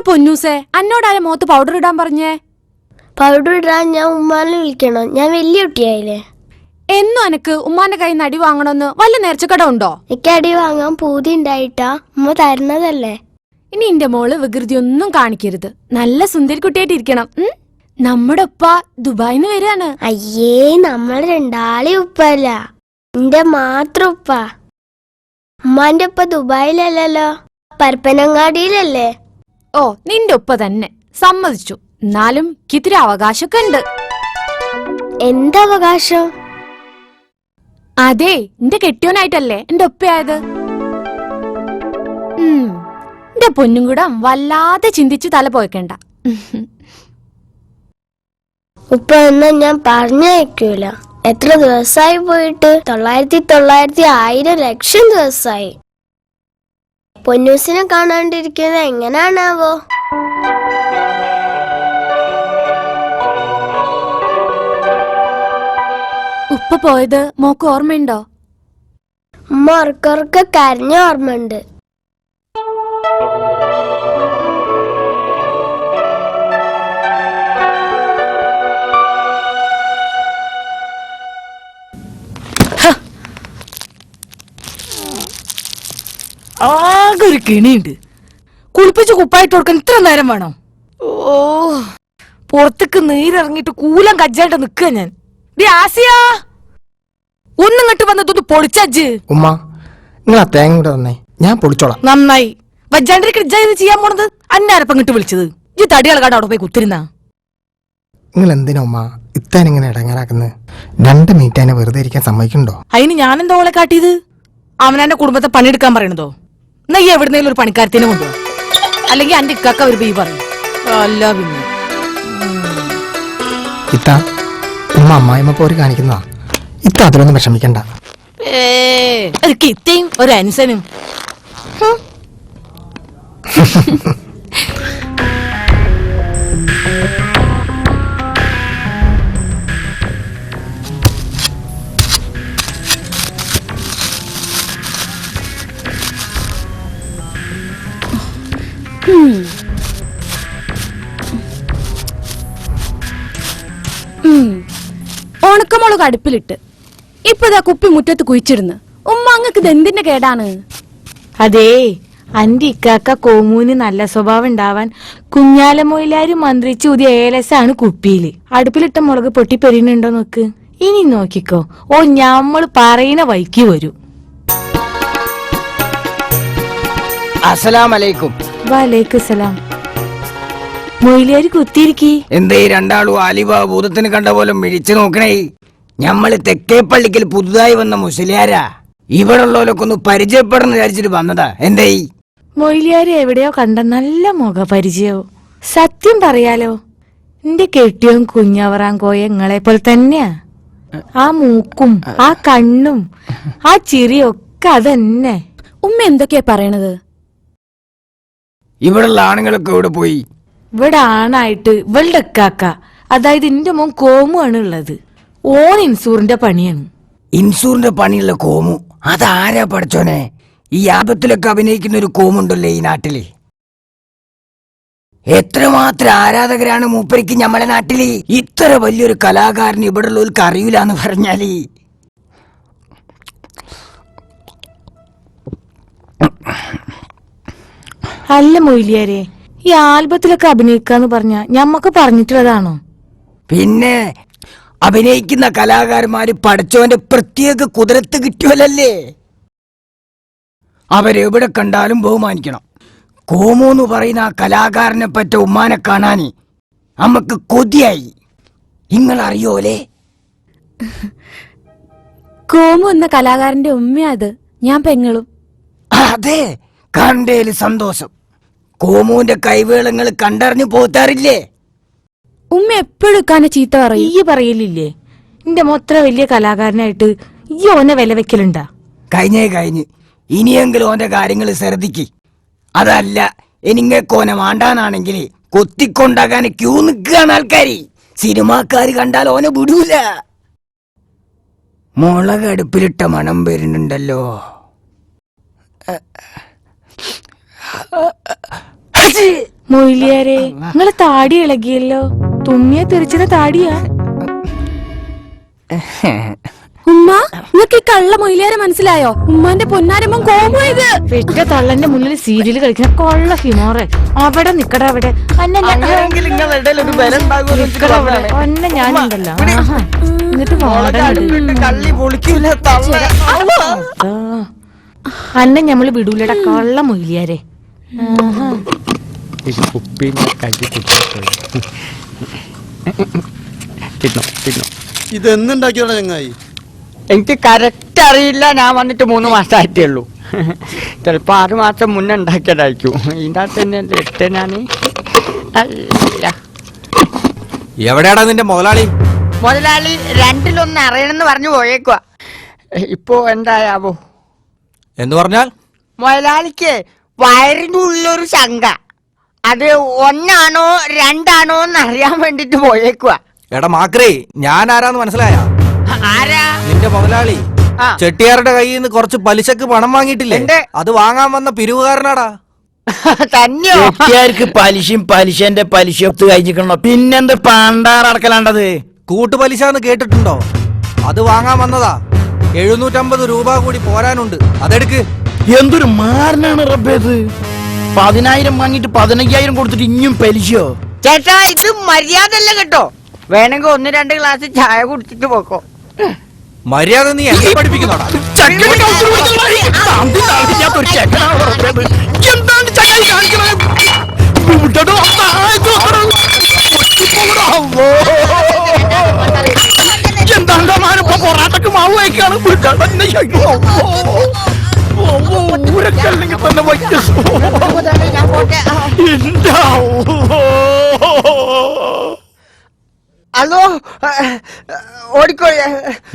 പൊന്നൂസേ, അന്നോടാരെ മുഖത്ത് പൗഡർ ഇടാൻ പറഞ്ഞേ? പൗഡർ ഇടാൻ ഞാൻ ഉമ്മാനെ വിളിക്കണോ? ഞാൻ വലിയ കുട്ടിയായില്ലേ. എന്നും എനക്ക് ഉമ്മാന്റെ കയ്യിൽ നിന്ന് അടി വാങ്ങണമെന്ന് വല്ല നേർച്ചക്കട ഉണ്ടോ? എനിക്ക് അടി വാങ്ങാൻ പൂതി ഉണ്ടായിട്ടാ ഉമ്മ തരുന്നതല്ലേ. ഇനി എന്റെ മോള് വികൃതി ഒന്നും കാണിക്കരുത്. നല്ല സുന്ദരി കുട്ടിയായിട്ട് ഇരിക്കണം. നമ്മുടെ ഉപ്പ ദുബായിന്ന് വരികയാണ്. അയ്യേ, നമ്മൾ രണ്ടാളി ഉപ്പല്ല, എന്റെ മാത്രം ഉപ്പ. ഉമ്മാന്റെ ഉപ്പ ദുബായിലല്ലോ, പരപ്പനങ്ങാടിയിലല്ലേ. ഓ, നിന്റെ ഉപ്പ തന്നെ, സമ്മതിച്ചു. എന്നാലും ഇത്തിരി അവകാശമൊക്കെ ഉണ്ട്. എന്തവകാശം? അതെ, എന്റെ കെട്ടിയോനായിട്ടല്ലേ എന്റെ ഉപ്പയായത്. എന്റെ പൊന്നും കൂടെ വല്ലാതെ ചിന്തിച്ച് തല പോയിക്കണ്ട. ഉപ്പ എന്നാ ഞാൻ പറഞ്ഞയക്കൂല. എത്ര ദിവസമായി പോയിട്ട്? 900 ലക്ഷം ദിവസമായി. പൊന്നൂസിനെ കാണാണ്ടിരിക്കുന്നത് എങ്ങനാണാവോ? ഉപ്പ പോയത് മോക്ക് ഓർമ്മയുണ്ടോ? ഉമ്മ ഉറക്കൊറക്കെ കരഞ്ഞ ഓർമ്മയുണ്ട്. ആകെ ഒരു കിണിയുണ്ട്. കുളിപ്പിച്ച് കുപ്പായിട്ട് കൊടുക്കാൻ ഇത്ര നേരം വേണോ? ഓ, പുറത്തേക്ക് നീരിറങ്ങിയിട്ട് കൂലം കജ്ജായിട്ട് നിക്കുക ഞാൻ. ആസിയാ, ഒന്നിങ്ങോട്ട് വന്നത് പൊളിച്ചജ്ജ്. ഉമ്മ, നിങ്ങൾ ആ തേങ്ങ കൂടെ തന്നെ, ഞാൻ പൊളിച്ചോളാം. നന്നായി. വജ്ജാണ്ടിരിക്കത് ചെയ്യാൻ പോണത് അന്നാരപ്പം ഇങ്ങോട്ട് വിളിച്ചത്. ഈ തടികളക്കാട് അവിടെ പോയി കുത്തിരുന്ന. നിങ്ങൾ എന്തിനാ ഉമ്മ ഇത്താനിങ്ങനെ ഇടങ്ങാറാക്കുന്നത്? 2 മിനിറ്റ് അതിനെ വെറുതെ ഇരിക്കാൻ സമ്മതിക്കുന്നുണ്ടോ? അതിന് ഞാനെന്താ ഓളെ കാട്ടിയത്? അവനെന്റെ കുടുംബത്തെ പണിയെടുക്കാൻ പറയണതോ? എന്നാ ഈ എവിടുന്നേലും ഒരു പണിക്കാരത്തിനെ കൊണ്ടുപോ, അല്ലെങ്കിൽ എന്റെ ഇക്കാക്ക ഒരു ബീ പറയും. അല്ല പിന്നെ ഇത്ത, ഉമ്മ അമ്മായിമ്മ പോര് കാണിക്കുന്നതാ. ഇത്ത അതിലൊന്നും വിഷമിക്കണ്ട. ഒരു കിത്തയും ഒരു അനുസനും. ഉണക്കമുളക് അടുപ്പിലിട്ട് ഇപ്പൊ ഇതാ കുപ്പി മുറ്റത്ത് കുഴിച്ചിടുന്നു. ഉമ്മ അങ്ങക്ക് ഇത് എന്തിന്റെ കേടാണ്? അതേ, അന്റെ ഇക്കാക്ക കോമൂന് നല്ല സ്വഭാവം ഉണ്ടാവാൻ കുഞ്ഞാലമൊയിലാര് മന്ത്രിച്ച് പുതിയ ഏലസാണ് കുപ്പിയില്. അടുപ്പിലിട്ട മുളക് പൊട്ടിപ്പെരിയുന്നുണ്ടോ നോക്ക്. ഇനി നോക്കിക്കോ, ഓ ഞമ്മള് പറയുന്ന വൈക്ക് വരും. അസ്സലാമലൈക്കും. വലൈക്കുസലാം. മൊയിലാര് കുത്തിയിരിക്കി. എന്തേ രണ്ടാളും ആലിബാബ ഭൂതത്തിന് കണ്ട പോലെ മിഴിച്ചു നോക്കണേ? ഞമ്മള് തെക്കേപ്പള്ളിക്കൽ പുതുതായി വന്ന മുസ്ലിയാരാ. ഇവിടെ ഉള്ളവരൊക്കെ ഒന്ന് പരിചയപ്പെടണം വിചാരിച്ചിട്ട് വന്നതാ. എന്തേ? മൊയിലാര് എവിടെയോ കണ്ട നല്ല മുഖപരിചയോ. സത്യം പറയാലോ, എന്റെ കെട്ടിയോൻ കുഞ്ഞവറാങ്കോയ ഇങ്ങളെ പോലെ തന്നെയാ. ആ മൂക്കും ആ കണ്ണും ആ ചിരിയൊക്കെ അതന്നെ. ഉമ്മ എന്തൊക്കെയാ പറയണത്? ഇവിടെയുള്ള ആണുങ്ങളൊക്കെ ഇവിടെ പോയി. ഇവിടെ ആണായിട്ട് ഇവളുടെ ഇക്കാക്ക, അതായത് എന്റെ മോൻ കോമു ആണ് ഉള്ളത്. ഓൻ ഇൻസൂറിന്റെ പണിയാണ്. ഇൻസൂറിന്റെ പണിയുള്ള കോമു അതാരാ പഠിച്ചോനെ? ഈ ആപത്തിലൊക്കെ അഭിനയിക്കുന്ന ഒരു കോമുണ്ടല്ലോ ഈ നാട്ടില്. എത്രമാത്രം ആരാധകരാണ് മൂപ്പരിക്ക് ഞമ്മളെ നാട്ടില്. ഇത്ര വലിയൊരു കലാകാരൻ ഇവിടെ ഉള്ളവർക്ക് അറിയില്ലാന്ന് പറഞ്ഞാല്. അല്ല മൊയിലിയാരെ, ഈ ആൽബത്തിലൊക്കെ അഭിനയിക്കാന്ന് പറഞ്ഞ ഞമ്മക്ക് പറഞ്ഞിട്ടുള്ളതാണോ? പിന്നെ അഭിനയിക്കുന്ന കലാകാരന്മാര് പഠിച്ചവന്റെ പ്രത്യേക കുതിരത്ത് കിട്ടിയല്ലേ. അവരെവിടെ കണ്ടാലും ബഹുമാനിക്കണം. കോമു എന്ന് പറയുന്ന ആ കലാകാരനെ പറ്റ ഉമ്മാനെ കാണാന് നമ്മക്ക് കൊതിയായി. നിങ്ങൾ അറിയോലേ? കോമു എന്ന കലാകാരന്റെ ഉമ്മയത്, ഞാൻ പെങ്ങളും. അതെ, കണ്ടേല് സന്തോഷം. കോമുവിന്റെ കൈവേളങ്ങൾ കണ്ടറിഞ്ഞു പോത്താറില്ലേ? ഉമ്മ എപ്പോഴും ഇക്കാനെ ചീത്ത പറയും. ഈ പറയലില്ലേ, എന്റെ മൊത്ര വലിയ കലാകാരനായിട്ട് ഈ ഓനെ വില വെക്കലുണ്ടാ? കഴിഞ്ഞ് ഇനിയെങ്കിലും ഓന്റെ കാര്യങ്ങൾ ശ്രദ്ധിക്ക്. അതല്ല എനിങ്ങക്കോനെ വാണ്ടാനാണെങ്കിൽ കൊത്തിക്കൊണ്ടാകാൻ ക്യൂ നിൽക്കുകയാണ് ആൾക്കാര്. സിനിമാക്കാര് കണ്ടാൽ ഓനെ വിടൂല. മുളക് അടുപ്പിലിട്ട മണം വരുന്നുണ്ടല്ലോ. മൊയിലിയാരെ നിങ്ങളെ താടി ഇളകിയല്ലോ. തുമ്മിയ തെറിച്ചത് താടിയാ. ഉമ്മ നിങ്ങൾക്ക് ഈ കള്ള മൊയിലേറെ മനസ്സിലായോ? ഉമ്മാന്റെ പൊന്നാരമ്മ കോമോ ഇത്. പെറ്റ തള്ളന്റെ മുന്നിൽ സീരിയൽ കളിക്കുന്ന കൊള്ള ഫിമോറെ. അവിടെ നിക്കട അവിടെ. അന്നെ ഞാനുണ്ടല്ലോ. എന്നിട്ട് അന്നെ ഞമ്മള് വിടൂലടാ കള്ള മൊയിലിയാരെ. ഇതെന്നുണ്ടാക്കിയോടാ ചങ്ങായി? എനിക്ക് കറക്റ്റ് അറിയില്ല. ഞാൻ വന്നിട്ട് 3 മാസമായിട്ടേ ഉള്ളൂ. ചിലപ്പോ 6 മാസം മുന്നേ ഉണ്ടാക്കിയതായിരിക്കും. ഇതിൻ്റെ അകത്ത് തന്നെ ഇട്ട് ഞാൻ എവിടെയാടാ നിന്റെ മുതലാളി? മുതലാളി 2-1 അറിയണമെന്ന് പറഞ്ഞു പോയേക്കുവാ. ഇപ്പോ എന്തായാവോ? എന്ന് പറഞ്ഞാൽ മുതലാളിക്ക് വയറിന്റെ ഉള്ളൊരു ശങ്ക. അത് 1 ആണോ 2 ആണോ എന്ന് അറിയാൻ വേണ്ടിട്ട് പോയേക്കുവാ. എടാ മാക്രേ, ഞാൻ ആരാന്ന് മനസ്സിലായ? ആരാ? നിന്റെ മുതലാളി ആ. ചെട്ടിയാരുടെ കയ്യിൽ നിന്ന് കുറച്ച് പലിശക്ക് പണം വാങ്ങിയിട്ടില്ലേ? ഉണ്ട്. അത് വാങ്ങാൻ വന്ന പിരിവുകാരനാടാ. തന്നെയോ? ചെട്ടിയാർക്ക് പലിശയും പലിശന്റെ പലിശ ഒത്ത് കഴിഞ്ഞിക്കണോ? പിന്നെന്ത് പണ്ടാറടക്കലാണ്ടത്? കൂട്ടുപലിശ എന്ന് കേട്ടിട്ടുണ്ടോ? അത് വാങ്ങാൻ വന്നതാ. 750 രൂപ കൂടി പോരാനുണ്ട്. അതെടുക്ക്. എന്തൊരു മാറിനാണ് റബ്ബേത്. 10,000 വാങ്ങിട്ട് 15,000 കൊടുത്തിട്ട് ഇനിയും പലിശയോ? ചേട്ടാ, ഇത് മര്യാദ അല്ല കേട്ടോ. വേണമെങ്കിൽ 1-2 ഗ്ലാസ് ചായ കുടിച്ചിട്ട് പോക്കോ. മര്യാദ നീ എന്നെ പഠിപ്പിക്കുന്നോടാ? പൊറാട്ടക്ക് മാവ് വയ്ക്കാണ്. ഊരക്കല്ലെങ്കിൽ തന്നെ വയ്ക്കും. ഹലോ, ഓടിക്കോ.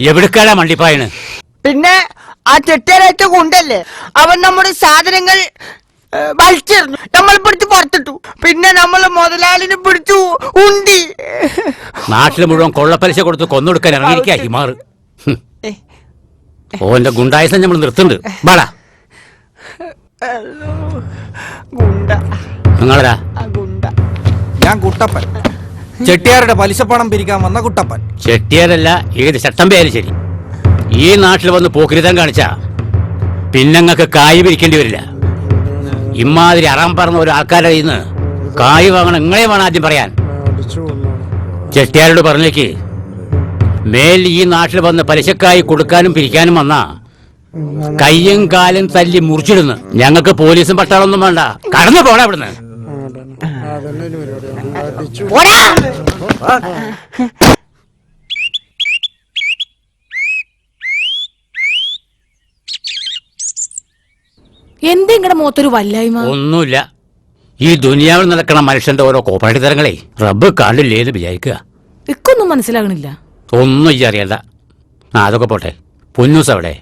എവിടേക്കാടാ മണ്ടിപ്പായണ്? പിന്നെ ആ ചെട്ടിയാരായിട്ട് കൊണ്ടല്ലേ അവൻ നമ്മുടെ സാധനങ്ങൾ വലിച്ചെറിഞ്ഞു. നമ്മൾ പിടിച്ച് പുറത്തിട്ടു. പിന്നെ നമ്മൾ മുതലാളിനെ പിടിച്ചു ഉണ്ടി. നാട്ടില് മുഴുവൻ കൊള്ളപ്പലിശ കൊടുത്ത് കൊന്നൊടുക്കാൻ ഇറങ്ങിയിരിക്കാ ഹിമാറ്. ഓന്റെ ഗുണ്ടായസം നമ്മൾ നിർത്തുന്നുണ്ട്. വാടാ. ഗുണ്ട. നിങ്ങളാ? ഗുണ്ട. ഞാൻ കുട്ടപ്പൻ, ചെട്ടിയാരുടെ പലിശപ്പണം പിരിക്കാൻ വന്ന കുട്ടപ്പൻ. ചെട്ടിയാരല്ല, ഏത് ചട്ടമ്പയാലും ശരി. ഈ നാട്ടിൽ വന്ന് പോക്കിരിതം കാണിച്ചാ പിന്നങ്ങൾക്ക് കായ് പിരിക്കേണ്ടി വരില്ല. ഇമാതിരി അറാം പറഞ്ഞ ഒരു ആൾക്കാരുടെ കയ്യിൽ നിന്ന് കായ് വാങ്ങണം നിങ്ങളെ വേണം ആദ്യം പറയാൻ. ചെട്ടിയാരോട് പറഞ്ഞേക്ക്, മേൽ ഈ നാട്ടിൽ വന്ന് പലിശക്കായി കൊടുക്കാനും പിരിക്കാനും വന്നാ കയ്യും കാലും തല്ലി മുറിച്ചിടുന്നു. ഞങ്ങൾക്ക് പോലീസും പട്ടാളൊന്നും വേണ്ട. കടന്നു പോടാ ഇവിടുന്ന്. എന്തെങ്കിലും മുഖത്തൊരു വല്ലായ്മ? ഒന്നുമില്ല. ഈ ദുനിയാവിൽ നടക്കണ മനുഷ്യന്റെ ഓരോ കോപ്പറേറ്റ് തരങ്ങളെ റബ്ബ് കാണില്ലേന്ന് വിചാരിക്കുക. ഇക്കൊന്നും മനസ്സിലാകണില്ല. ഒന്നും ഇല്ല അറിയണ്ട. അതൊക്കെ പോട്ടെ. പൊന്നൂസ് അവിടെ?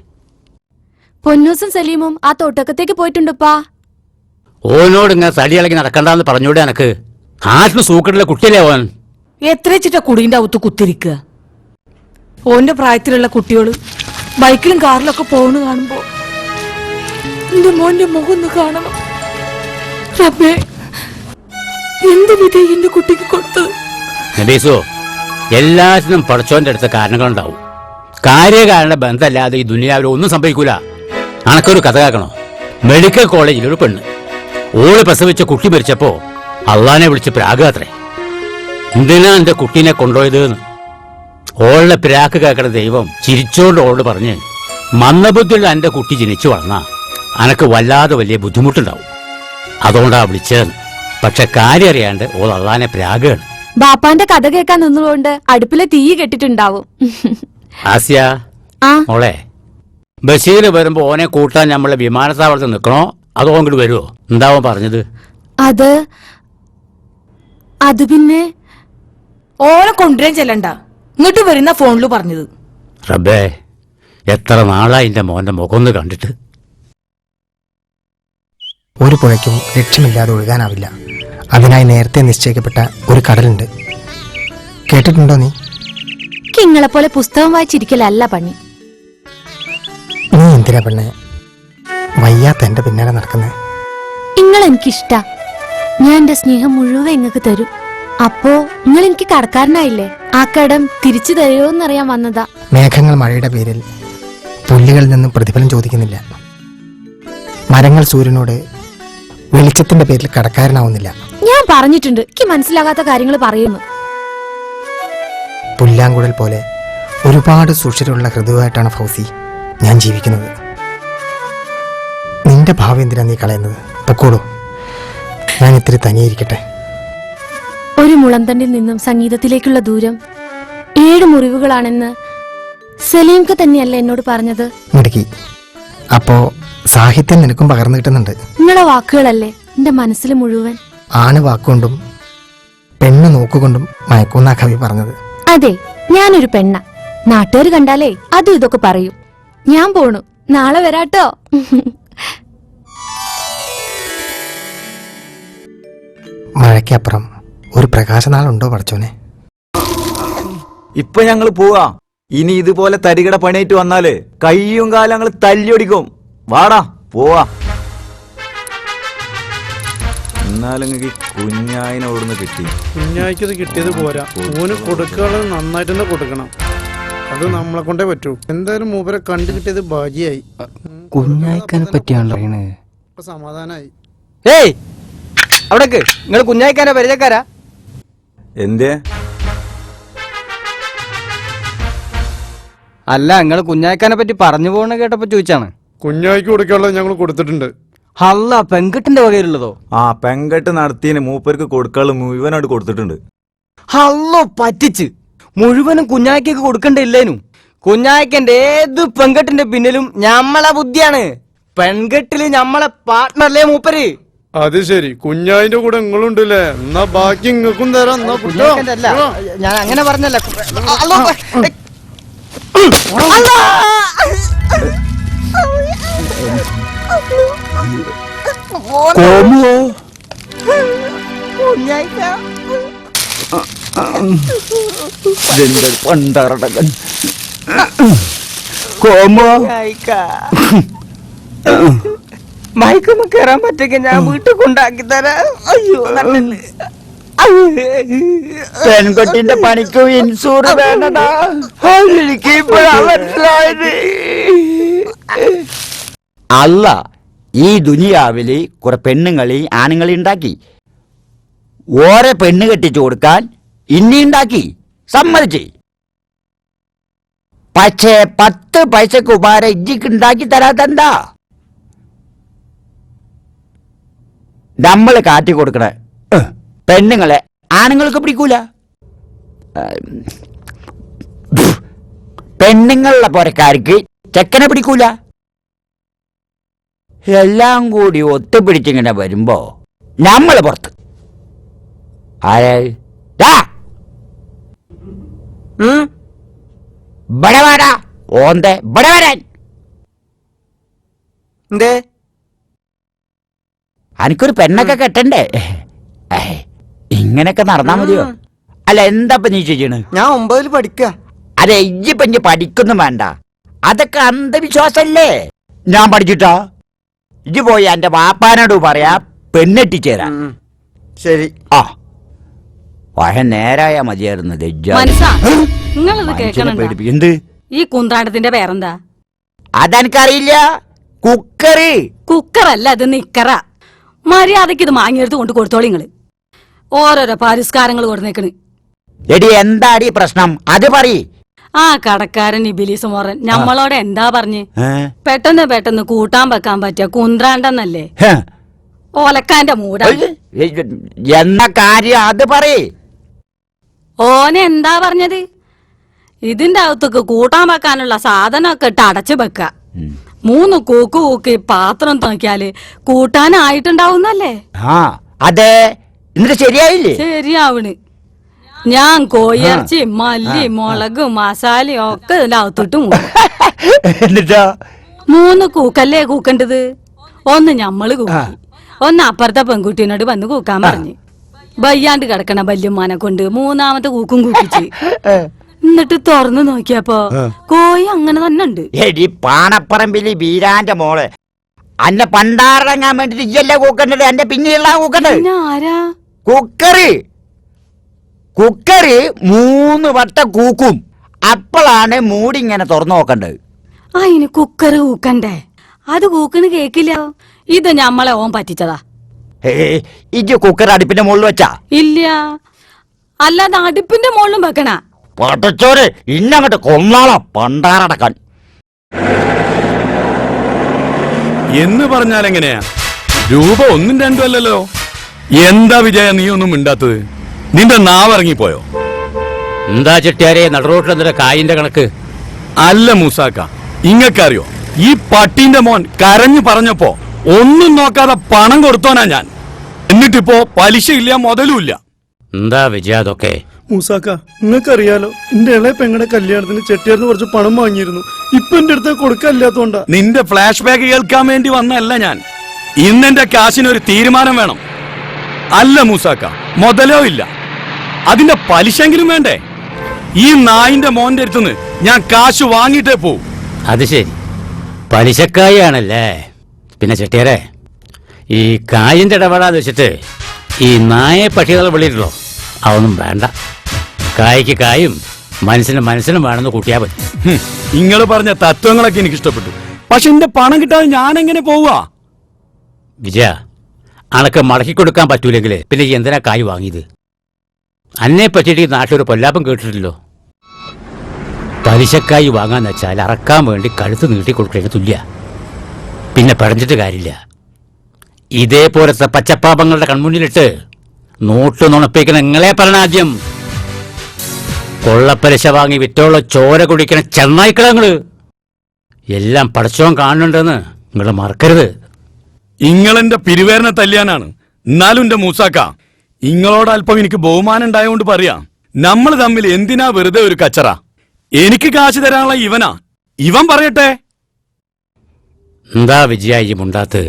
പൊന്നൂസും സലീമും ആ തോട്ടക്കത്തേക്ക് പോയിട്ടുണ്ടുപ്പാ. ഓനോട് ഇങ്ങനെ തടിയിളകി നടക്കണ്ടെന്ന് പറഞ്ഞൂടെ എനക്ക്? ആറ്റിന് സൂക്കട്ടിലെ കുട്ടിയല്ലേ ഓൻ? എത്ര വെച്ചിട്ടാ കുടീന്റെ അകത്ത് കുത്തിരിക്കുക? ഓന്റെ പ്രായത്തിലുള്ള കുട്ടികള് ബൈക്കിലും കാറിലൊക്കെ പോണ് കാണുമ്പോ എന്റെ മോന്റെ മുഖം ഒന്ന് കാണണം. റബ്ബേ, എന്ത് വിധി എന്റെ കുട്ടിക്ക് കൊടുത്തത്? നബീസോ, എല്ലാത്തിനും പഠിച്ചോന്റെ അടുത്ത കാരണങ്ങളുണ്ടാവും. കാര്യകാരണ ബന്ധമല്ലാതെ ഈ ദുനിയാവിൽ ഒന്നും സംഭവിക്കൂല. അനക്കൊരു കഥ കേൾക്കണോ? മെഡിക്കൽ കോളേജിൽ ഒരു പെണ്ണ്, ഓള് പ്രസവിച്ച കുട്ടി മരിച്ചപ്പോ അള്ളാനെ വിളിച്ച് പ്രാഗാത്രേ. എന്തിനാ എന്റെ കുട്ടീനെ കൊണ്ടുപോയത്? ഓളുടെ പ്രാക്ക് കേൾക്കണ ദൈവം ചിരിച്ചോണ്ട് ഓളോട് പറഞ്ഞ്, മന്ദബുദ്ധിയുള്ള എന്റെ കുട്ടി ജനിച്ചു വളർന്നാ അനക്ക് വല്ലാതെ വലിയ ബുദ്ധിമുട്ടുണ്ടാവും, അതുകൊണ്ടാ വിളിച്ചതെന്ന്. പക്ഷെ കാര്യം അറിയാണ്ട് ഓൾ അള്ളാനെ പ്രാഗാണ്. ബാപ്പാന്റെ കഥ കേൾക്കാൻ നിന്നുകൊണ്ട് അടുപ്പിലെ തീ കെട്ടിട്ടുണ്ടാവും. ആസ്യ ആ മോളെ, ബഷീർ വരുമ്പോ ഓനെ കൂട്ടാൻ നമ്മളെ വിമാനത്താവളത്തിൽ നിൽക്കണോ അതോ അങ്ങോട്ട് വരുമോ? എന്താവോ പറഞ്ഞത്? അത് പിന്നെ ഓനെ കൊണ്ടുവരാൻ ചെല്ലണ്ട, ഇങ്ങോട്ട് വരുന്ന ഫോണില് പറഞ്ഞത്. റബ്ബേ, എത്ര നാളായി എന്റെ മോന്റെ മുഖം ഒന്ന് കണ്ടിട്ട്. ഒരു പുഴയ്ക്കും ലക്ഷ്യമില്ലാതെ ഒഴുകാനാവില്ല. അതിനായി നേരത്തെ നിശ്ചയിക്കപ്പെട്ട ഒരു കടലുണ്ട്. കേട്ടിട്ടുണ്ടോ നീ? ഇങ്ങളെ പോലെ പുസ്തകം വായിച്ചിരിക്കലല്ല പണി. നീ എന്തിനാ പെണ്ണെ വയ്യാത്ത എന്റെ പിന്നാലെ നടക്കുന്നത്? ഇങ്ങളെനിക്കിഷ്ട. ഞാൻ എന്റെ സ്നേഹം മുഴുവൻ ഇങ്ങക്ക് തരും. അപ്പോ നിങ്ങൾ എനിക്ക് കടക്കാരനായില്ലേ? ആ കടം തിരിച്ചു തരുമോന്നറിയാൻ വന്നതാ. മേഘങ്ങൾ മഴയുടെ പേരിൽ പുല്ലുകളിൽ നിന്നും പ്രതിഫലം ചോദിക്കുന്നില്ല. മരങ്ങൾ സൂര്യനോട് വെളിച്ചത്തിന്റെ പേരിൽ കടക്കാരനാവുന്നില്ല. ഞാൻ പറഞ്ഞിട്ടുണ്ട്, എനിക്ക് മനസ്സിലാകാത്ത കാര്യങ്ങൾ പറയുന്നു. പുല്ലാങ്കുഴൽ പോലെ ഒരുപാട് സുഷിരമുള്ള ഹൃദയമായിട്ടാണ് ഫൗസി ഞാൻ ജീവിക്കുന്നത്. നിന്റെ ഭാവി എന്തിനാ നീ കളയുന്നത്? പൊക്കോളൂ, ഞാൻ ഇത്തിരി തനിയിരിക്കട്ടെ. ഒരു മുളന്തണ്ടിൽ നിന്നും സംഗീതത്തിലേക്കുള്ള ദൂരം 7 മുറിവുകളാണെന്ന് സലീംക്ക് തന്നെയല്ല എന്നോട് പറഞ്ഞത്. മിടുക്കി. അപ്പോ സാഹിത്യം നിനക്കും പകർന്നു കിട്ടുന്നുണ്ട്. നിങ്ങളെ വാക്കുകളല്ലേ എന്റെ മനസ്സിൽ മുഴുവൻ. ആണ് വാക്കുകൊണ്ടും പെണ്ണ് നോക്കുകൊണ്ടും മയക്കുന്ന കവി പറഞ്ഞത്. അതെ, ഞാനൊരു പെണ്ണ. നാട്ടുകാർ കണ്ടാലേ അതും ഇതൊക്കെ പറയും. ഞാൻ പോണു, നാളെ വരാട്ടോ. മഴയ്ക്കപ്പുറം ഒരു പ്രകാശനാളുണ്ടോ പടച്ചോനെ? ഇപ്പൊ ഞങ്ങൾ പോവാ. ഇനി ഇതുപോലെ തരികട പണിയായിട്ട് വന്നാല് കയ്യും കാലം ഞങ്ങൾ തല്ലിയൊടിക്കും. വാടാ പോവാ. എന്നാലും കുഞ്ഞായിനെ ഓടുന്ന് കിട്ടി. കുഞ്ഞായിക്കത് കിട്ടിയത് പോരാ, ഓന് കൊടുക്കാനുള്ളത് നന്നായിട്ട് തന്നെ കൊടുക്കണം. അത് നമ്മളെ കൊണ്ടേ പറ്റൂ. എന്തായാലും മൂപ്പരെ കണ്ടു കിട്ടിയത് ഭാഗ്യായി. കുഞ്ഞായിക്കാനെ പറ്റിയാണല്ലോ പറയണത്. ഇപ്പൊ സമാധാനായി. ഏയ് അവിടേക്ക് നിങ്ങൾ കുഞ്ഞായിക്കാനെ പരിചയക്കാരാ? എന്തേ? അല്ല, നിങ്ങൾ കുഞ്ഞായിക്കാനെ പറ്റി പറഞ്ഞു പോകണ കേട്ടപ്പോ ചോദിച്ചാണ്. കുഞ്ഞായിക്ക് കൊടുക്കാനുള്ളത് ഞങ്ങൾ കൊടുത്തിട്ടുണ്ട്. അല്ല, പെൺകെട്ടിന്റെ വകയിലുള്ളതോ? ആ പെങ്കെട്ട് നടത്തിന് മൂപ്പർക്ക് കൊടുക്കാനുള്ള മുഴുവനായിട്ട് കൊടുത്തിട്ടുണ്ട്. ഹല്ലോ, പറ്റിച്ച് മുഴുവനും കുഞ്ഞായിക്കൊക്കെ കൊടുക്കണ്ടില്ലേനു. കുഞ്ഞായിക്കന്റെ ഏത് പെൺകെട്ടിന്റെ പിന്നിലും ഞമ്മളെ ബുദ്ധിയാണ്. പെൺകെട്ടില് ഞമ്മളെ പാർട്ട്ണറല്ലേ മൂപ്പര്. അത് ശരി, കുഞ്ഞായിന്റെ കൂടെ നിങ്ങളുണ്ടല്ലേ? എന്നാ ബാക്കി ഇങ്ങക്കും തരാം. എന്നാ കുഞ്ഞായിക്കന്റെ അല്ല, ഞാൻ അങ്ങനെ പറഞ്ഞല്ല. മയക്കൊന്ന് കേറാൻ പറ്റെങ്കിൽ ഞാൻ വീട്ടിൽ കൊണ്ടാക്കി തരാം. അയ്യോ, പെൺകുട്ടിന്റെ പണിക്ക് ഇൻഷൂർ വേണ്ടടാ. എനിക്ക് ഇപ്പോഴാ മനസ്സിലായത്. അല്ല, ഈ ദുനിയാവില് കുറെ പെണ്ണുങ്ങളെ ആണുങ്ങളെ ഉണ്ടാക്കി. ഓരെ പെണ്ണ് കെട്ടിച്ചു കൊടുക്കാൻ ഇനി ഉണ്ടാക്കി, സമ്മതിച്ച്. പക്ഷേ 10 പൈസക്ക് ഉപകാരം ഇജ്ജിക്ക് ഉണ്ടാക്കി തരാതെന്താ? നമ്മള് കാട്ടി കൊടുക്കണ പെണ്ണുങ്ങളെ ആണുങ്ങൾക്ക് പിടിക്കൂല. പെണ്ണുങ്ങളുടെ പുരക്കാർക്ക് ചെക്കനെ പിടിക്കൂല. എല്ലാം കൂടി ഒത്തുപിടിച്ചിങ്ങനെ വരുമ്പോ നമ്മള് പുറത്ത്. ബടവാടാ ഓന്തേ ബടവരാൻ. എന്തേ? എനിക്കൊരു പെണ്ണൊക്കെ കെട്ടണ്ടേ? ഇങ്ങനൊക്കെ നടന്നാ മതിയോ? അല്ല, എന്താ നീ ചെയ്യണ്? ഞാൻ 9ൽ പഠിക്ക. അതെ, ഇജ്ജിപ്പഞ്ഞ് പഠിക്കൊന്നും വേണ്ട. അതൊക്കെ അന്ധവിശ്വാസല്ലേ. ഞാൻ പഠിച്ചിട്ടാ? ഇജ്ജ് പോയി എന്റെ വാപ്പാനോട് പറയാ പെണ്ണെട്ടിച്ചേരാ. ശരി. ആ വഴ നേരായാ മതിയായിരുന്നു. എന്ത് ഈ കുന്താണ്ടത്തിന്റെ പേരെന്താ? അതെനിക്കറിയില്ല. കുക്കറ്. കുക്കറല്ല, അത് നിക്കറ. മര്യാദക്ക് ഇത് മാങ്ങിയെടുത്ത് കൊണ്ട് കൊടുത്തോളി നിങ്ങള്. ഓരോരോ പരിഷ്കാരങ്ങൾ കൊടുന്നേക്കണ്. എടി, എന്താടി പ്രശ്നം? അത് പറയ്. ആ കടക്കാരൻ ഇബിലീസ് മോറൻ നമ്മളോട് എന്താ പറഞ്ഞ്? പെട്ടെന്ന് കൂട്ടാൻ വെക്കാൻ പറ്റിയ കുന്ത്രാണ്ടെന്നല്ലേ? ഓലക്കാന്റെ മൂട. എന്ന കാര്യം അത് പറയ്. ഓനെ എന്താ പറഞ്ഞത്? ഇതിന്റെ അകത്തൊക്കെ കൂട്ടാൻ വെക്കാനുള്ള സാധനമൊക്കെ ഇട്ട് അടച്ചു വെക്ക. 3 കൂക്ക് കൂക്കി പാത്രം നോക്കിയാല് കൂട്ടാനായിട്ടുണ്ടാവുന്നല്ലേ? അതെ, എന്നിട്ട് ശരിയായില്ലേ? ശരിയാവണ്. ഞാൻ കോയിറച്ചി, മല്ലി, മുളക്, മസാലയും ഒക്കെ ഇതിനകത്തിട്ട് എന്നിട്ടാ 3 കൂക്കല്ലേ കൂക്കേണ്ടത്. ഒന്ന് ഞമ്മള് കൂക്കി, ഒന്ന് അപ്പുറത്തെ പെൺകുട്ടീനോട് വന്ന് കൂക്കാൻ പറഞ്ഞു. വയ്യാണ്ട് കിടക്കണ വല്യമ്മാനെ കൊണ്ട് 3ാമത്തെ കൂക്കും കൂക്കിച്ച്. എന്നിട്ട് തുറന്നു നോക്കിയപ്പോ കോയി അങ്ങനെ തന്നെ ഉണ്ട്. എടി പാണപ്പറമ്പില് വീരാന്റെ മോളെ, അന്നെ പണ്ടാറടങ്ങാൻ വേണ്ടിട്ട് ഇയ്യല്ല കൂക്കേണ്ടത്, എന്റെ പിന്നെയുള്ള കൂക്കേണ്ടത്. ആരാ? കുക്കറ് 3 വട്ടം കൂക്കും. അപ്പോഴാണ് മൂടി ഇങ്ങനെ തുറന്നു നോക്കേണ്ടത്. അതിന് കുക്കറ് കൂക്കണ്ടേ? അത് കൂക്കണ് കേക്കില്ല. ഇത് ഞമ്മളെ ഓൻ പറ്റിച്ചതാ. ഇജ്ജ് കുക്കർ അടുപ്പിന്റെ മുകളിൽ വെച്ചാ? ഇല്ല, അല്ലാതെ അടുപ്പിന്റെ മുകളിലും വെക്കണ. പൊട്ടച്ചോറ് ഇന്നങ്ങോട്ട് കൊന്നാളാ പണ്ടാറടക്കാൻ. എന്ന് പറഞ്ഞാൽ എങ്ങനെയാ? രൂപ 1ഉം 2ഉം അല്ലല്ലോ. എന്താ വിജയ നീ ഒന്നും മിണ്ടാത്തത്? നിന്റെ നാവിറങ്ങിപ്പോയോ? എന്താ ചെട്ടിയാരെ നടുറോട്ടിൽ എന്നിട്ട് കായിന്റെ കണക്ക്? അല്ല മൂസാക്ക, ഇങ്ങക്കറിയോ, ഈ പട്ടീന്റെ മോൻ കരഞ്ഞു പറഞ്ഞപ്പോ ഒന്നും നോക്കാതെ പണം കൊടുത്തോനാ ഞാൻ. എന്നിട്ടിപ്പോ പലിശയില്ല, മുതലുമില്ല. എന്താ വിജയ അതൊക്കെ? മൂസാക്ക, നിങ്ങൾക്കറിയാലോ, എന്റെ ഇളയ പെങ്ങളുടെ കല്യാണത്തിന് ചെട്ടിയാർന്ന് കുറച്ച് പണം വാങ്ങിയിരുന്നു. ഇപ്പൊ എന്റെ അടുത്ത് കൊടുക്കാനില്ലാത്തോണ്ടാ. നിന്റെ ഫ്ലാഷ് ബാക്ക് കേൾക്കാൻ വേണ്ടി വന്നല്ല ഞാൻ. ഇന്നെന്റെ കാശിനൊരു തീരുമാനം വേണം. അല്ല മൂസാക്ക, മുതലോ ഇല്ല, അതിന്റെ പലിശെങ്കിലും വേണ്ടേ? ഈ നായിന്റെ മോന്റെ അടുത്തുനിന്ന് ഞാൻ കാശ് വാങ്ങിയിട്ടേ പോവും. അത് ശരി, പലിശക്കായാണല്ലേ. പിന്നെ ചെട്ടിയാരെ, ഈ കായിന്റെ ഇടപാടാന്ന് വെച്ചിട്ട് ഈ നായെ പക്ഷികളെ വിളിയിട്ടോ, അതൊന്നും വേണ്ട. കായ്ക്ക് കായും മനസ്സിനും വേണമെന്ന് കൂട്ടിയാ മതി. നിങ്ങൾ പറഞ്ഞ തത്വങ്ങളൊക്കെ എനിക്ക് ഇഷ്ടപ്പെട്ടു. പക്ഷെ എന്റെ പണം കിട്ടാതെ ഞാൻ എങ്ങനെ പോവാ? വിജയ, അണക്ക് മടക്കി കൊടുക്കാൻ പറ്റൂലെങ്കിൽ പിന്നെ ഈ എന്തിനാ കായ് വാങ്ങിയത്? അന്നെ പറ്റിയിട്ട് ഈ നാട്ടിലൊരു പൊല്ലാപ്പം കേട്ടിട്ടില്ലോ. പലിശക്കായി വാങ്ങാന്ന് വെച്ചാൽ അറക്കാൻ വേണ്ടി കഴുത്ത് നീട്ടി കൊടുക്കേണ്ട തുല്യ. പിന്നെ പഴഞ്ഞിട്ട് കാര്യമില്ല. ഇതേപോലത്തെ പച്ചപ്പാപങ്ങളുടെ കൺമുന്നിലിട്ട് നോട്ട് നുണപ്പിക്കണ നിങ്ങളെ പറഞ്ഞ ആദ്യം കൊള്ളപ്പലിശ വാങ്ങി വിറ്റോളം ചോര കുടിക്കണ ചെന്നായിക്കളങ്ങള് എല്ലാം പടച്ചോൻ കാണുന്നുണ്ടെന്ന് നിങ്ങൾ മറക്കരുത്. ഇങ്ങളെന്റെ പിരിവേരനെ തല്ലിയാനാണ്. എന്നാലും എന്റെ മൂസാക്ക, ഇങ്ങളോട് അല്പം എനിക്ക് ബഹുമാനം ഉണ്ടായതുകൊണ്ട് പറയാം, നമ്മൾ തമ്മിൽ എന്തിനാ വെറുതെ ഒരു കച്ചറ? എനിക്ക് കാശ് തരാനുള്ള ഇവനാ, ഇവൻ പറയട്ടെ. എന്താ വിജയ ഈ മുണ്ടാത്ത്?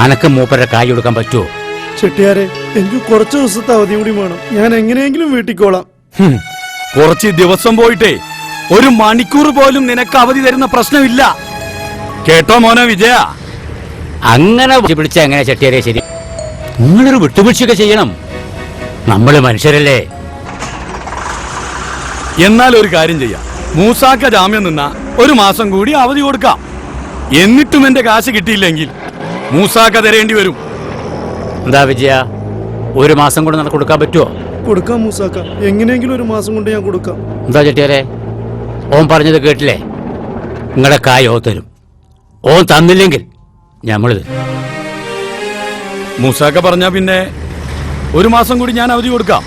അനക്ക് മൂപ്പരുടെ കായ് കൊടുക്കാൻ പറ്റുമോ? ചെട്ടിയാരെ, എനിക്ക് കുറച്ച് ദിവസത്തെ അവധി കൂടി വേണം. ഞാൻ എങ്ങനെയെങ്കിലും വീട്ടിക്കോളാം. കുറച്ച് ദിവസം പോയിട്ടേ 1 മണിക്കൂർ പോലും നിനക്ക് അവധി തരുന്ന പ്രശ്നമില്ല. കേട്ടോ മോനെ വിജയ? അങ്ങനെ പിടിച്ച എങ്ങനെ ചെട്ടിയാരെ ശരി? നിങ്ങളൊരു വിട്ടുവീഴ്ചയൊക്കെ ചെയ്യണം. നമ്മള് മനുഷ്യരല്ലേ. എന്നാൽ ഒരു കാര്യം ചെയ്യാം, മൂസാക്ക ജാമ്യം നിന്ന 1 മാസം കൂടി അവധി കൊടുക്കാം. എന്നിട്ടും എന്റെ കാശ് കിട്ടിയില്ലെങ്കിൽ മൂസാക്ക തരേണ്ടി വരും. എന്താ വിജയ, 1 മാസം കൊണ്ട് നമുക്ക് കൊടുക്കാൻ പറ്റുമോ? കൊടുക്കാം മൂസാക്ക, എങ്ങനെയെങ്കിലും 1 മാസം കൊണ്ട് ഞാൻ കൊടുക്കാം. എന്താ ചെട്ടിയാരെ, ഓൻ പറഞ്ഞത് കേട്ടില്ലേ? നിങ്ങളുടെ കായ് ഓ തരും. ഓൻ തന്നില്ലെങ്കിൽ ഞമ്മളിത്. മൂസാക്ക പറഞ്ഞാ പിന്നെ 1 മാസം കൂടി ഞാൻ അവധി കൊടുക്കാം.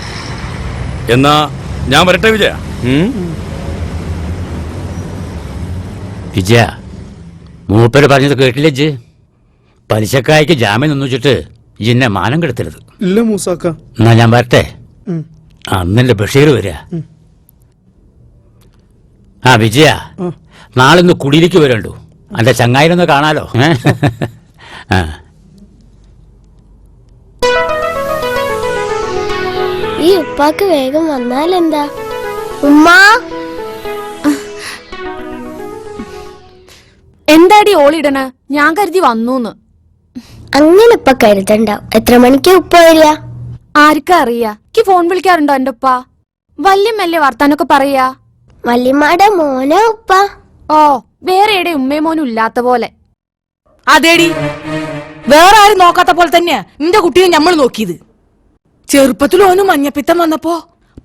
എന്നാ ഞാൻ വരട്ടെ വിജയ. വിജയ, മൂപ്പര് പറഞ്ഞത് കേട്ടില്ലേ ഇജ്ജ്? പലിശക്കായ്ക്ക് ജാമ്യം നിന്നു വെച്ചിട്ട് ഇന്നെ മാനം കെടുത്തരുത്. ഇല്ല മൂസാക്ക. എന്നാ ഞാൻ വരട്ടെ. അന്നെന്റെ ബഷീർ വരിക. ആ വിജയ, നാളെ ഒന്ന് കുടിയിലേക്ക് വരണ്ടു. എന്റെ ചങ്ങായിരൊന്ന് കാണാലോ. ആ, ഈ ഉപ്പാക്ക് വേഗം വന്നാലെന്താ? ഉമ്മ, എന്താടി ഓളിടണ? ഞാൻ കരുതി വന്നൂന്ന്. അങ്ങനെ ഇപ്പൊ കരുതണ്ട. എത്ര മണിക്ക് ഉപ്പ വരിക? ആർക്കാ അറിയാ? എനിക്ക് ഫോൺ വിളിക്കാറുണ്ടോ എന്റെ ഉപ്പ? വല്യമ്മല്ലേ വർത്താനൊക്കെ പറയാ? വല്യമ്മയുടെ മോനാ ഉപ്പ. ഓ, വേറെ എവിടെ ഉമ്മയും മോനും ഇല്ലാത്ത പോലെ. അതേടി, വേറെ ആരും നോക്കാത്ത പോലെ തന്നെയാ നിന്റെ കുട്ടിയെ നമ്മൾ നോക്കിയത്. ചെറുപ്പത്തിൽ ഓന് മഞ്ഞപ്പിത്തം വന്നപ്പോ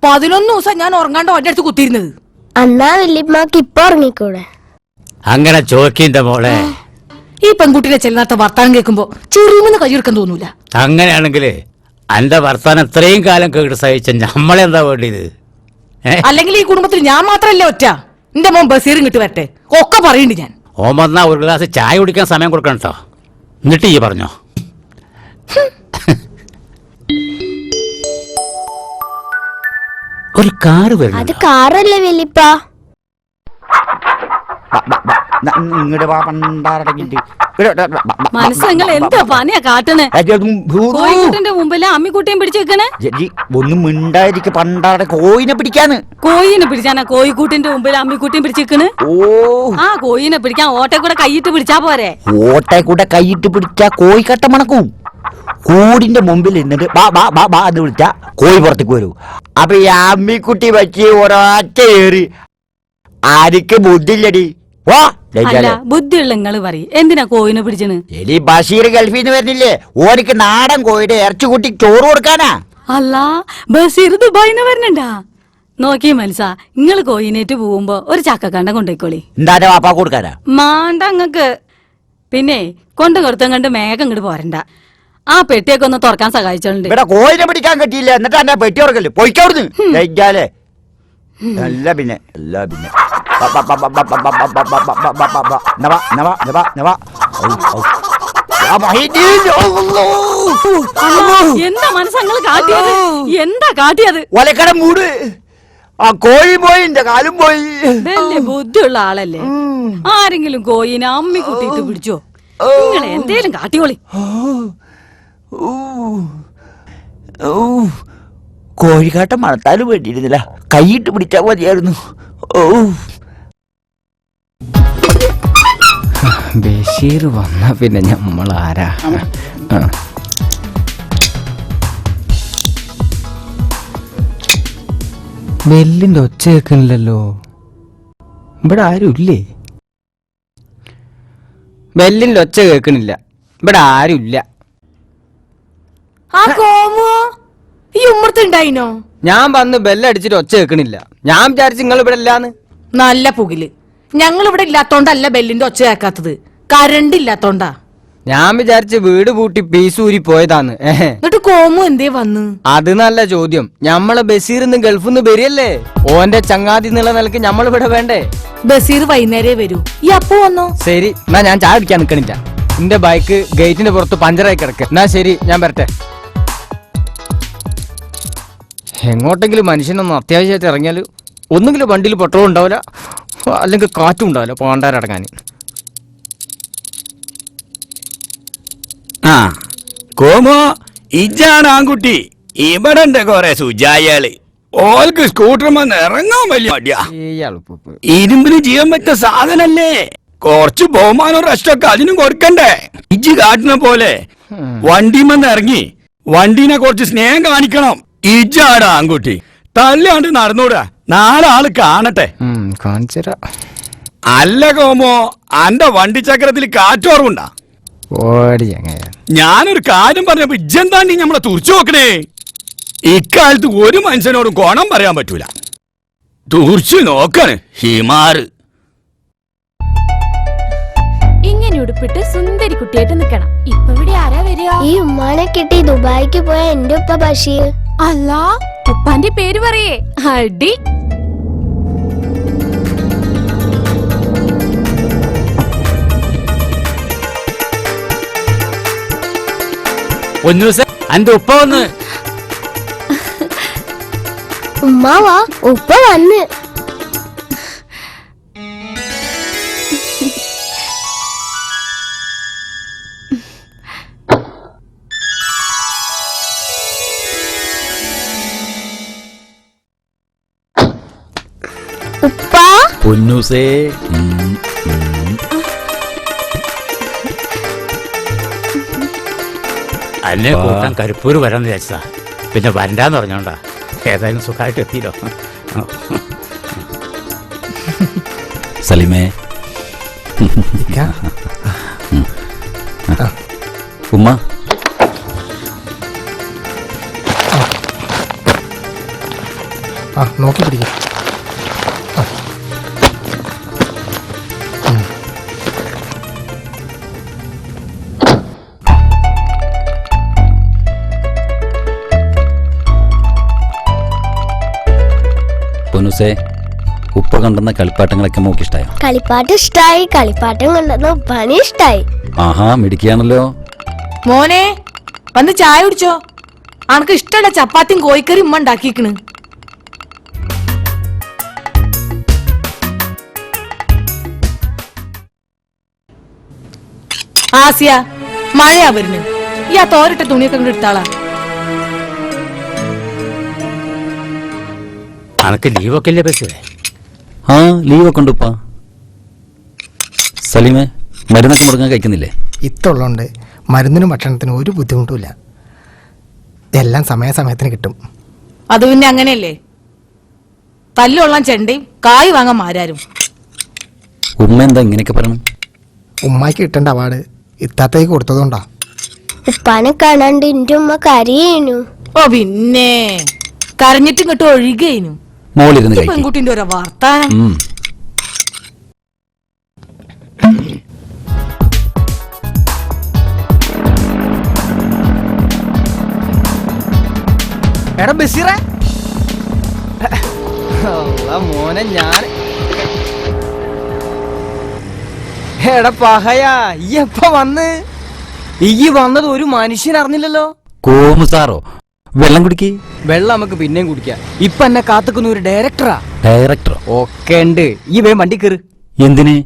11 ദിവസം ഞാൻ ഉറങ്ങാണ്ട് ഓന്റെ അടുത്ത് കുത്തിയിരുന്നത്. അന്നാ വല്യമ്മക്ക് ഇപ്പൊ ഉറങ്ങിക്കൂടെ? അങ്ങനെ ചോക്കിന്റെ മോളെ, ഈ പെൺകുട്ടിയുടെ ചെല്ലാത്ത വർത്താനം കേൾക്കുമ്പോ ചെറുമെന്ന് കൈയെടുക്കാൻ തോന്നൂല. അങ്ങനെയാണെങ്കിൽ എന്റെ വർത്താനം ഇത്രയും കാലം കേട്ട് സഹിച്ച നമ്മളെന്താ വേണ്ടിയത്? അല്ലെങ്കിൽ ഈ കുടുംബത്തിൽ ഞാൻ മാത്രല്ലേ ഒറ്റ. എന്റെ മോൻ ബസീറും കിട്ടു വരട്ടെ, ഒക്കെ പറയുന്നുണ്ട് ഞാൻ. ഓൻ വന്നാ 1 ഗ്ലാസ് ചായ കുടിക്കാൻ സമയം കൊടുക്കണം കേട്ടോ. എന്നിട്ട് ഈ പറഞ്ഞോ. ഒരു കാറ് വരുന്നു. അത് കാറല്ലേ വല്യപ്പ? ഇങ്ങോട്ട് വാ പണ്ടാറടങ്ങിട്ട് മനസ്സ് നിങ്ങൾ എന്താ പണിയാ കാട്ടണേ കോഴിക്കുട്ടിന്റെ മുമ്പില് അമ്മിക്കുട്ടിയും പിടിച്ചു വെക്കണേ ഒന്നും മിണ്ടായിരിക്ക പണ്ടാറ കോയിനെ പിടിക്കാന്ന്. കോയിനെ പിടിച്ചാനാ കോഴിക്കൂട്ടിന്റെ മുമ്പിൽ അമ്മിക്കുട്ടിയും പിടിച്ചിക്കണ്? ഓ ആ കോയിനെ പിടിക്കാൻ ഓട്ടെ കൂടെ കൈയിട്ട് പിടിച്ചാ പോരെ? ഓട്ടെ കൂടെ കൈയിട്ട് പിടിച്ചാ കോഴി കട്ട മണക്കും. കൂടിന്റെ മുമ്പിൽ നിന്നിട്ട് ബാ ബാ ബാ ബാ എന്ന് വിളിച്ചാ കോഴി പുറത്തേക്ക് വരൂ. അപ്പൊ ഈ അമ്മിക്കുട്ടി വെച്ച് ഒരൊറ്റ ഏറി ആർക്ക് ബുദ്ധില്ലടി. വാ അല്ല ബുദ്ധിയുള്ള നിങ്ങള് പറയും എന്തിനാ കോയിനെ പിടിച്ചണ്? എലി ബഷീർ ഗൾഫിൽ നിന്ന് വരുന്നില്ലേ, ഓർക്ക് നാടൻ കോഴിയുടെ ഇറച്ചി കൂട്ടി ചോറ് കൊടുക്കാനാ. അല്ല ബഷീർ ദുബായിന്ന് വരുന്നുണ്ടാ? നോക്കി മനസ്സാ, നിങ്ങള് കോയിനേറ്റ് പോകുമ്പോ ഒരു ചക്കക്കണ്ട കൊണ്ടോയിക്കോളി. എന്താ വാപ്പാ കൊടുക്കാനാ? മാണ്ട അങ്ങക്ക്. പിന്നെ കൊണ്ടു കൊടുത്തും കണ്ട് മേഘം ഇങ്ങോട്ട് പോരണ്ട. ആ പെട്ടിയൊക്കെ ഒന്ന് തുറക്കാൻ സഹായിച്ചോണ്ട്. ഇവിടെ കോഴിനെ പിടിക്കാൻ കിട്ടിയില്ല, എന്നിട്ട് എന്നെ പെട്ടി ഉറക്കല്ലേ പോയിക്കവിടുന്ന്. അല്ല പിന്നെ അല്ല പിന്നെ എന്താ മനസ്സങ്ങൾ കാട്ടിയത്? എന്താ കാട്ടിയത്? ഒലക്കട മൂട്. ആ കോഴി പോയി, എന്റെ കാലും പോയി. വലിയ ബുദ്ധിയുള്ള ആളല്ലേ. ആരെങ്കിലും കോയിനെ അമ്മി കുട്ടിയിട്ട് പിടിച്ചോ? നിങ്ങൾ എന്തേലും കാട്ടിയോളി. കോഴിക്കാട്ടം മണത്താലും വേണ്ടിയിരുന്നില്ല, കൈയിട്ട് പിടിച്ചാ മതിയായിരുന്നു. ബഷീർ വന്നാ പിന്നെ നമ്മളാരാ? ബെല്ലിന്റെ ഒച്ച കേൾക്കണില്ലല്ലോ. ഇവിടെ ആരുമില്ലേ? ബെല്ലിന്റെ ഒച്ച കേൾക്കണില്ല. ഇവിടെ ആരുമില്ല. ആ കോമോ ഈ ഉമ്മർത്തുണ്ടായിനോ? ഞാൻ വന്ന് ബെല്ലടിച്ചിട്ട് ഒച്ച കേൾക്കണില്ല. ഞാൻ വിചാരിച്ചു നിങ്ങൾ ഇവിടെ ഇല്ലാന്ന്. നല്ല പുകില്. ഞങ്ങൾ ഇവിടെ ഇല്ലാത്തോണ്ടല്ല ബെല്ലിന്റെ ഒച്ച കേൾക്കാത്തത്, കരണ്ട് ഇല്ലാത്തോണ്ടാ. ഞാൻ വിചാരിച്ച് വീട് പൂട്ടി പീസൂരി പോയതാന്ന്. എന്നിട്ട് കോമു എന്തേ വന്ന്? അത് നല്ല ചോദ്യം. ഞമ്മളെ ബഷീറിന്ന് ഗൾഫിന്ന് വരികയല്ലേ, ഓന്റെ ചങ്ങാതി എന്നുള്ള നിലക്ക് നമ്മൾ ഇവിടെ വേണ്ടേ? ബഷീർ വൈകുന്നേരേ വരൂ. ഈ അപ്പു വന്നോ? ശരി, എന്നാ ഞാൻ ചായ കുടിക്കാൻ നിക്കണില്ല. എന്റെ ബൈക്ക് ഗേറ്റിന്റെ പുറത്ത് പഞ്ചറായി കിടക്ക്. എന്നാ ശരി, ഞാൻ വരട്ടെ. എങ്ങോട്ടെങ്കിലും മനുഷ്യനൊന്നും അത്യാവശ്യമായിട്ട് ഇറങ്ങിയാൽ ഒന്നുകിലും വണ്ടിയിൽ പെട്രോൾ ഉണ്ടാവില്ല, അല്ലെങ്കിൽ കാറ്റും ഉണ്ടാവില്ല പോണ്ടാരടങ്ങാൻ. ആ കോമോ, ഇജാണ് ആൺകുട്ടി. ഇവിടെ ഉണ്ട് കൊറേ സുജായാള്. ഓൾക്ക് സ്കൂട്ടർമെന്ന് ഇറങ്ങാൻ വലിയ മടിയാ. ഇരുമ്പിന് ജീവൻ വെച്ച സാധനല്ലേ, കുറച്ച് ബഹുമാനം റെസ്റ്റൊക്കെ അതിനും കൊടുക്കണ്ടേ? ഇജ്ജ് കാട്ടിന പോലെ വണ്ടിമെന്ന് ഇറങ്ങി വണ്ടീനെ കുറച്ച് സ്നേഹം കാണിക്കണം. ഇജ്ജാടാ ആൺകുട്ടി, തല്ലാണ്ട് നടന്നൂടാ, നാലാള് കാണട്ടെ. കാണിച്ചരാ. അല്ല കോമോ, അന്റെ വണ്ടി ചക്രത്തിൽ കാറ്റോർവുണ്ടാ? ഞാനൊരു കാര്യം പറഞ്ഞപ്പോ ഇജ്ജെന്താണ്ടി നമ്മളെ തുറച്ചു നോക്കണേ? ഇക്കാലത്ത് ഒരു മനുഷ്യനോടും കോണം പറയാൻ പറ്റൂല. തുറച്ചു നോക്കണ് ഹിമാറ്. ഇങ്ങനെ ഉടുപ്പിട്ട് സുന്ദരി കുട്ടിയായിട്ട് നിക്കണം. ഇപ്പൊ ഇവിടെ ആരാ വരിക? ഈ ഉമ്മാനെ കിട്ടി ദുബായിക്ക് പോയ എന്റെ ഉപ്പ ബഷീർ. അല്ല, ഉപ്പാന്റെ പേര് പറയേ. അടി. അന്റെ ഉപ്പ വന്ന്. ഉമ്മാവാ, ഉപ്പ വന്ന്. ഉപ്പാ പൊന്നൂസേ, അന്നെ കൂട്ടാൻ കരിപ്പൂര് വരാന്ന് വിചാരിച്ചതാ, പിന്നെ വരണ്ടാന്ന് പറഞ്ഞോണ്ടാ. ഏതായാലും സുഖമായിട്ട് എത്തിയല്ലോ. സലിമേ, ഉമ്മ നോക്കി പിടിക്കാം. പൊന്നൂസേ, ഉപ്പ കണ്ടെന്ന കളിപ്പാട്ടങ്ങളൊക്കെ മോക്ക് ഇഷ്ടായോ? കളിപ്പാട്ട് ഇഷ്ടായി, കളിപ്പാട്ടം കണ്ടെന്ന ഉപ്പാനെ ഇഷ്ടായി. ആഹാ, മിടിക്കുകയാണല്ലോ. മോനെ വന്ന് ചായ കുടിച്ചോ. അനക്ക് ഇഷ്ടമുള്ള ചപ്പാത്തിയും കോഴിക്കറി ഉമ്മ ഉണ്ടാക്കിക്കണ്. ആസിയ മഴയാ വരുന്നു. ഈ ആ തോരിട്ട തുണിയൊക്കെ കൊണ്ട് എടുത്താളാ. അനക്ക് ലീവൊക്കെ അല്ലേ ബസ്സിലെ? ആ ലീവൊക്കെ ഉണ്ട് ഉപ്പാ. സലീമേ മരുന്നൊക്കെ മുടങ്ങാൻ കഴിക്കുന്നില്ലേ? ഇത്തുള്ളതുകൊണ്ട് മരുന്നിനും ഭക്ഷണത്തിനും ഒരു ബുദ്ധിമുട്ടുമില്ല. എല്ലാം സമയാസമയത്തിന് കിട്ടും. അത് പിന്നെ അങ്ങനെയല്ലേ, തല്ലുകൊള്ളാൻ ചെണ്ടയും കായ് വാങ്ങാൻ മാരാരും. ഉമ്മ എന്താ ഇങ്ങനെയൊക്കെ പറയണം? ഉമ്മാക്ക് കിട്ടേണ്ട അവാർഡ് ഇത്താത്തേക്ക് കൊടുത്തതുകൊണ്ടാ. ഉപ്പാനെ കാണാണ്ട് എന്റെ ഉമ്മ കരയേനു. ഓ പിന്നെ കരഞ്ഞിട്ടും ഇങ്ങോട്ട് ഒഴുകേനു. മോളിരുന്ന് കഴിക്കും. പെൺകുട്ടിന്റെ ഒരു വർത്താനം. എടാ ബഷീറേ, മോനെ ഞാൻ എടാ പഹയാ ഈ എപ്പ വന്ന്? ഈ വന്നത് ഒരു മനുഷ്യൻ അറിഞ്ഞില്ലല്ലോ. കോമു സാറോ? വെള്ളം കുടിക്ക്. വെള്ളം നമുക്ക് പിന്നെയും കുടിക്കാം. ഇപ്പൊ എന്നെ കാത്തുക്കുന്ന ഒരു ഡയറക്ടറാ. ഡയറക്ടറോ? ഒക്കെ ഉണ്ട്. ഈ വേ വണ്ടി കയറ്. എന്തിന്?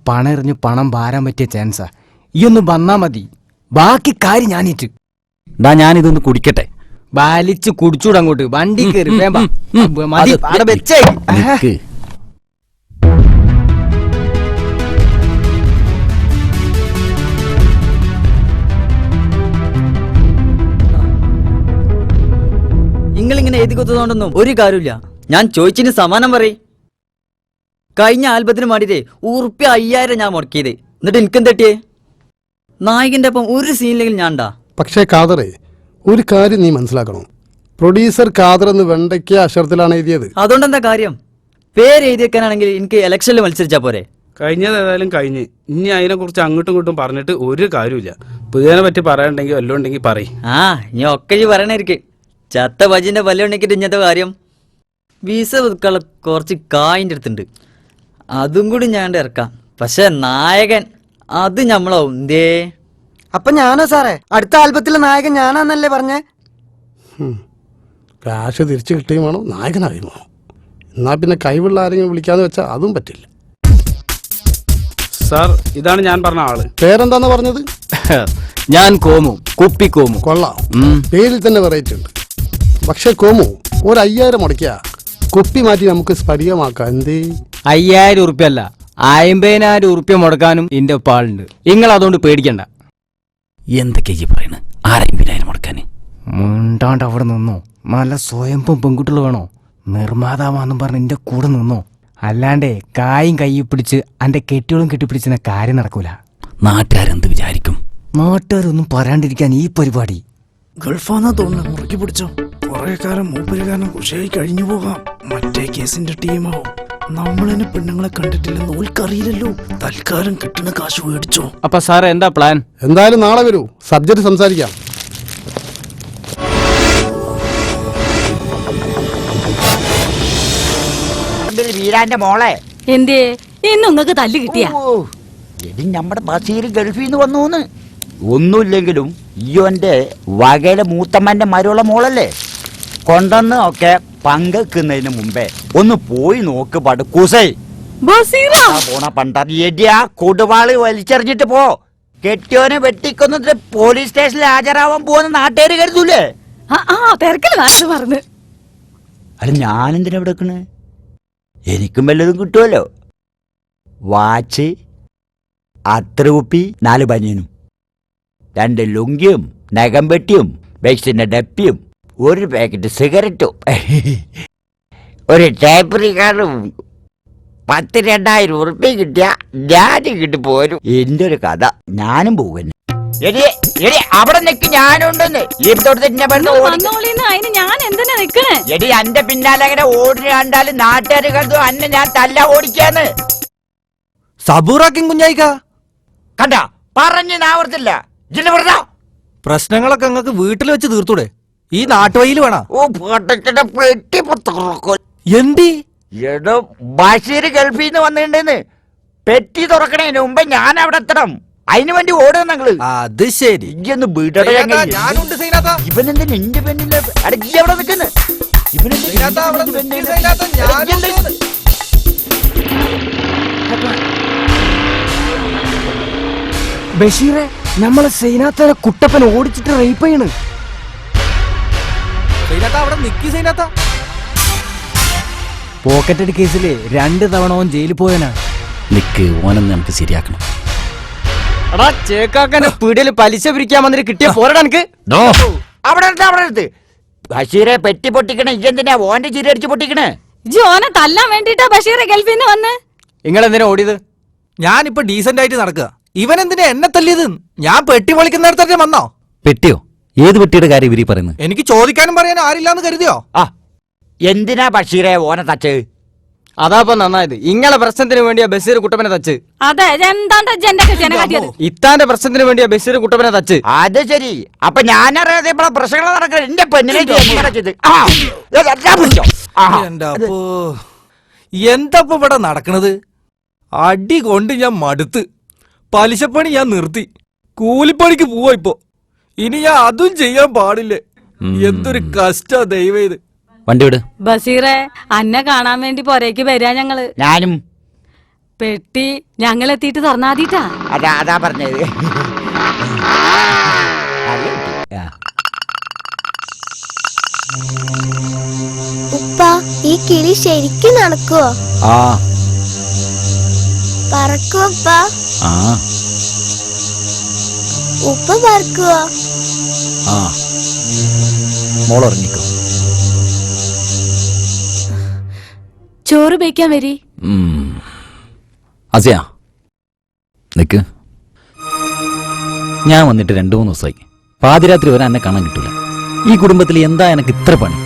പണം എറിഞ്ഞ് പണം ഭാരാൻ പറ്റിയ ചാൻസാ. ഈ ഒന്ന് വന്നാ മതി, ബാക്കി കാര്യം ഞാനിട്ട്. ഞാനിതൊന്ന് കുടിക്കട്ടെ. വലിച്ച് കുടിച്ചൂടങ്ങോട്ട്. വണ്ടി കയറി മതി. അവിടെ വെച്ചേ. നിക്ക്. നിങ്ങളിങ്ങനെ എഴുതി കൊത്തുന്നോണ്ടൊന്നും ഒരു കാര്യമില്ല. ഞാൻ ചോദിച്ചിന് സമാനം പറയും. കഴിഞ്ഞ ആൽബത്തിന് വേണ്ടിട്ടേ ₹5000 ഞാൻ മുടക്കിയത്. എന്നിട്ട് എനിക്കും തട്ടിയേ നായകന്റെ ഒപ്പം ഒരു സീനിലെങ്കിൽ ഞാൻണ്ടാ. പക്ഷേ കാദറെ, ഒരു കാര്യം നീ മനസ്സിലാക്കണം. പ്രൊഡ്യൂസർ കാദർ എന്ന് വെണ്ടയ്ക്ക അക്ഷരത്തിലാണ് എഴുതിയത്. അതുകൊണ്ടെന്താ കാര്യം? പേര് എഴുതി വെക്കാനാണെങ്കിൽ എനിക്ക് ഇലക്ഷനിൽ മത്സരിച്ചാ പോരെ? കഴിഞ്ഞത് ഏതായാലും കഴിഞ്ഞ്. ഇനി അതിനെ കുറിച്ച് അങ്ങോട്ടും ഇങ്ങോട്ടും പറഞ്ഞിട്ട് ഒരു കാര്യമില്ല. പുതിയതിനെ പറ്റി പറയാനുണ്ടെങ്കിൽ വല്ലതും ഉണ്ടെങ്കിൽ പറയും. ഇനി ഒക്കെ പറയണായിരിക്കും. ചത്ത ബജിന്റെ പല്ല് ഉണ്ടെങ്കിൽ ഇന്നത്തെ കാര്യം വീസ വെക്കാനുള്ള കുറച്ച് കായിൻ്റെ അടുത്തുണ്ട്. അതും കൂടി ഞാൻ ഇറക്കാം. പക്ഷെ നായകൻ അത് ഞമ്മളാവും. എന്തേ? അപ്പൊ ഞാനോ സാറേ? അടുത്ത ആൽബത്തിലെ നായകൻ ഞാനാന്നല്ലേ പറഞ്ഞേ? കാശ് തിരിച്ചു കിട്ടുകയും വേണം, നായകനായും വേണം. എന്നാ പിന്നെ കൈവുള്ള ആരെങ്കിലും വിളിക്കാന്ന് വെച്ചാൽ അതും പറ്റില്ല. സാർ, ഇതാണ് ഞാൻ പറഞ്ഞ ആള്. പേരെന്താന്ന് പറഞ്ഞത്? ഞാൻ കോമു, കുപ്പി കോമു. കൊള്ളാം, പേരിൽ തന്നെ വെറൈറ്റി ഉണ്ട്. പക്ഷെ കോമു, ഒരു 5000 മുടക്കിയ കുപ്പി മാറ്റി നമുക്ക് സ്ഫടികമാക്കാം. എന്തേ? 5000 ഉറുപ്പ്യ അല്ല, 50,000 ഉറുപ്പ്യ മുടക്കാനും എന്റെ ഒപ്പാളുണ്ട്. നിങ്ങൾ അതുകൊണ്ട് പേടിക്കണ്ട. എന്തൊക്കെയാ പറയണ? 50,000 മുടക്കാന്? മുണ്ടാണ്ട് അവിടെ നിന്നോ. നല്ല സ്വയംഭം പെൺകുട്ടികൾ വേണോ? നിർമ്മാതാവാന്നും പറഞ്ഞ് എന്റെ കൂടെ നിന്നോ. അല്ലാണ്ടേ കായും കൈ പിടിച്ച് എന്റെ കെട്ടിയോളും കെട്ടിപ്പിടിച്ച കാര്യം നടക്കൂല. നാട്ടുകാരെന്ത് വിചാരിക്കും? നാട്ടുകാരൊന്നും പറയാണ്ടിരിക്കാൻ ഈ പരിപാടി. ഗൾഫാന്നാ തോന്നുന്നു. മുറുക്കി പിടിച്ചോ. കുറെ കാലം മൂപ്പര് കാരണം കുശയായി കഴിഞ്ഞു പോകാം. മറ്റേ കേസിന്റെ ടീമാവും. നമ്മളെന്നെ പെണ്ണുങ്ങളെ കണ്ടിട്ടില്ലെന്ന് ഓൽക്കറിയില്ലല്ലോ. തൽക്കാലം കിട്ടുന്ന കാശ് മേടിച്ചോ. അപ്പൊ സാർ എന്താ പ്ലാൻ? എന്തായാലും നാളെ വരൂ, സബ്ജക്ട് സംസാരിക്കാം. വീരാന്റെ മോളെ എന്തേ ഇന്ന് നിങ്ങൾക്ക് തല്ല് കിട്ടിയ? എടി നമ്മുടെ ബഷീർ ഗൾഫിൽ നിന്ന് വന്നൂന്ന്. ഒന്നുമില്ലെങ്കിലും ഇയോന്റെ വകയിലെ മൂത്തമ്മന്റെ മരുള്ള മോളല്ലേ. കൊണ്ടെന്ന് ഒക്കെ പങ്കെടുക്കുന്നതിന് മുമ്പേ ഒന്ന് പോയി നോക്ക് പടുക്കൂസേ. പോണ പണ്ടാ എടിയാ കൊടുവാള് വലിച്ചെറിഞ്ഞിട്ട് പോ. കെട്ടിയോനെ വെട്ടിക്കൊന്നിട്ട് പോലീസ് സ്റ്റേഷനിൽ ഹാജരാവാൻ പോകുന്ന നാട്ടുകാര് കരുതൂലേ? അല്ല ഞാനെന്തിനാ ഇവിടെ വെക്കണേ? എനിക്കും വല്ലതും കിട്ടുമല്ലോ. വാച്ച്, അത്ര കുപ്പി, 4 ബനിയനും, 2 ലുങ്കിയും, നഖം പെട്ടിയും, ബെക്സിന്റെ ഡപ്പിയും, 1 പാക്കറ്റ് സിഗരറ്റും, ഒരു ടേപ്പ് റിക്കാർഡും, 10,000-2000 ഉറുപ്പ്യ കിട്ടിയ ഞാനും കിട്ടി പോരും. എന്റെ ഒരു കഥ. ഞാനും പോകുന്നു. അവിടെ നിക്ക്, ഞാനുണ്ടെന്ന്. എടി എന്റെ പിന്നാലെ അങ്ങനെ ഓടിന് കണ്ടാലും നാട്ടുകാര് കണ്ടു അന്നെ ഞാൻ തല്ല ഓടിക്കാന്ന്. സബൂറാക്കും കുഞ്ഞായിക്ക കണ്ട പറഞ്ഞു നാവർത്തില്ല. പ്രശ്നങ്ങളൊക്കെ നിങ്ങൾക്ക് വീട്ടിൽ വെച്ച് തീർത്തൂടെ? ഈ നാട്ടുവഴിയിൽ വേണ? പെട്ടി എന്തി എടോ ബഷീർ ഗൾഫിൽ നിന്ന് വന്നിട്ടുണ്ടെന്ന്. പെട്ടി തുറക്കണേന് മുമ്പ് ഞാൻ അവിടെ എത്തണം. അതിനു വേണ്ടി ഓടുക ഞങ്ങള്. അത് ശരി. ഇതൊന്ന് ഇവനെന്താ നിന്റെ പെണ്ണിന്റെ അടക്കി അവിടെ നിൽക്കുന്നു. ബഷീറെ നമ്മളെ സൈനാത്തനെ കുട്ടപ്പൻ ഓടിച്ചിട്ട് റേപ്പ് ചെയ്യണ്. സൈനാത്ത അവിടെ നിക്കി സൈനാത്ത. പോക്കറ്റഡ് കേസില് 2 തവണ ഓൻ ജയിലിൽ പോയനാ. നിക്ക് ഓനെന്ന് നമുക്ക് ശരിയാക്കണം. എടാ ചേക്കാക്കന്റെ പീടിയിൽ പലിശ പിരിക്കാൻ വന്നിട്ട് കിട്ടിയ പോരടാ എനിക്ക്. അവിടെ അടുത്ത് ബഷീറെ പെറ്റി പൊട്ടിക്കണേ. ഇജെന്തിനാ ഓന്റെ ചിരി അടിച്ച് പൊട്ടിക്കണേ? ജോനെ തല്ലാൻ വേണ്ടിട്ടാ ബഷീറെ ഗൾഫിൽ നിന്ന് വന്ന്. നിങ്ങളെന്തിനാ ഓടിയത്? ഞാനിപ്പോ ഡീസന്റ് ആയിട്ട് നടക്കുക. ഇവൻ എന്തിനാ എന്നെ തല്ലിയത്? ഞാൻ പെട്ടി പൊളിക്കുന്നിടത്തേ വന്നോ? പെട്ടിയോ? ഏത് പെട്ടിയുടെ കാര്യം ഇവരീ പറയുന്നത്? എനിക്ക് ചോദിക്കാനും പറയാനും ആരില്ലാന്ന് കരുതിയോ? ആ എന്തിനാ ബഷീറെ ഓനെ തച്ച്? അതാപ്പോ നന്നായത്. ഇങ്ങളെ പ്രശ്നത്തിന് വേണ്ടിയാ ബഷീർ കുട്ടപ്പനെ തച്ച്. അതെ എന്താണ്ട് ഇത്താന്റെ പ്രശ്നത്തിന് വേണ്ടിയാ ബഷീർ കുട്ടപ്പനെ തച്ച്. അത് ശരി. അപ്പൊ ഞാനറിയാതെ ഇവിടെ പ്രശ്നങ്ങൾ നടക്കുന്നത് എന്റെ പെണ്ണിനെ എന്താ ഇവിടെ നടക്കണത്? അടി കൊണ്ട് ഞാൻ മടുത്ത്. പലിശപ്പണി ഞാൻ നിർത്തി. കൂലിപ്പണിക്ക് പോവാ ഇപ്പൊ. ഇനി ഞാൻ അതും ചെയ്യാൻ പാടില്ലേ? എന്തൊരു കഷ്ടാ ദൈവം ഇത്. വണ്ടി വിട്. ബഷീറെ അന്നെ കാണാൻ വേണ്ടി പൊരേക്ക് വരാ ഞങ്ങള്. ഞാനും പെട്ടി ഞങ്ങൾ എത്തിയിട്ട് തുറന്നാതീട്ടാ. അതാ പറഞ്ഞത്. ഉപ്പ ഈ കിളി ശരിക്കും നടക്കുവോ? ആ പറക്കുവോ ഉപ്പ? ആ ഉപ്പ പറക്കുവോ? ആ മോളുറങ്ങിക്കോ. ചോറ് ബേക്കാൻ വരി. അസിയ നിക്ക്. ഞാൻ വന്നിട്ട് 2-3 ദിവസമായി. പാതിരാത്രി വരെ എന്നെ കാണാൻ കിട്ടൂല. ഈ കുടുംബത്തിൽ എന്താ എനിക്ക് ഇത്ര പണി?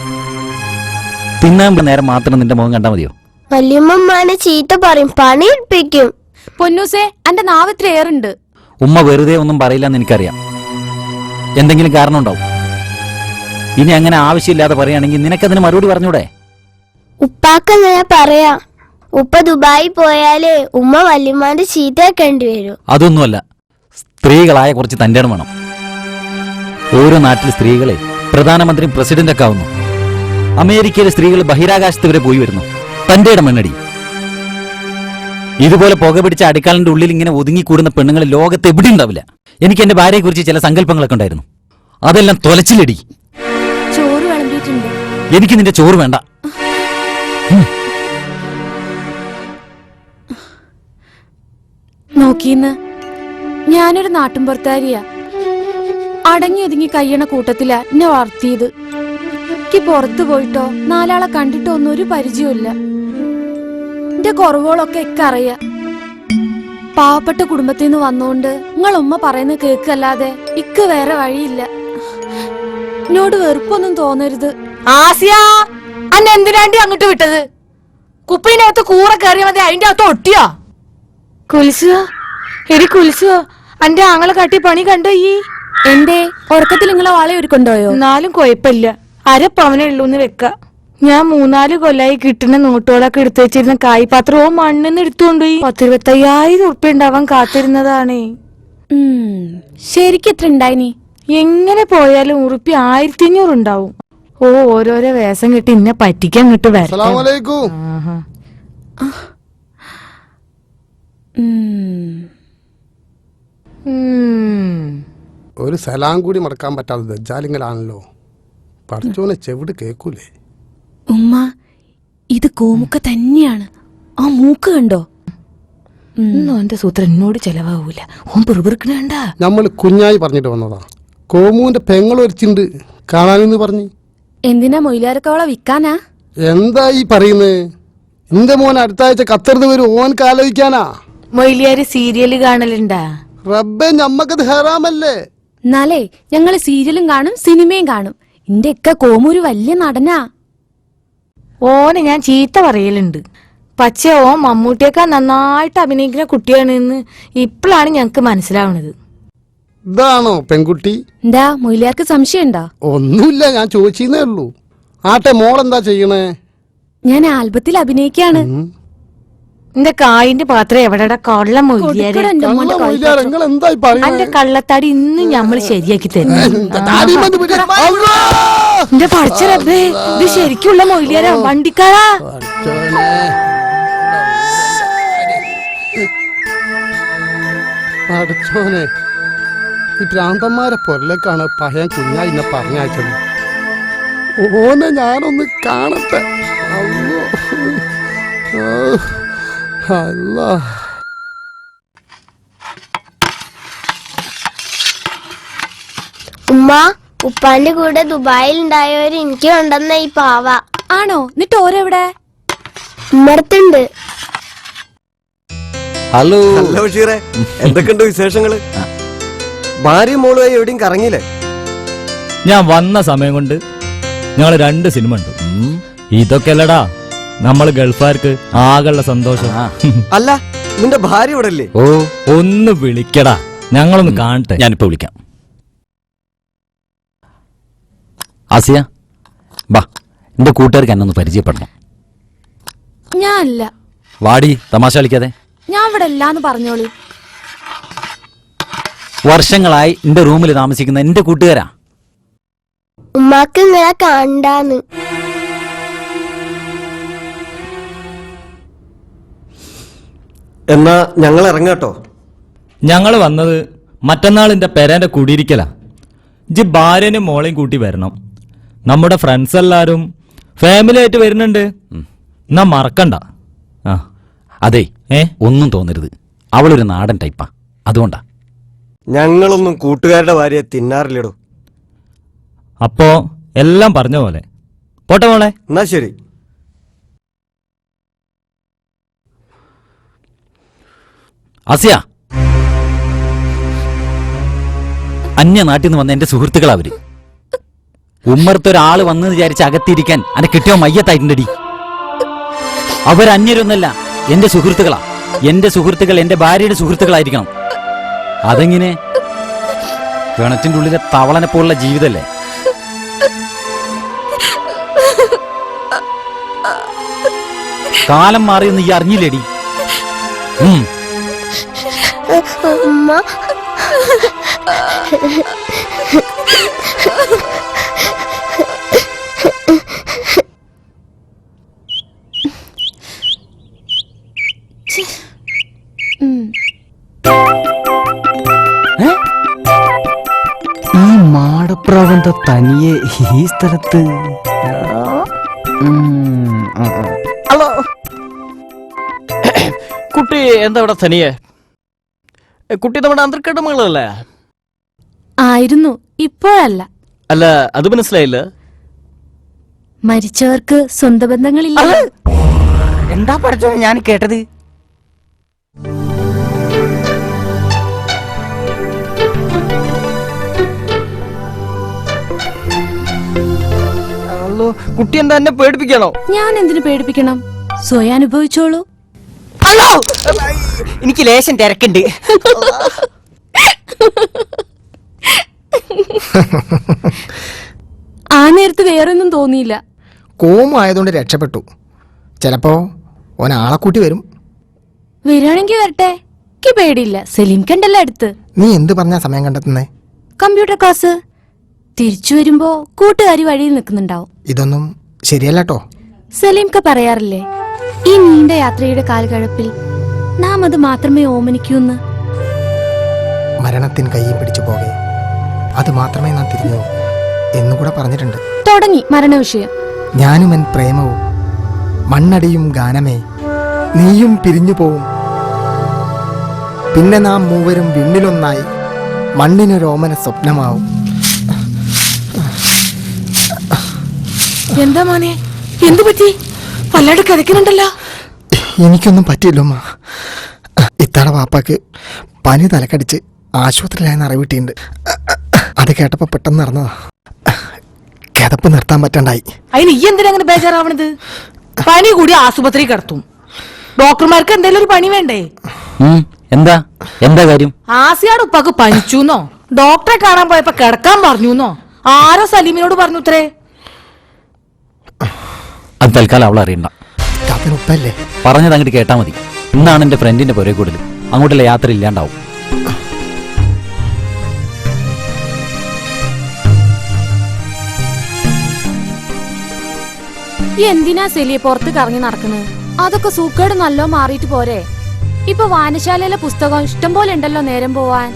തിന്നാൻ നേരം മാത്രം നിന്റെ മുഖം കണ്ടാ മതിയോ? വല്യമ്മനെ ചീത്ത പറയും, പണി എടുപ്പിക്കും. പൊന്നൂസേ അന്റെ നാവിത്ര ഏറുണ്ട്. ഉമ്മ വെറുതെ ഒന്നും പറയില്ലെന്ന് എനിക്കറിയാം. എന്തെങ്കിലും കാരണം ഉണ്ടാവും. ഇനി അങ്ങനെ ആവശ്യമില്ലാതെ പറയുകയാണെങ്കിൽ നിനക്കതിന് മറുപടി പറഞ്ഞൂടെ? ഉപ്പാക്ക് ഞാൻ പറയാ. ഉപ്പ ദുബായി പോയാലേ ഉമ്മ വല്യമ്മാന്റെ ചീത്ത കേൾക്കേണ്ടി വരും. അതൊന്നുമല്ല, സ്ത്രീകളായ കുറച്ച് തന്റെ ഇടം വേണം. ഓരോ നാട്ടിൽ സ്ത്രീകളെ പ്രധാനമന്ത്രിയും പ്രസിഡന്റൊക്കെ ആവുന്നു. അമേരിക്കയിലെ സ്ത്രീകൾ ബഹിരാകാശത്ത് വരെ പോയി വരുന്നു. തന്റെ ഇടം മണ്ണടി. ഇതുപോലെ പുക പിടിച്ച അടുക്കളന്റെ ഉള്ളിൽ ഇങ്ങനെ ഒതുങ്ങിക്കൂടുന്ന പെണ്ണുങ്ങൾ ലോകത്ത് എവിടെ ഉണ്ടാവില്ല. എനിക്ക് എന്റെ ഭാര്യയെ കുറിച്ച് ചില സങ്കല്പങ്ങളൊക്കെ ഉണ്ടായിരുന്നു. അതെല്ലാം തൊലച്ചിലടി. ചോറ് വിളമ്പിയിട്ടുണ്ട്. എനിക്ക് നിന്റെ ചോറ് വേണ്ട. നോക്കീന്ന് ഞാനൊരു നാട്ടുംപുറത്താരിയാ. അടങ്ങി ഒതുങ്ങി കയ്യണ കൂട്ടത്തിലാ എന്നെ വളർത്തിയത്. എനിക്ക് പുറത്തു പോയിട്ടോ 4 ആളെ കണ്ടിട്ടോ ഒന്നും ഒരു പരിചയമില്ല. എന്റെ കുറവുകളൊക്കെ ഒക്കെ അറിയാ. പാവപ്പെട്ട കുടുംബത്തിൽ നിന്ന് വന്നോണ്ട് നിങ്ങൾ ഉമ്മ പറയുന്ന കേക്കല്ലാതെ ഇക്ക് വേറെ വഴിയില്ല. എന്നോട് വെറുപ്പൊന്നും തോന്നരുത്. ആസിയ അന്നെ എന്തിനാണ്ടി അങ്ങോട്ട് വിട്ടത്? കുപ്പിനകത്ത് കൂറ കയറിയ മതി, അതിന്റെ അകത്ത് ഒട്ടിയോ? കുൽസോ എടി കുൽസോ, അന്റെ ആങ്ങളെ കാട്ടി പണി കണ്ടോ? ഈ എന്തേ ഉറക്കത്തിൽ നിങ്ങളെ വാളെ ഒരുക്കൊണ്ടോയോ? എന്നാലും കുഴപ്പമില്ല, 1/2 പവനേ ഉള്ളൂന്ന് വെക്ക. ഞാൻ 3-4 കൊല്ലായി കിട്ടുന്ന നോട്ടുകളൊക്കെ എടുത്തു വെച്ചിരുന്ന കായ്പാത്രവും മണ്ണിന്ന് എടുത്തുകൊണ്ടുപോയി 10-25,000 ഉറുപ്പ്യ ഉണ്ടാവാൻ കാത്തിരുന്നതാണേ. ശരിക്കും എത്ര ഉണ്ടായിനി? എങ്ങനെ പോയാലും ഉറുപ്പ്യ 1500 ഉണ്ടാവും. ഓരോരോ വേഷം കിട്ടി ഇന്നെ പറ്റിക്കാൻ കിട്ടു വരാം. ഒരു സലാം കൂടി മടക്കാൻ പറ്റാതെ ദജ്ജാലിങ്ങലാണല്ലോ. പഠിച്ചോനെ ചെവിട് കേക്കൂലേ? ഉമ്മ ഇത് കോമുക്ക തന്നെയാണ്. ആ മൂക്ക് കണ്ടോ? എന്റെ സൂത്രം എന്നോട് ചെലവാവൂല. ഓൻ പെറുപിറുക്കണ. നമ്മൾ കുഞ്ഞായി പറഞ്ഞിട്ട് വന്നതാ. കോമുവിന്റെ പെങ്ങളൊരിച്ചുണ്ട് കാണാനെന്ന് പറഞ്ഞു. എന്തിനാ മൊയിലാരക്കവളെ വിൽക്കാനാ? എന്താ ഈ പറയുന്നത്? എന്റെ മോൻ അടുത്ത ആഴ്ച ഖത്തറിന് വരും. ഓൻ ആലോചിക്കാനാ. മൊയിലിയാര് സീരിയല് കാണലുണ്ടാ? റബ്ബെ ഞമ്മക്കത് ഹറാമല്ലേ? എന്നാലേ ഞങ്ങള് സീരിയലും കാണും സിനിമയും കാണും. എന്റെ ഒക്കെ കോമൂര് വലിയ നടനാ. ഓനെ ഞാൻ ചീത്ത പറയലുണ്ട്. പക്ഷേ ഓൻ മമ്മൂട്ടിയൊക്കെ നന്നായിട്ട് അഭിനയിക്കുന്ന കുട്ടിയാണെന്ന് ഇപ്പോഴാണ് ഞങ്ങക്ക് മനസ്സിലാവണത്. ഇതാണോ പെൺകുട്ടി? എന്താ മൊയിലാർക്ക് സംശയം ഉണ്ടോ? ഒന്നുമില്ല, ഞാൻ ചോദിച്ചേ ഉള്ളൂ. ആട്ടെ മോളെന്താ ചെയ്യണേ? ഞാൻ ആൽബത്തിൽ അഭിനയിക്കാണ്. എന്റെ കായിന്റെ പാത്രം എവിടെടാ? കള്ള മൊയിലിയാരെ, എന്റെ കള്ളത്താടി ഇന്ന് ഞമ്മള് ശരിയാക്കി തരും. എന്റെ പഠിച്ച റബ്ബേ, ഇത് ശരിക്കുള്ള മൊയിലിയാരാ? വണ്ടിക്കാരാ? പഠിച്ചോനെ ഈ ഭ്രാന്തന്മാരെ പൊരലേക്കാണ് പഹയൻ കുഞ്ഞാ ഇന്നെ പറഞ്ഞയച്ചത്. ഓനെ ഞാനൊന്ന് കാണട്ടെ. അല്ലാ ഉമ്മ, ഉപ്പാന്റെ കൂടെ ദുബായിൽ ഉണ്ടായവര് എനിക്ക് കൊണ്ടുവന്ന ഈ പാവ. ആണോ? എന്നിട്ട് ഓരെവിടെ? ഉമ്മടത്തുണ്ട്. ഹലോ ഹലോ ബഷീറെ, എന്തൊക്കെയുണ്ട് വിശേഷങ്ങള്? ഭാര്യ മോളുമായി എവിടെയും കറങ്ങിയില്ലേ? ഞാൻ വന്ന സമയം കൊണ്ട് ഞങ്ങൾ 2 സിനിമ ഉണ്ട്. ഇതൊക്കെ അല്ലടാ നമ്മൾ ഗൾഫാർക്ക് ആകെയുള്ള സന്തോഷം. അല്ല, നിന്റെ ഭാര്യ ഇവിടെ അല്ലേ? ഓ, ഒന്ന് വിളിക്കടാ, ഞങ്ങളൊന്ന് കാണട്ടെ. ഞാനിപ്പോ വിളിക്കാം. ആസിയ, ബാ, എന്റെ കൂട്ടുകാർക്ക് എന്നെ ഒന്ന് പരിചയപ്പെടണം. ഞാനല്ല. വാടി, തമാശ കളിക്കാതെ. ഞാൻ ഇവിടെ അല്ലാന്ന് പറഞ്ഞോളി. വർഷങ്ങളായി എന്റെ റൂമിൽ താമസിക്കുന്ന എന്റെ കൂട്ടുകാരാ. ഉമ്മാക്ക് ഇങ്ങനെ കണ്ടാന്ന്. എന്നാ ഞങ്ങൾ ഇറങ്ങാട്ടോ. ഞങ്ങൾ വന്നത് മറ്റന്നാൾ എന്റെ പെരേന്റെ കുടിയിരിക്കലാ. ഇജ്ജ് ഭാര്യനും മോളെയും കൂട്ടി വരണം. നമ്മുടെ ഫ്രണ്ട്സ് എല്ലാരും ഫാമിലി ആയിട്ട് വരുന്നുണ്ട്. എന്നാ മറക്കണ്ട. ആ അതെ, ഒന്നും തോന്നരുത്, അവളൊരു നാടൻ ടൈപ്പാ, അതുകൊണ്ടാ. ഞങ്ങളൊന്നും കൂട്ടുകാരുടെ ഭാര്യയെ തിന്നാറില്ലടോ. അപ്പോ എല്ലാം പറഞ്ഞ പോലെ പോട്ടെ മോളെ. എന്നാ ശരി. ആസിയ, അന്യ നാട്ടിൽ നിന്ന് വന്ന എന്റെ സുഹൃത്തുക്കളാ അവര്. ഉമ്മർത്തൊരാള് വന്നെന്ന് വിചാരിച്ച് അകത്തിരിക്കാൻ അന്നെ കിട്ടിയോ മയ്യത്തായിട്ടുണ്ടടി. അവരന്യരൊന്നല്ല, എന്റെ സുഹൃത്തുക്കളാ. എന്റെ സുഹൃത്തുക്കൾ എന്റെ ഭാര്യയുടെ സുഹൃത്തുക്കളായിരിക്കണം. അതെങ്ങനെ? കിണറ്റിന്റെ ഉള്ളിലെ തവളനെ പോലുള്ള ജീവിതല്ലേ. കാലം മാറിയെന്ന് ഈ അറിഞ്ഞില്ലേടി? ഉമ്മ, ഈ മാടപ്രാവന്ത തനിയെ ഈ സ്ഥലത്ത്. ഹലോ കുട്ടി, എന്താ ഇവിടെ തനിയെ? കുട്ടി നമ്മുടെ അന്തർക്കടമകളല്ലേ? ആയിരുന്നു, ഇപ്പോഴല്ല. അല്ല, അത് മനസ്സിലായില്ല. മരിച്ചവർക്ക് സ്വന്തം ബന്ധങ്ങളില്ല. എന്താ പഠിച്ചോ ഞാൻ കേട്ടത്? കുട്ടി എന്താ എന്നെ പേടിപ്പിക്കണോ? ഞാൻ എന്തിനു പേടിപ്പിക്കണം? സ്വയം അനുഭവിച്ചോളൂ. ഹലോ, എനിക്ക് ലേശം തിരക്കുണ്ട്. ആ നേരത്ത് വേറൊന്നും തോന്നിയില്ല. കോമു ആയതുകൊണ്ട് രക്ഷപ്പെട്ടു. ചിലപ്പോ ഓനാളെ കൂട്ടി വരും. വരികയാണെങ്കിൽ വരട്ടെ, എനിക്ക് പേടിയില്ല. സലീം കണ്ടല്ലോ അടുത്ത്. നീ എന്ത് പറഞ്ഞാ സമയം കണ്ടെത്തുന്നേ? Computer class. തിരിച്ചു വരുമ്പോ കൂട്ടുകാരി വഴിയിൽ നിൽക്കുന്നുണ്ടാവും. ഇതൊന്നും ശരിയല്ലോ. സലീംക്ക് പറയാറില്ലേ, ഈ നീണ്ട യാത്രയുടെ കാൽകഴപ്പിൽ നാം അത് മാത്രമേ ഓമനിക്കൂന്ന്. മരണത്തിൻ കയ്യിൽ പിടിച്ചു പോകെ അത് മാത്രമേ നാം തിരിഞ്ഞു എന്നുകൂടെ പറഞ്ഞിട്ടുണ്ട്. തുടങ്ങി മരണവിഷയം. ഞാനും എൻ പ്രേമവും മണ്ണടിയും ഗാനമേ, നീയും പിരിഞ്ഞു പോവും. പിന്നെ നാം മൂവരും വിണ്ണിലൊന്നായി മണ്ണിനൊരോമന സ്വപ്നമാവും. എന്താ മോനെ, എന്തു പറ്റി? വല്ലാണ്ട് കിതക്കുന്നുണ്ടല്ലോ. എനിക്കൊന്നും പറ്റിയില്ലമ്മ. ഇത്താടെ വാപ്പാക്ക് പനി തലക്കടിച്ച് ആശുപത്രിയിലായെന്ന് അറിവിട്ടിട്ടുണ്ട്. അത് കേട്ടപ്പോ പെട്ടെന്ന് നടന്നതാ. കിതപ്പ് നിർത്താൻ പറ്റണ്ടായി. അതിന് ഈ എന്തിനാ അങ്ങനെ ബേജാറാവണത്? പനി കൂടി ആശുപത്രി കിടത്തും. ഡോക്ടർമാർക്ക് എന്തെങ്കിലും ഒരു പണി വേണ്ടേ? എന്താ എന്താ കാര്യം? ആസിയാട് ഉപ്പാക്ക് പനിച്ചൂന്നോ, ഡോക്ടറെ കാണാൻ പോയപ്പോ കിടക്കാൻ പറഞ്ഞൂന്നോ ആരോ സലീമിനോട് പറഞ്ഞു. ഇത്രേ. അത് തൽക്കാലം അവൾ അറിയണ്ട. ഉപ്പല്ലേ പറഞ്ഞത് അങ്ങോട്ട് കേട്ടാ മതി. ഇന്നാണ് എന്റെ ഫ്രണ്ടിന്റെ പുരേ കൂടുതൽ, അങ്ങോട്ടുള്ള യാത്ര ഇല്ലാണ്ടാവും. എന്തിനാ സെലിയെ പുറത്ത് കറങ്ങി നടക്കുന്നത്? അതൊക്കെ സൂക്കേട് നല്ലോ മാറിയിട്ട് പോരെ. ഇപ്പൊ വായനശാലയിലെ പുസ്തകം ഇഷ്ടം പോലെ ഉണ്ടല്ലോ നേരം പോവാൻ.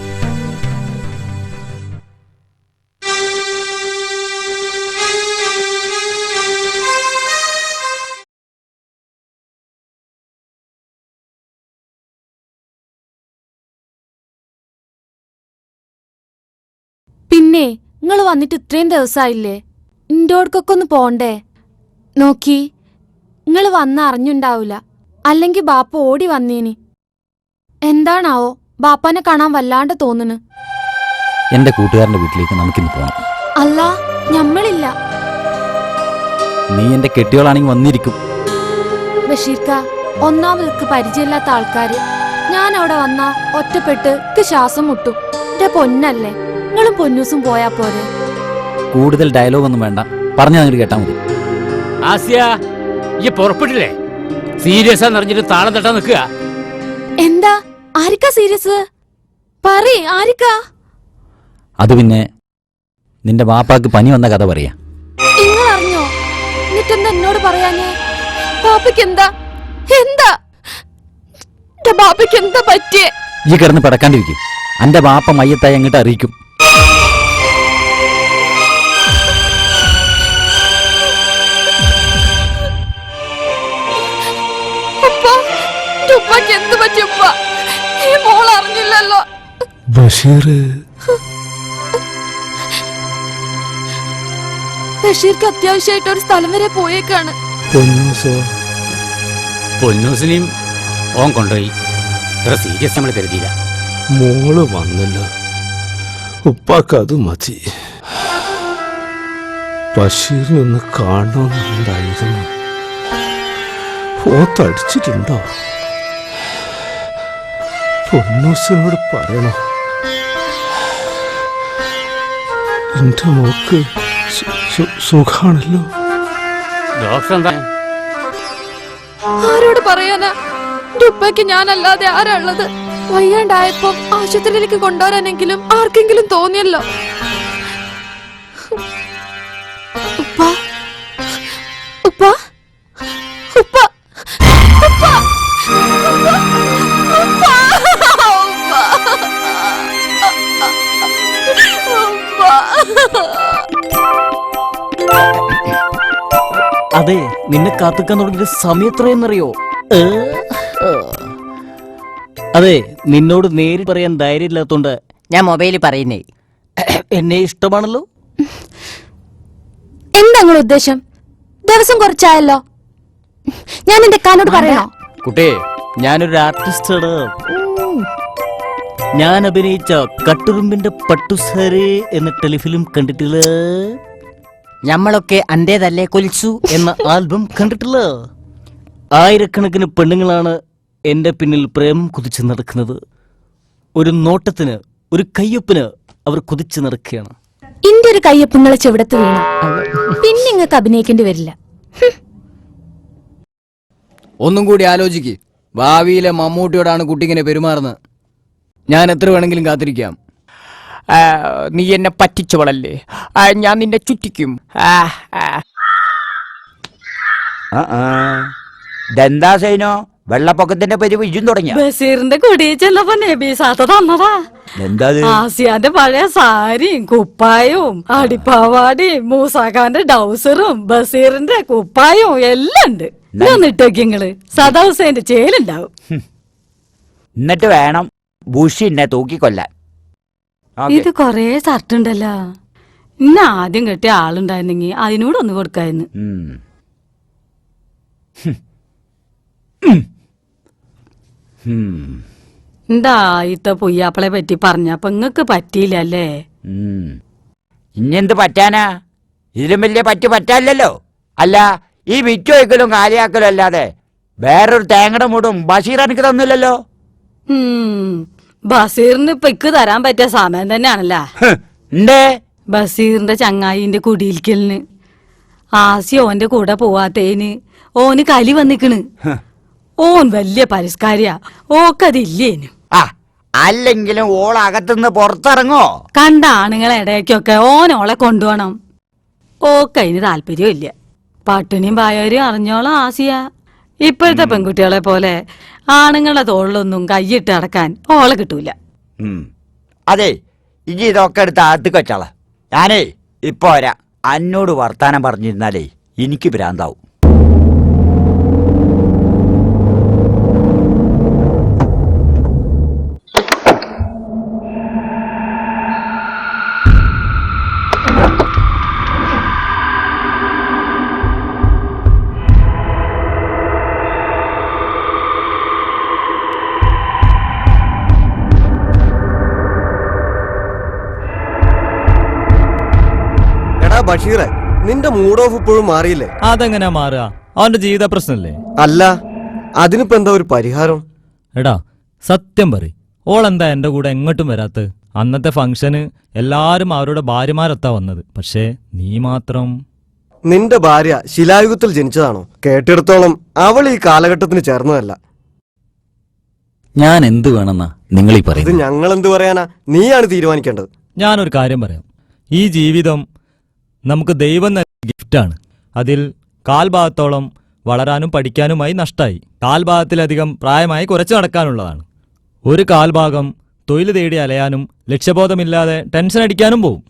പിന്നെ നിങ്ങൾ വന്നിട്ട് ഇത്രയും ദിവസമായില്ലേ, ഇൻഡോർക്കൊക്കെ ഒന്ന് പോണ്ടേ? നോക്കി, നിങ്ങൾ വന്ന അറിഞ്ഞുണ്ടാവൂല, അല്ലെങ്കിൽ ബാപ്പ ഓടി വന്നേനി. എന്താണാവോ ബാപ്പാനെ കാണാൻ വല്ലാണ്ട് തോന്നുന്നു. എന്റെ കൂട്ടുകാരന്റെ വീട്ടിലേക്ക് നമുക്കിന്ന് പോകണം. അല്ല, ഞമ്മളില്ല. നീ എന്റെ കെട്ടിയോളാണെങ്കിൽ വന്നിരിക്കും. ബഷീർക്ക, ഒന്നാമത് പരിചയമില്ലാത്ത ആൾക്കാര്, ഞാൻ അവിടെ വന്നാ ഒറ്റപ്പെട്ട് ശ്വാസം മുട്ടും. എന്റെ പൊന്നല്ലേ, നിങ്ങളും പൊന്നൂസും പോയാ പോരെ? കൂടുതൽ ഡയലോഗ് ഒന്നും വേണ്ട, പറഞ്ഞാൽ അങ്ങോട്ട് കേട്ടാ മതി. ആസിയ, ഈ പുറപ്പെട്ടില്ലേ? സീരിയസ് ആണെന്നറിഞ്ഞിട്ട് താളം തട്ടാൻ നിൽക്കുക. എന്താ ആരിക്കാ സീരിയസ്? പറയ്, ആരിക്കാ? അത് പിന്നെ നിന്റെ വാപ്പാക്ക് പനി വന്ന കഥ പറയാ. നിങ്ങൾ അറിഞ്ഞോ? എന്നിട്ടെന്താ എന്നോട് പറയാനേ? ബാപ്പയ്ക്ക് എന്താ എന്താ ബാപ്പയ്ക്ക് എന്താ പറ്റിയേ? ഈ കിടന്ന് പിടക്കാണ്ടിരിക്കും. എന്റെ വാപ്പ മയ്യത്തായി അങ്ങോട്ട് അറിയിക്കും. എന്ത് പറ്റി? ഈ മോൾ അറിഞ്ഞില്ലല്ലോ. ബഷീർക്ക് അത്യാവശ്യമായിട്ട് ഒരു സ്ഥലം വരെ പോയേക്കാണ്. പൊന്നൂസിനെയും ഓൻ കൊണ്ടുപോയി. ഇത്ര സീരിയസ് നമ്മൾ കരുതിയില്ല. മോള് വന്നല്ലോ, ഉപ്പാക്ക് അത് മതി. ബഷീറിനെ ഒന്ന് കാണണമെന്നുണ്ടായിരുന്നു. ഓത്തടിച്ചിട്ടുണ്ടോ? പൊന്നൂസിനോട് പറയണോ? എന്റെ മോക്ക് സുഖാണല്ലോ. ഡോക്ടർ എന്താ? ആരോട് പറയാനാ? ഉപ്പയ്ക്ക് ഞാനല്ലാതെ ആരാ ഉള്ളത്? വയ്യാണ്ടായപ്പോ ആശുപത്രിയിലേക്ക് കൊണ്ടുവരാനെങ്കിലും ആർക്കെങ്കിലും തോന്നിയല്ലോ. ഉപ്പ ഉപ്പ ഉപ്പ ഉപ്പ അതെ, നിന്നെ കാത്തുക്കാൻ തുടങ്ങിയ സമയം എത്രയെന്നറിയോ? അതെ, നിന്നോട് നേരിട്ട് പറയാൻ ധൈര്യമില്ലാത്തോണ്ട് ഞാൻ മൊബൈലിൽ പറയുന്നേ. എന്നെ ഇഷ്ടമാണല്ലോ. എന്താ നിങ്ങളുടെ ഉദ്ദേശം? ദിവസം കുറച്ചായല്ലോ. ഞാൻ എന്റെ കാനോട് പറയണോ? കുട്ടേ, ഞാനൊരു ആർട്ടിസ്റ്റാണ്. ഞാൻ അഭിനയിച്ച കട്ടുറുമ്പിന്റെ പട്ടുസാരേ എന്ന ടെലിഫിലിം കണ്ടിട്ടില്ല? ഞമ്മളൊക്കെ അന്റേതല്ലേ കൊലിച്ചു എന്ന ആൽബം കണ്ടിട്ടില്ല? ആയിരക്കണക്കിന് പെണ്ണുങ്ങളാണ് എന്റെ പിന്നിൽ പ്രേമം കുതിച്ചു നടക്കുന്നത്. ഒരു നോട്ടത്തിന്, ഒരു കയ്യൊപ്പിന് അവർ കുതിച്ചു നടക്കുകയാണ്. ഇന്റെ ഒരു കയ്യൊപ്പങ്ങളെ ചെവിടത്ത് വീണു, പിന്നെ നിങ്ങൾക്ക് അഭിനയിക്കേണ്ടി വരില്ല. ഒന്നും കൂടി ആലോചിക്ക്. ഭാവിയിലെ മമ്മൂട്ടിയോടാണ് കുട്ടിങ്ങനെ പെരുമാറുന്നത്. ഞാൻ എത്ര വേണമെങ്കിലും കാത്തിരിക്കാം. നീ എന്നെ പറ്റിച്ചവളല്ലേ, ഞാൻ നിന്നെ ചുറ്റിക്കും. ഇതെന്താ സൈനോ, വെള്ളപ്പൊക്കത്തിന്റെ പരിവ് ഇജും തുടങ്ങിയ? ബഷീറിന്റെ കുടിയിൽ ചെല്ലപ്പോ നബീസാത്ത തന്നതാ. എന്താ ആസിയാന്റെ പഴയ സാരിയും കുപ്പായവും അടിപ്പാവാടിയും മൂസാഖാന്റെ ഡൗസറും ബഷീറിന്റെ കുപ്പായവും എല്ലാം ഉണ്ട്. ഇട്ടോക്കി നിങ്ങള് സദാ ഹുസൈന്റെ ചേലുണ്ടാവും. എന്നിട്ട് വേണം ബുഷി എന്നെ തൂക്കിക്കൊല്ലാൻ. ഇത് കൊറേ ഷർട്ട് ഉണ്ടല്ലോ. ഇന്ന ആദ്യം കെട്ടിയ ആളുണ്ടായിരുന്നെങ്കി അതിനോടൊന്ന് കൊടുക്കായിരുന്നു. എന്താ ഇത്ത പുയ്യാപ്പളെ പറ്റി പറഞ്ഞപ്പോ നിങ്ങക്ക് പറ്റിയില്ലല്ലേ? ഇനിയെന്ത് പറ്റാനാ? ഇതിലും വലിയ പറ്റാനില്ലല്ലോ. അല്ല, ഈ വിറ്റ് വയ്ക്കലും കാര്യാക്കലും അല്ലാതെ വേറൊരു തേങ്ങയുടെ മൂടും ബഷീർ എനിക്ക് തന്നില്ലല്ലോ. ബഷീറിന് ഇപ്പൊ ഇക്ക് തരാൻ പറ്റിയ സമയം തന്നെയാണല്ലോ. ബഷീറിന്റെ ചങ്ങായിന്റെ കുടിയിൽക്കലിന് ആസി ഓന്റെ കൂടെ പോവാത്തേന് ഓന് കലി വന്നിക്കണ്. ഓൻ വലിയ പരിഷ്കാരിയാ, ഓക്കതില്ലേനു. അല്ലെങ്കിലും ഓളകത്തുനിന്ന് പുറത്തിറങ്ങോ? കണ്ട ആണുങ്ങളെ ഇടയ്ക്കൊക്കെ ഓനോളെ കൊണ്ടുപോണം. ഓക്കതിന് താല്പര്യം ഇല്ല. പട്ടിണിയും പായവരും അറിഞ്ഞോളാം ആസിയ. ഇപ്പോഴത്തെ പെൺകുട്ടികളെ പോലെ ആണുങ്ങളുടെ തോളിലൊന്നും കൈയിട്ട് അടക്കാൻ ഓളെ കിട്ടൂല. അതെ, ഇനി ഇതൊക്കെ എടുത്ത് അകത്ത് വെച്ചാള. ഞാനേ ഇപ്പൊ വരാ. അന്നോട് വർത്താനം പറഞ്ഞിരുന്നാലേ എനിക്ക് ഭ്രാന്താവും. ബഷീറെ, നിന്റെ മൂഡ് ഓഫ് ഇപ്പോഴും മാറിയില്ലേ? അതെങ്ങനെയാ മാറുക? അവന്റെ ജീവിത പ്രശ്നല്ലേ? അല്ല, അതിനിപ്പോ എന്താ ഒരു പരിഹാരം? എടാ സത്യം പറ, ഓളെന്താ എന്റെ കൂടെ എങ്ങോട്ടും വരാത്ത? അന്നത്തെ ഫംഗ്ഷന് എല്ലാരും അവരുടെ ഭാര്യമാരൊത്താ വന്നത്, പക്ഷേ നീ മാത്രം. നിന്റെ ഭാര്യ ശിലായുഗത്തിൽ ജനിച്ചതാണോ? കേട്ടിടത്തോളം അവൾ ഈ കാലഘട്ടത്തിന് ചേർന്നതല്ല. ഞാൻ എന്ത് വേണമെന്നാ നിങ്ങൾ ഈ ഇത് പറയുന്നത്? ഞങ്ങൾ എന്ത് പറയാനാ? നീയാണ് തീരുമാനിക്കേണ്ടത്. ഞാനൊരു കാര്യം പറയാം. ഈ ജീവിതം നമുക്ക് ദൈവം നൽകിയ ഗിഫ്റ്റാണ്. അതിൽ കാൽഭാഗത്തോളം വളരാനും പഠിക്കാനുമായി നഷ്ടമായി. കാൽഭാഗത്തിലധികം പ്രായമായി കുറച്ച് നടക്കാനുള്ളതാണ്. ഒരു കാൽഭാഗം തൊഴിൽ തേടി അലയാനും ലക്ഷ്യബോധമില്ലാതെ ടെൻഷൻ അടിക്കാനും പോവും.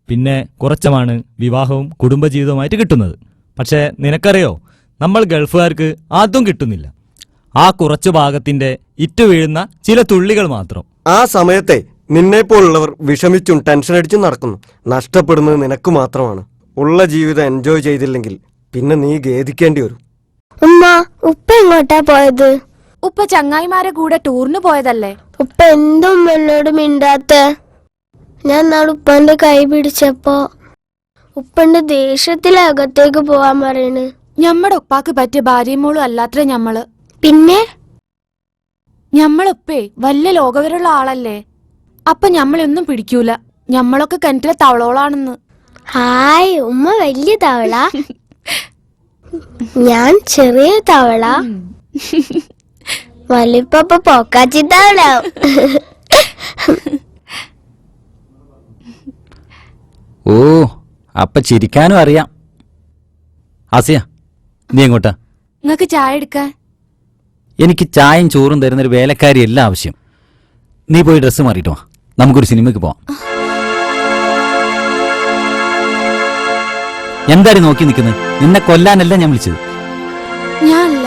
പിന്നെ കുറച്ചമാണ് വിവാഹവും കുടുംബജീവിതവുമായിട്ട് കിട്ടുന്നത്. പക്ഷേ നിനക്കറിയോ, നമ്മൾ ഗൾഫുകാർക്ക് അതും കിട്ടുന്നില്ല. ആ കുറച്ചു ഭാഗത്തിന്റെ ഇറ്റു വീഴുന്ന ചില തുള്ളികൾ മാത്രം. ആ സമയത്തെ നിന്നെപ്പോലുള്ളവർ വിഷമിച്ചും ടെൻഷൻ അടിച്ചും നടക്കുന്നു. നഷ്ടപ്പെടുന്നത് നിനക്ക് മാത്രമാണ്. ഉള്ള ജീവിതം എൻജോയ് ചെയ്തില്ലെങ്കിൽ പിന്നെ നീ ഖേദിക്കേണ്ടി വരും. ഉമ്മ, ഉപ്പ എങ്ങോട്ടാ പോയത്? ഉപ്പ ചങ്ങായിമാരെ കൂടെ ടൂറിന് പോയതല്ലേ. ഉപ്പ എന്തും എന്നോട് മിണ്ടാത്ത? ഞാൻ നാളെ ഉപ്പാന്റെ കൈ പിടിച്ചപ്പോ ഉപ്പന്റെ ദേഷ്യത്തിലകത്തേക്ക് പോവാൻ പറയണ്. ഞമ്മടെ ഉപ്പാക്ക് പറ്റിയ ഭാര്യയും മോളും അല്ലാത്രേ ഞമ്മള്. പിന്നെ ഞമ്മളുപ്പേ വലിയ ലോകവരുള്ള ആളല്ലേ. അപ്പൊ ഞമ്മളൊന്നും പിടിക്കൂല. ഞമ്മളൊക്കെ കിണറ്റിലെ തവളോളാണെന്ന്. ഹായ്, ഉമ്മ വലിയ തവള, ഞാൻ ചെറിയ തവള. വലിപ്പ പൊക്കാച്ചി തവള. ഓ, അപ്പൊ ചിരിക്കാനും അറിയാം. ആസിയ, നീ എങ്ങോട്ടാ? നിങ്ങക്ക് ചായ എടുക്കാൻ? എനിക്ക് ചായയും ചോറും തരുന്നൊരു വേലക്കാരി എല്ലാം ആവശ്യം. നീ പോയി ഡ്രസ്സ് മാറിയിട്ട് വാ, നമുക്കൊരു സിനിമയ്ക്ക് പോവാം. എന്താടി നോക്കി നിൽക്കുന്നത്? നിന്നെ കൊല്ലാനല്ല ഞാൻ വിളിച്ചത്. ഞാനല്ല.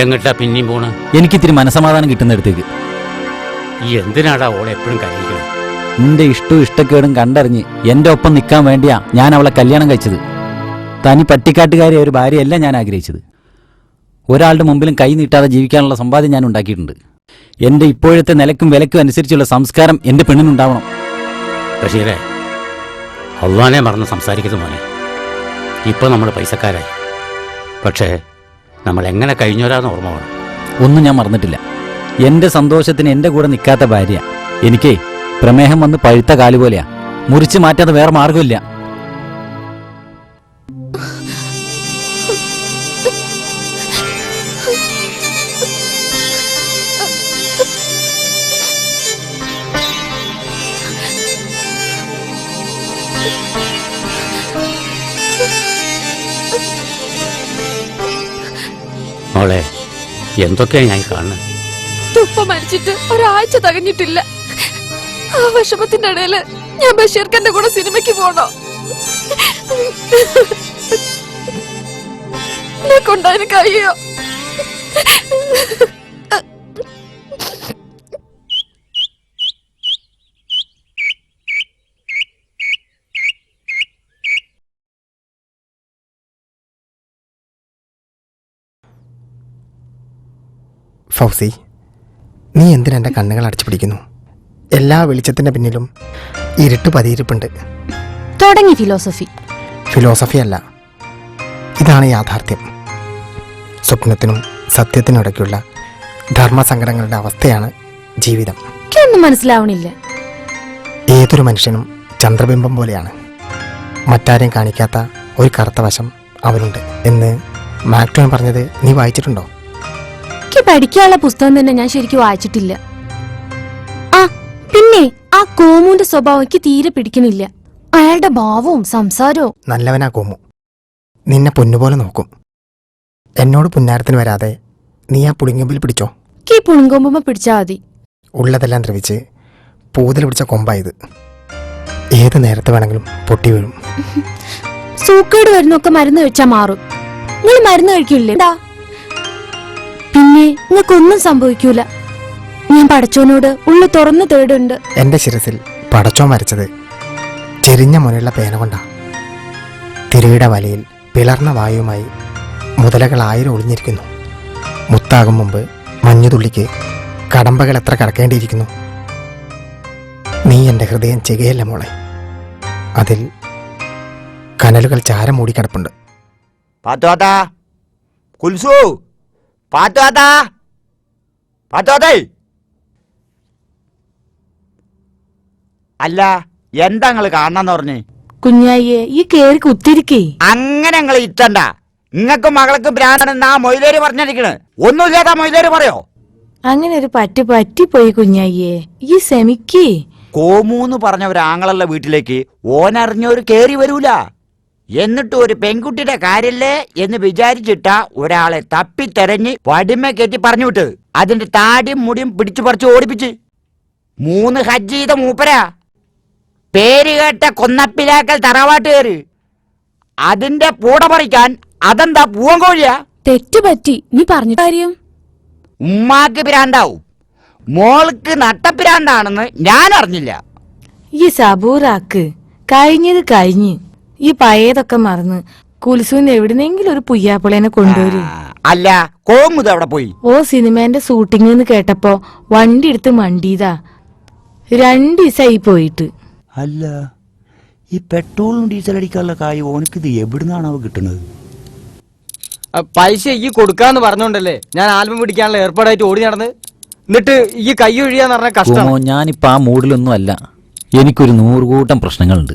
എങ്ങട്ടാ പിന്നെയും പോണ്? എനിക്കിത്തിരി മനസമാധാനം കിട്ടുന്നിടത്തേക്ക്. എന്തിനാടാ ഓളെ എപ്പോഴും കഴിക്കണം? നിന്റെ ഇഷ്ടവും ഇഷ്ടക്കേടും കണ്ടറിഞ്ഞ് എന്റെ ഒപ്പം നിൽക്കാൻ വേണ്ടിയാ ഞാൻ അവളെ കല്യാണം കഴിച്ചത്. തനി പട്ടിക്കാട്ടുകാരെ ഒരു ഭാര്യയല്ല ഞാൻ ആഗ്രഹിച്ചത്. ഒരാളുടെ മുമ്പിലും കൈ നീട്ടാതെ ജീവിക്കാനുള്ള സമ്പാദ്യം ഞാൻ ഉണ്ടാക്കിയിട്ടുണ്ട്. എന്റെ ഇപ്പോഴത്തെ നിലക്കും വിലക്കും അനുസരിച്ചുള്ള സംസ്കാരം എന്റെ പെണ്ണിനുണ്ടാവണം. ബഷീറേ, അള്ളാനെ മറന്ന് സംസാരിക്കുന്നത് മോനെ. ഇപ്പൊ നമ്മൾ പൈസക്കാരായി, പക്ഷേ നമ്മൾ എങ്ങനെ കഴിഞ്ഞോരാന്ന് ഓർമ്മ വേണം. ഒന്നും ഞാൻ മറന്നിട്ടില്ല. എന്റെ സന്തോഷത്തിന് എന്റെ കൂടെ നിൽക്കാത്ത ഭാര്യ എനിക്കേ പ്രമേഹം വന്ന് പഴുത്ത കാല് പോലെയാ. മുറിച്ച് മാറ്റാതെ വേറെ മാർഗമില്ല. മോളെ, എന്തൊക്കെയാ ഞാൻ കാണുന്നത്? തുപ്പ മരിച്ചിട്ട് ഒരാഴ്ച തികഞ്ഞിട്ടില്ല. ആ വിഷമത്തിന്റെ ഇടയില് ഞാൻ ബഷീർഖാന്റെ കൂടെ സിനിമയ്ക്ക് പോണോ? എന്നെ കൊണ്ടതിന് കഴിയോ? ഫൗസി, നീ എന്തിനാ എൻ്റെ കണ്ണുകൾ അടച്ചു പിടിക്കുന്നു? എല്ലാ വെളിച്ചത്തിൻ്റെ പിന്നിലും ഇരുട്ട് പതിയിരിപ്പുണ്ട്. തുടങ്ങി ഫിലോസഫി. ഫിലോസഫി അല്ല, ഇതാണ് യാഥാർത്ഥ്യം. സ്വപ്നത്തിനും സത്യത്തിനും ഇടയ്ക്കുള്ള ധർമ്മസങ്കടങ്ങളുടെ അവസ്ഥയാണ് ജീവിതം. ഒന്നും മനസ്സിലാവണില്ല. ഏതൊരു മനുഷ്യനും ചന്ദ്രബിംബം പോലെയാണ്. മറ്റാരെയും കാണിക്കാത്ത ഒരു കറുത്ത വശം അവനുണ്ട് എന്ന് മാർക്ക് ട്വെയിൻ പറഞ്ഞത് നീ വായിച്ചിട്ടുണ്ടോ? എനിക്ക് പഠിക്കാനുള്ള പുസ്തകം തന്നെ ഞാൻ ശരിക്കും വായിച്ചിട്ടില്ല. ആ പിന്നെ ആ കോമുവിന്റെ സ്വഭാവം എനിക്ക് തീരെ പിടിക്കണില്ല. അയാളുടെ ഭാവവും സംസാരവും. നല്ലവനാ കോമു, നിന്നെ പൊന്നുപോലെ നോക്കും. എന്നോട് പുന്നാരത്തിന് വരാതെ നീ ആ പുളിങ്കൊമ്പിൽ പിടിച്ചോ. ഈ പുളിങ്കൊമ്പുമ്പോ പിടിച്ചാ മതി. ഉള്ളതെല്ലാം ദ്രവിച്ച് പൂതൽ പിടിച്ച കൊമ്പായത്. ഏത് നേരത്ത് വേണമെങ്കിലും പൊട്ടി വീഴും. സൂക്കേട് വരുന്നൊക്കെ മരുന്ന് കഴിച്ചാ മാറും. നിങ്ങൾ മരുന്ന് കഴിക്കില്ലേ? പിന്നെ നിങ്ങൾക്കൊന്നും സംഭവിക്കൂല. ഞാൻ പടച്ചോനോട് ഉള്ളു തുറന്നു തേടുണ്ട്. എന്റെ ശിരസിൽ പടച്ചോൻ വരച്ചത് ചെരിഞ്ഞ മുനയുള്ള പേന കൊണ്ടാ. തിരയുടെ വലയിൽ പിളർന്ന വായുവുമായി മുതലകൾ 1000 ഒളിഞ്ഞിരിക്കുന്നു. മുത്താകും മുമ്പ് മഞ്ഞുതുള്ളിക്ക് കടമ്പകൾ എത്ര കടക്കേണ്ടിയിരിക്കുന്നു. നീ എൻ്റെ ഹൃദയം ചെയ്യുകയല്ല മോളെ, അതിൽ കനലുകൾ ചാരം മൂടിക്കിടപ്പുണ്ട്. പാത്തുവാത്താ, കുൽസു, പാത്തുവാത്താ, പാത്തുവാത്തേ. അല്ല, എന്താ നിങ്ങള് കാണാന്ന് പറഞ്ഞ്? കുഞ്ഞായിയെ ഈ കേറി കുത്തിരിക്കേ. അങ്ങനെ നിങ്ങൾ ഇത്തണ്ട. നിങ്ങൾക്ക് മകൾക്ക് ഭ്രാന്താണെന്ന് ആ മൊയിലേര് പറഞ്ഞിരിക്കണ്. ഒന്നുമില്ലാത്ത മൊയിലേര് പറയോ? അങ്ങനെ ഒരു പറ്റിപ്പോയി കുഞ്ഞായിയെ, ഈ സെമിക്കേ. കോമൂന്ന് പറഞ്ഞ ഒരു ആങ്ങളുള്ള വീട്ടിലേക്ക് ഓനറിഞ്ഞൊരു കേറി വരൂല. എന്നിട്ട് ഒരു പെൺകുട്ടിയുടെ കാര്യല്ലേ എന്ന് വിചാരിച്ചിട്ടാ ഒരാളെ തപ്പിത്തെരഞ്ഞ് വടിമ കെട്ടി പറഞ്ഞു വിട്ട് അതിന്റെ താടിയും മുടിയും പിടിച്ചു പറിച്ച് ഓടിപ്പിച്ച് 3 ഹജ്ജ് ചെയ്ത മൂപ്പരാ. പേര് കേട്ട കൊന്നപ്പിലാക്കൽ തറവാട്ടുകാര്. അതിന്റെ പൂട പറിക്കാൻ അതെന്താ പൂവൻകോഴിയാ? തെറ്റുപറ്റി, നീ പറഞ്ഞ കാര്യം. ഉമ്മാക്ക് പിരാണ്ടാവും, മോൾക്ക് നട്ടപ്പിരാണ്ടാണെന്ന് ഞാൻ അറിഞ്ഞില്ല. ഈ സബൂറാക്ക് കഴിഞ്ഞത് കഴിഞ്ഞ് ഈ പഴയതൊക്കെ മറന്ന് കുൽസുവിന് എവിടുന്നെങ്കിലും ഒരു പുയ്യാപ്പിളേനെ കൊണ്ടുവരും. അല്ല, കോമുത് അവിടെ പോയി? ഓ സിനിമേന്റെ ഷൂട്ടിംഗ് കേട്ടപ്പോ വണ്ടി എടുത്ത് മണ്ടിയതാ. 2 ദിവസമായി പോയിട്ട്. അല്ല, ഈ പെട്രോളും ഡീസൽ അടിക്കാനുള്ള കായ് ഓനക്കിത് എവിടുന്നാണ് അവ കിട്ടുന്നത്? പൈസ ഈ കൊടുക്കാന്ന് പറഞ്ഞോണ്ടല്ലേ ഞാൻ ആൽബം പിടിക്കാനുള്ള ഏർപ്പാടായിട്ട് ഓടി നടന്ന്. എന്നിട്ട് ഈ കൈ ഒഴിയാന്ന് പറഞ്ഞ കഷ്ടം. ഞാനിപ്പോ ആ മൂഡിലൊന്നും അല്ല. എനിക്കൊരു 100 കൂട്ടം പ്രശ്നങ്ങളുണ്ട്.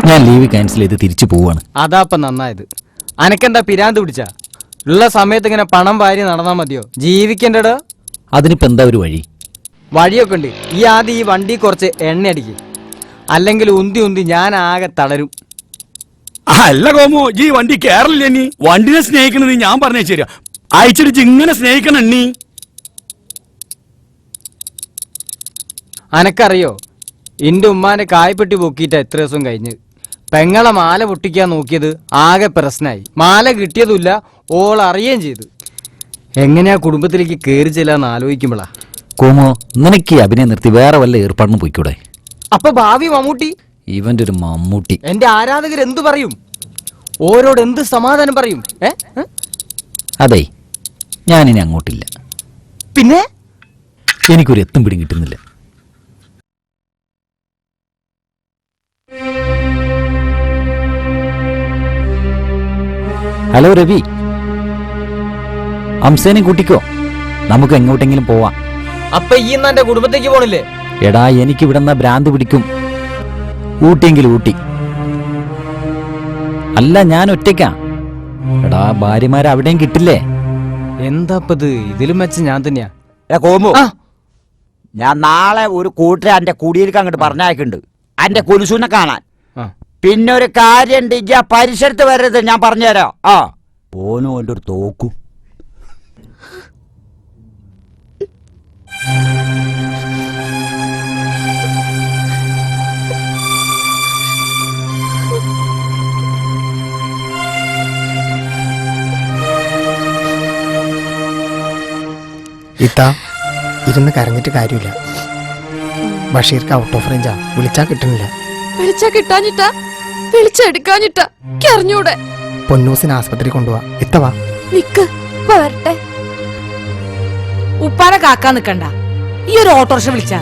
ഞാൻ ലീവ് ക്യാൻസൽ ചെയ്ത് തിരിച്ചു പോവാണ്. അതാപ്പ നന്നായത്. അനക്കെന്താ പിരാന്ത് പിടിച്ച? ഉള്ള സമയത്ത് ഇങ്ങനെ പണം വാരി നടന്നാ മതിയോ? ജീവിക്കണ്ടോ? അതിനിപ്പോ എന്താ ഒരു വഴി? വഴിയൊക്കെ ഉണ്ട്. ഈ ആദ്യം ഈ വണ്ടി കുറച്ച് എണ്ണ അടിക്കും, അല്ലെങ്കിൽ ഉന്തി ഞാൻ ആകെ തളരും. അല്ല കോമോ, ഈ വണ്ടി കേരളില്ല. നീ വണ്ടിനെ സ്നേഹിക്കണത് ഞാൻ പറഞ്ഞേ ശരിയാ. അയച്ചിട്ട് ഇങ്ങനെ സ്നേഹിക്കണം. നീ അനക്കറിയോ, എന്റെ ഉമ്മാന്റെ കായ്പെട്ടി പൊക്കിയിട്ട് എത്ര ദിവസം കഴിഞ്ഞ് പെങ്ങളെ മാല പൊട്ടിക്കാൻ നോക്കിയത് ആകെ പ്രശ്നമായി. മാല കിട്ടിയതുമില്ല, ഓൾ അറിയുകയും ചെയ്തു. എങ്ങനെയാ കുടുംബത്തിലേക്ക് കയറി ചെല്ലാന്ന് ആലോചിക്കുമ്പോളാ. കോമോ, നിനക്ക് അഭിനയം നിർത്തി വേറെ വല്ല ഏർപ്പാടിനും പോയിക്കൂടെ? അപ്പൊ ഭാവി മമ്മൂട്ടി, ഇവന്റെ ഒരു മമ്മൂട്ടി. എന്റെ ആരാധകർ എന്തു പറയും? ഓരോട് എന്ത് സമാധാനം പറയും? അതെ, ഞാനിനി അങ്ങോട്ടില്ല. പിന്നെ എനിക്കൊരു എത്തും പിടിയും കിട്ടുന്നില്ല. ഹലോ രവി, അംസേനെ കൂട്ടിക്കോ, നമുക്ക് എങ്ങോട്ടെങ്കിലും പോവാം. അപ്പൊ ഈ എന്റെ കുടുംബത്തേക്ക് പോണില്ലേ? എടാ, എനിക്ക് ഇവിടെന്ന ഭ്രാന്ത് പിടിക്കും. ഊട്ടിയെങ്കിൽ ഊട്ടി. അല്ല, ഞാൻ ഒറ്റയ്ക്കാ. എടാ, ഭാര്യമാരെ അവിടെയും കിട്ടില്ലേ? എന്താപ്പത്, ഇതിലും വെച്ച് ഞാൻ തന്നെയാ. കോമു, ഞാൻ നാളെ ഒരു കൂട്ടരെ എന്റെ കുടിയിലേക്ക് അങ്ങോട്ട് പറഞ്ഞയക്കുന്നുണ്ട്, എന്റെ കുലുസുനെ കാണാൻ. പിന്നെ ഒരു കാര്യണ്ട്, ഇജ്ജ പരിസരത്ത് വരരുത്, ഞാൻ പറഞ്ഞുതരാം. ഓനും എന്റെ ഒരു തോക്കും. ഇത്താ, ഇരുന്ന് കരഞ്ഞിട്ട് കാര്യമില്ല. ബഷീർക്ക് ഔട്ട് ഓഫ് റേഞ്ചാ, വിളിച്ചാ കിട്ടണില്ല. വിളിച്ചാ കിട്ടാഞ്ഞിട്ടാ, വിളിച്ചെടുക്കാഞ്ഞിട്ടാ അറിഞ്ഞൂടെ. പൊന്നൂസിന് ആസ്പത്രി കൊണ്ടുപോവാ. ഇത്തവാ, നിക്ക്, വരട്ടെ. ഉപ്പാനെ കാക്കാൻ നിക്കണ്ട. ഈ ഒരു ഓട്ടോറിക്ഷ വിളിച്ചാ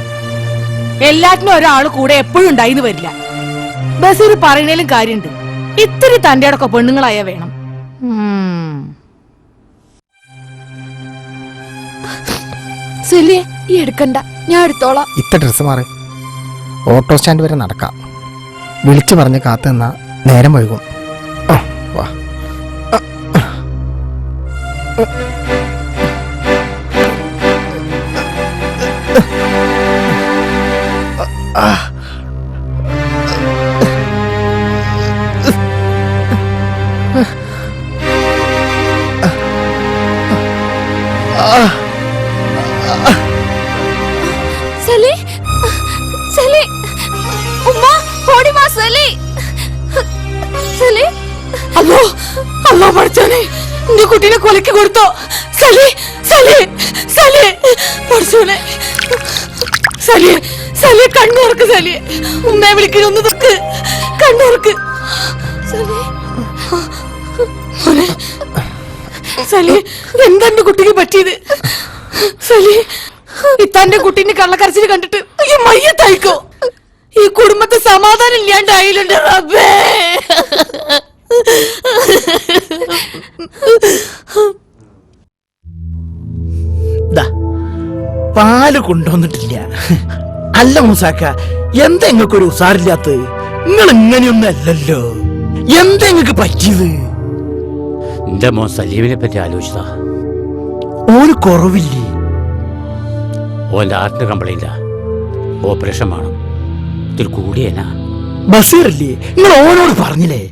എല്ലാറ്റിനും ഒരാള് കൂടെ എപ്പോഴും ഉണ്ടായിന്ന് വരില്ല. ബസീർ പറയുന്നതിലും കാര്യണ്ട്. ഇത്തിരി തന്റെ അടക്ക പെണ്ണുങ്ങളായ വേണം. സെല്ലിയെ, ഈ എടുക്കണ്ട, ഞാൻ എടുത്തോളാം. ഇത്ത ഡ്രസ്സ് മാറി ഓട്ടോ സ്റ്റാൻഡ് വരെ നടക്കാം. വിളിച്ചു പറഞ്ഞ് കാത്തു നിന്നാ നേരം വൈകും. വാ. സെലി, സെലി, ഉമ്മ ഓടി വാ സെലി. സെലി, അല്ലോ അല്ലോ പഠിച്ചോനെ, എന്റെ കുട്ടീനെ കൊലക്ക് കൊടുത്തോ? സലി, സലി, സലി, പഠിച്ചോനെ, സലി, സലി, കണ്ണുറക്ക് സലി. ഉമ്മയെ വിളിക്കണൊന്ന് തൊക്ക്, കണ്ണുറക്ക് സലി. സലി, എന്താ എന്റെ കുട്ടിക്ക് പറ്റിയത്? തന്റെ കുട്ടീന്റെ കള്ളക്കരച്ചിൽ കണ്ടിട്ട് ഈ മയ്യത്തായിക്കോ. ഈ കുടുംബത്തെ സമാധാനം ഇല്ലാണ്ടായില്ലുണ്ട് റബ്ബേ. പാല് കൊണ്ടുവന്നിട്ടില്ല. അല്ല മൂസാക്ക, എന്താ നിങ്ങൾക്കൊരു ഉസാറില്ലാത്ത? നിങ്ങൾ ഇങ്ങനെയൊന്നും അല്ലല്ലോ. എന്താ നിങ്ങൾക്ക് പറ്റിയത്? എന്റെ മോൻ സലീമിനെ പറ്റി ആലോചിച്ചതാ. ഒരു കുറവില്ലേ? ഓന്റെ ഹാർട്ടിന് കംപ്ലൈന്റാ, ഓപ്പറേഷൻ വേണം. ഇതിൽ കൂടിയേനാ. ബഷീറല്ലേ, നിങ്ങൾ ഓനോട് പറഞ്ഞില്ലേ?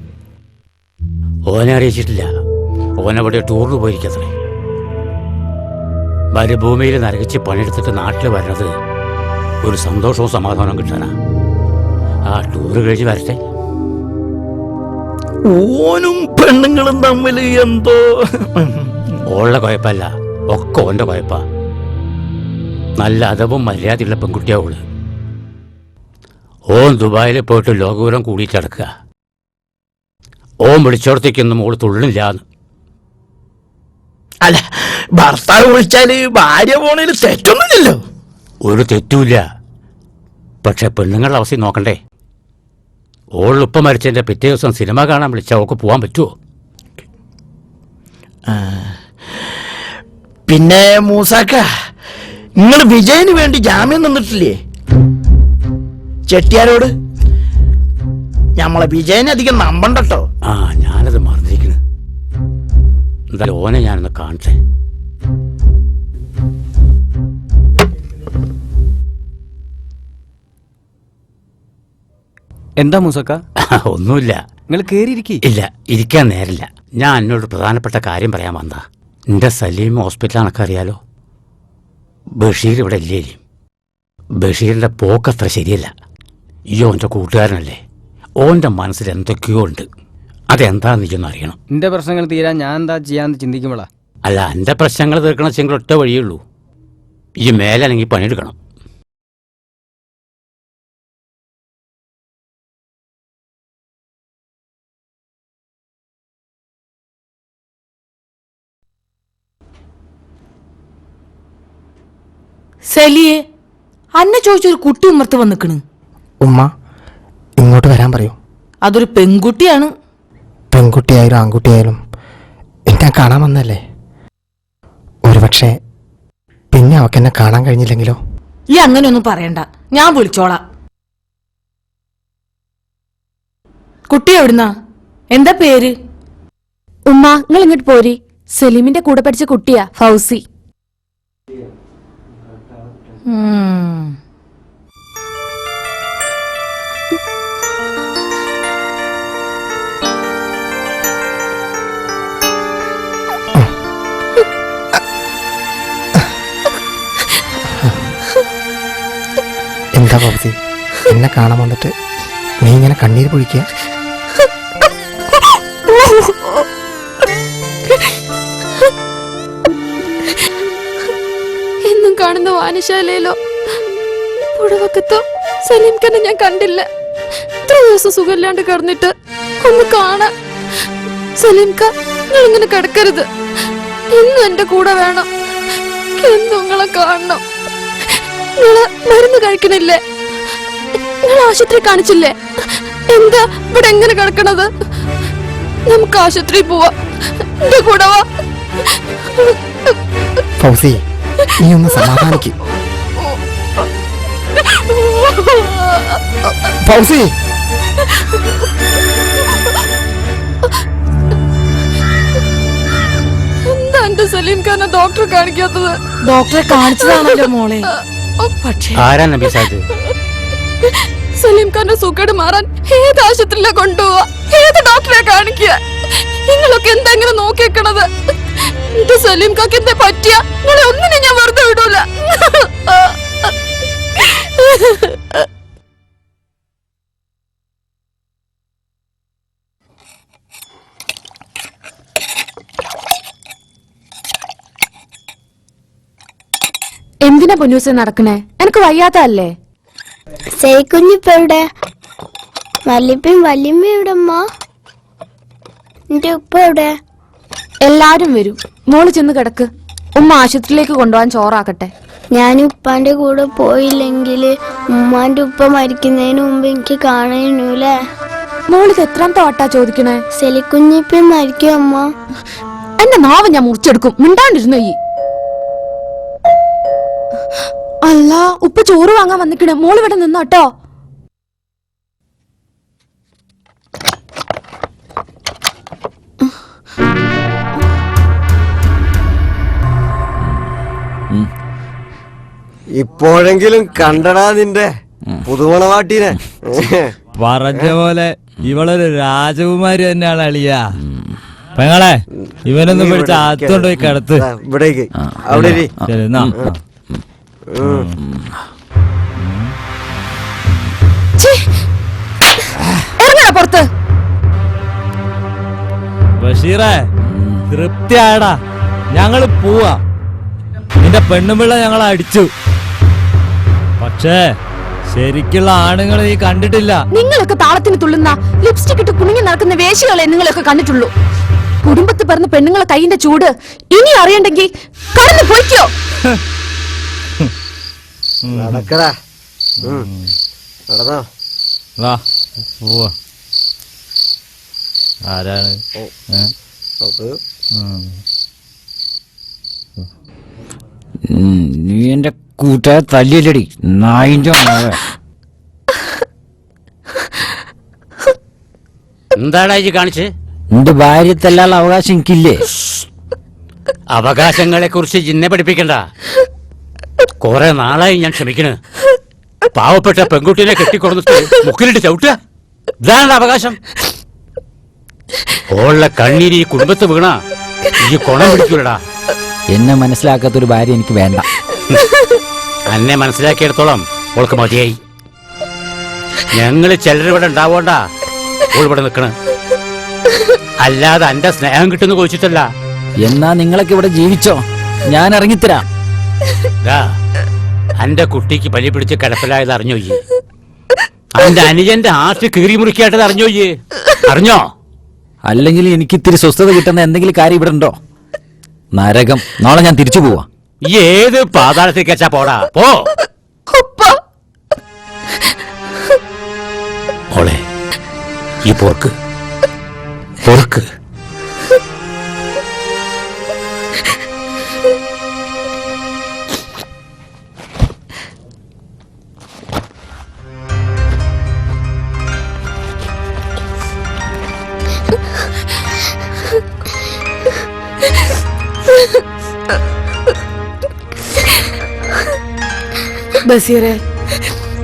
ഓനെ അറിയിച്ചിട്ടില്ല. ഓനെവിടെ ടൂറിന് പോയിരിക്കത്രേ. മരുഭൂമിയിൽ നരകിച്ച് പണിയെടുത്തിട്ട് നാട്ടിൽ വരുന്നത് ഒരു സന്തോഷവും സമാധാനവും കിട്ടാനാ. ആ ടൂറ് കഴിഞ്ഞ് വരട്ടെ. ഓനും പെണ്ണുങ്ങളും തമ്മിൽ എന്തോ. ഓളുടെ കുഴപ്പമല്ല, ഒക്കെ ഓന്റെ കുഴപ്പാ. നല്ല അതവും മര്യാദയുള്ള പെൺകുട്ടിയാ ഓള്. ഓൻ ദുബായിൽ പോയിട്ട് ലോകപുരം കൂടിയിട്ടടക്കുക. ഓൻ വിളിച്ചോടത്തേക്കൊന്നും ഓള് തുള്ളില്ലാന്ന്. അല്ല, ഭർത്താവ് വിളിച്ചാല് ഭാര്യ പോണേല് തെറ്റൊന്നുമില്ലല്ലോ. ഒരു തെറ്റുമില്ല. പക്ഷെ പെണ്ണുങ്ങളുടെ അവസ്ഥ നോക്കണ്ടേ? ഓളിപ്പം മരിച്ചതിന്റെ പിറ്റേ ദിവസം സിനിമ കാണാൻ വിളിച്ചാൽ ഓൾക്ക് പോകാൻ പറ്റുമോ? പിന്നെ മൂസാക്ക, നിങ്ങൾ വിജയന് വേണ്ടി ജാമ്യം നിന്നിട്ടില്ലേ ചെട്ടിയാരോട്? നമ്മളെ വിജയനെ അധികം നമ്പണ്ടോ. ആ, ഞാനത് മറന്നിരിക്കണ്. എന്തായാലും ഓനെ ഞാനൊന്ന് കാണട്ടെ. എന്താ മൂസക്ക? ഒന്നുമില്ല. നിങ്ങൾ കേറിയിരിക്കേ? ഇല്ല, ഇരിക്കാൻ നേരില്ല. ഞാൻ എന്നോട് പ്രധാനപ്പെട്ട കാര്യം പറയാൻ വന്നാ. എന്റെ സലീം ഹോസ്പിറ്റൽ കണക്കറിയാലോ. ബഷീർ ഇവിടെ ഇല്ലേ? ബഷീറിന്റെ പോക്കത്ര ശരിയല്ല. ഈ ഓന്റെ കൂട്ടുകാരനല്ലേ. ഓന്റെ മനസ്സിൽ എന്തൊക്കെയോ ഉണ്ട്. അതെന്താന്ന് നീയൊന്നും അറിയണം. എന്റെ പ്രശ്നങ്ങൾ തീരാൻ ഞാൻ എന്താ ചെയ്യാന്ന് ചിന്തിക്കുമ്പോളാ. അല്ല, എന്റെ പ്രശ്നങ്ങൾ തീർക്കണം വെച്ചെങ്കിൽ ഒറ്റ വഴിയുള്ളൂ. ഈ മേലാണെങ്കിൽ പണിയെടുക്കണം. സലിയെ, അന്നെ ചോദിച്ചൊരു കുട്ടി ഉമ്മർത്ത് വന്നിക്കണ്. ഉമ്മ ഇങ്ങോട്ട് വരാൻ പറയൂ. അതൊരു പെൺകുട്ടിയാണ്. പെൺകുട്ടിയായാലും ആൺകുട്ടിയായാലും എന്നെ കാണാൻ വന്നല്ലേ. ഒരുപക്ഷെ പിന്നെ അവക്ക് എന്നെ കാണാൻ കഴിഞ്ഞില്ലെങ്കിലോ? ഈ അങ്ങനെയൊന്നും പറയണ്ട, ഞാൻ വിളിച്ചോളാം. കുട്ടി എവിടുന്നാ? എന്താ പേര്? ഉമ്മ, നിങ്ങൾ ഇങ്ങോട്ട് പോരി. സലീമിന്റെ കൂടെ പഠിച്ച കുട്ടിയാ, ഫൗസി. എന്താ ഫൗസി, എന്നെ കാണാൻ വന്നിട്ട് നീ ഇങ്ങനെ കണ്ണീര് പൊഴിക്കുക? എന്നും കാണുന്ന വായനശാലയിലോ പുഴവക്കത്തോ സലീംഖാനെ ഞാൻ കണ്ടില്ല. ഇത്ര ദിവസം സുഖമില്ലാണ്ട് കിടന്നിട്ട് ഒന്ന് കാണാൻ. സലീംഖ, നിങ്ങൾ ഇങ്ങനെ കിടക്കരുത്. എന്നും എന്റെ കൂടെ വേണം. എന്നും നിങ്ങളെ കാണണം. നിങ്ങള് മരുന്ന് കഴിക്കണില്ലേ? നിങ്ങൾ ആശുപത്രി കാണിച്ചില്ലേ? എന്താ ഇവിടെ എങ്ങനെ കിടക്കണത്? നമുക്ക് ആശുപത്രി പോവാ. എന്റെ കൂടെ വാ. ഫൗസി, നീ ഒന്ന് സമാധാനിക്ക്. ഫൗസി, എന്താ എന്റെ സലീം ഖാനെ ഡോക്ടറെ കാണിക്കാത്തത്? ഡോക്ടറെ കാണിച്ചതാണല്ലോ മോളെ. പക്ഷേ ആരാ നബി സാഹിബ്? സലീം ഖാന്റെ സുഖേട് മാറാൻ ഏത് ആശുപത്രിയിലാ കൊണ്ടുപോവാ? ഏത് ഡോക്ടറെ കാണിക്കുക? നിങ്ങളൊക്കെ എന്താ ഇങ്ങനെ നോക്കിയേക്കണത്? എന്റെ സലീം ഖാക്ക് എന്താ പറ്റിയ? നിങ്ങളെ ഒന്നിനും ഞാൻ വെറുതെ വിടൂല. എന്തിനാ പൊന്നൂസെ നടക്കണേ? എനിക്ക് വയ്യാത്തല്ലേ? സേക്കുഞ്ഞിപ്പ എവിടെ? വല്യപ്പയും വല്യമ്മയും എവിടെ അമ്മ? എന്റെ ഉപ്പ എവിടെ? എല്ലാരും വരും. മോള് ചെന്ന് കിടക്ക്. ഉമ്മ ആശുപത്രിയിലേക്ക് കൊണ്ടുപോകാൻ ചോറാക്കട്ടെ. ഞാൻ ഉപ്പാന്റെ കൂടെ പോയില്ലെങ്കിൽ ഉമ്മാന്റെ ഉപ്പ മരിക്കുന്നതിന് മുമ്പ് എനിക്ക് കാണൂലേ? മോളിത് എത്രാമത്തെ വട്ടാ ചോദിക്കണേ? സെലിക്കുഞ്ഞിപ്പി മരിക്കും അമ്മ. എന്റെ നാവ് ഞാൻ മുറിച്ചെടുക്കും. മിണ്ടാണ്ടിരുന്നു ഈ. അല്ല, ഉപ്പ ചോറ് വാങ്ങാൻ വന്നിക്കണേ. മോള് ഇവിടെ നിന്നോട്ടോ. ഇപ്പോഴെങ്കിലും കണ്ടടാ നിന്റെ പുതുമണവാട്ടീനെ. പറഞ്ഞ പോലെ ഇവളൊരു രാജകുമാരി തന്നെയാണ് അളിയ. പെങ്ങളെ, ഇവനൊന്ന് പിടിച്ച് അകത്തോണ്ട് പോയി കിടത്ത്. ഇവിടേക്ക് അവിടെ ഇരി. ശരി, എന്നാ. ഇറങ്ങണ പുറത്ത്. ബഷീറേ, തൃപ്തിയായടാ. ഞങ്ങള് പോവാ. നിന്റെ പെണ്ണുപിള്ള ഞങ്ങൾ അടിച്ചു. പക്ഷേ ശരിക്കുള്ള ആണുങ്ങൾ നീ കണ്ടിട്ടില്ല. നിങ്ങളൊക്കെ താളത്തിന് തുള്ളുന്ന ലിപ്സ്റ്റിക് ഇട്ട് കുണിങ്ങി നടക്കുന്ന വേശികളെ നിങ്ങളൊക്കെ കണ്ടിട്ടുള്ളൂ. കുടുംബത്തിൽ പറഞ്ഞ പെണ്ണുങ്ങളെ കൈയിന്റെ ചൂട് ഇനി അറിയണ്ടെങ്കിൽ കടന്നു പോയിക്കോ. നടക്കടാ. നടന്നോ. വാ, പോവാ. ആരാണ്? നീ എന്റെ കൂട്ടുകാരെ തല്ലിയല്ലടി നായിന്റെ. എന്താടാ ഇത് കാണിച്ച്? നിന്റെ ഭാര്യ തല്ലാനുള്ള അവകാശം എനിക്കില്ലേ? അവകാശങ്ങളെ കുറിച്ച് ജിന്നെ പഠിപ്പിക്കണ്ട. കുറെ നാളായി ഞാൻ ക്ഷമിക്കണ്. പാവപ്പെട്ട പെൺകുട്ടിനെ കെട്ടിക്കൊടുന്നിട്ട് മുക്കിലിട്ട് ചവിട്ടുക, ഇതാണ് അവകാശം. ഓളുടെ കണ്ണീര് ഈ കുടുംബത്ത് വീണ ഈ കൊണം പിടിക്കൂലടാ. എന്നെ മനസ്സിലാക്കാത്തൊരു ഭാര്യ എനിക്ക് വേണ്ട. എന്നെ മനസ്സിലാക്കിയെടുത്തോളം ഓൾക്ക് മതിയായി. ഞങ്ങള് ചിലരിവിടെ ഉണ്ടാവോണ്ട ഓളിവിടെ നിൽക്കണ. അല്ലാതെ എന്റെ സ്നേഹം കിട്ടുന്ന ചോദിച്ചിട്ടല്ല. എന്നാ നിങ്ങളൊക്കെ ഇവിടെ ജീവിച്ചോ, ഞാൻ ഇറങ്ങിത്തരാം. എന്റെ കുട്ടിക്ക് പലി പിടിച്ച് കിടപ്പിലായത് അറിഞ്ഞോയ്യേ? എന്റെ അനുജന്റെ ആർട്ട് കീറി മുറിക്കാട്ടത് അറിഞ്ഞോയ്യേ? അറിഞ്ഞോ? അല്ലെങ്കിൽ എനിക്ക് ഇത്തിരി സ്വസ്ഥത കിട്ടുന്ന എന്തെങ്കിലും കാര്യം ഇവിടെ ഉണ്ടോ? നരകം. നാളെ ഞാൻ തിരിച്ചു പോവാ. ഏത് പാതാളത്തേക്ക് വെച്ചാ പോടാ, പോ. മോളെ, ഈ പോർക്ക് പൊറുക്ക്. ബസീറെ,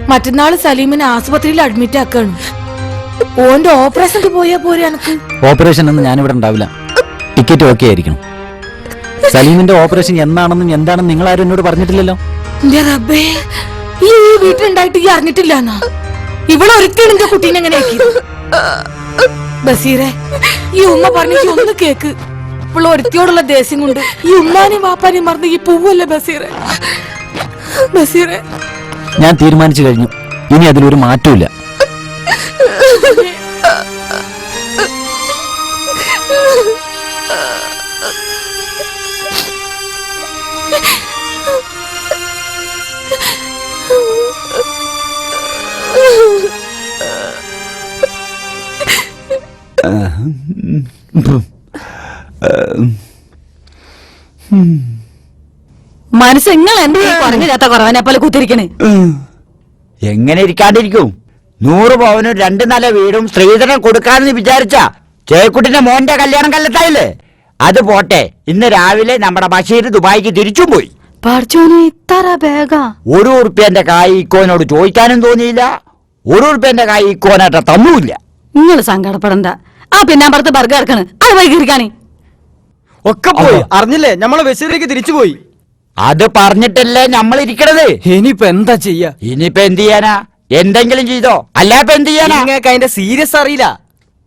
മറ്റന്നാള് സലീമിനെ ആശുപത്രിയിൽ അഡ്മിറ്റ് ആക്കാണ്. ഓന്റെ ഓപ്പറേഷൻ പോയാ പോരെ എനക്ക്? ഓപ്പറേഷൻ ഒന്നും ഞാനിവിടെ ഉണ്ടാവില്ല. ടിക്കറ്റ് ഓക്കെ ആയിരിക്കണം. സലീമിന്റെ ഓപ്പറേഷൻ എന്നാണെന്നും എന്താണെന്നും നിങ്ങൾ ആരും എന്നോട് പറഞ്ഞിട്ടില്ലല്ലോ. എന്റെ റബ്ബേ, ഈ വീട്ടിലുണ്ടായിട്ട് ഈ അറിഞ്ഞിട്ടില്ലാന്നാ? ഇവളൊരിക്കലും എന്റെ കുട്ടീനെ എങ്ങനെ ആക്കി? ബസീറെ, ഈ ഉമ്മ പറഞ്ഞ ഒന്ന് കേക്ക്. ഇപ്പോൾ ഒരുത്തിയോടുള്ള ദേഷ്യം കൊണ്ട് ഈ ഉമ്മാനെയും വാപ്പാനെയും മറന്ന് ഈ പൂവല്ലേ ബസീറെ? ബസീറെ, ഞാൻ തീരുമാനിച്ചു കഴിഞ്ഞു. ഇനി അതിലൊരു മാറ്റമില്ല. മനസ്സെങ്ങൾ എന്റെ പറഞ്ഞു കേത്ത കുറവനെ പോലെ കുത്തിരിക്കണേ. എങ്ങനെ ഇരിക്കാണ്ടിരിക്കും? 100 പവനും 2 നില വീടും സ്ത്രീധനം കൊടുക്കാന്ന് വിചാരിച്ച ചേക്കുട്ടിന്റെ മോന്റെ കല്യാണം കല്ലെത്തായില്ലേ? അത് പോട്ടെ, ഇന്ന് രാവിലെ നമ്മുടെ ബഷീർ ദുബായിക്ക് തിരിച്ചും പോയി. ഇത്ര വേഗ 1 ഉറുപ്പ്യന്റെ കായ് ഇക്കോനോട് ചോദിക്കാനും തോന്നിയില്ല. 1 ഉറുപ്പ്യന്റെ കായ് ഇക്കോനായിട്ട് തന്നൂല്ല. നിങ്ങൾ സങ്കടപ്പെടണ്ട. ആ പിന്നാമ്പറത്ത് ബർഗർ എടുക്കണ്, അത് വൈകിരിക്കാണേ ഒക്കെ പോയി. അറിഞ്ഞില്ലേ, നമ്മളെ ബഷീറിലേക്ക് തിരിച്ചു പോയി. അത് പറഞ്ഞിട്ടല്ലേ നമ്മൾ ഇരിക്കണത്. ഇനിയിപ്പോ എന്താ ചെയ്യാ? ഇനിയിപ്പോ എന്ത് ചെയ്യാനാ? എന്തെങ്കിലും ചെയ്തോ, അല്ലാപ്പ എന്ത് ചെയ്യാനാ? നിങ്ങൾക്ക് അതിന്റെ സീരിയസ് അറിയില്ല.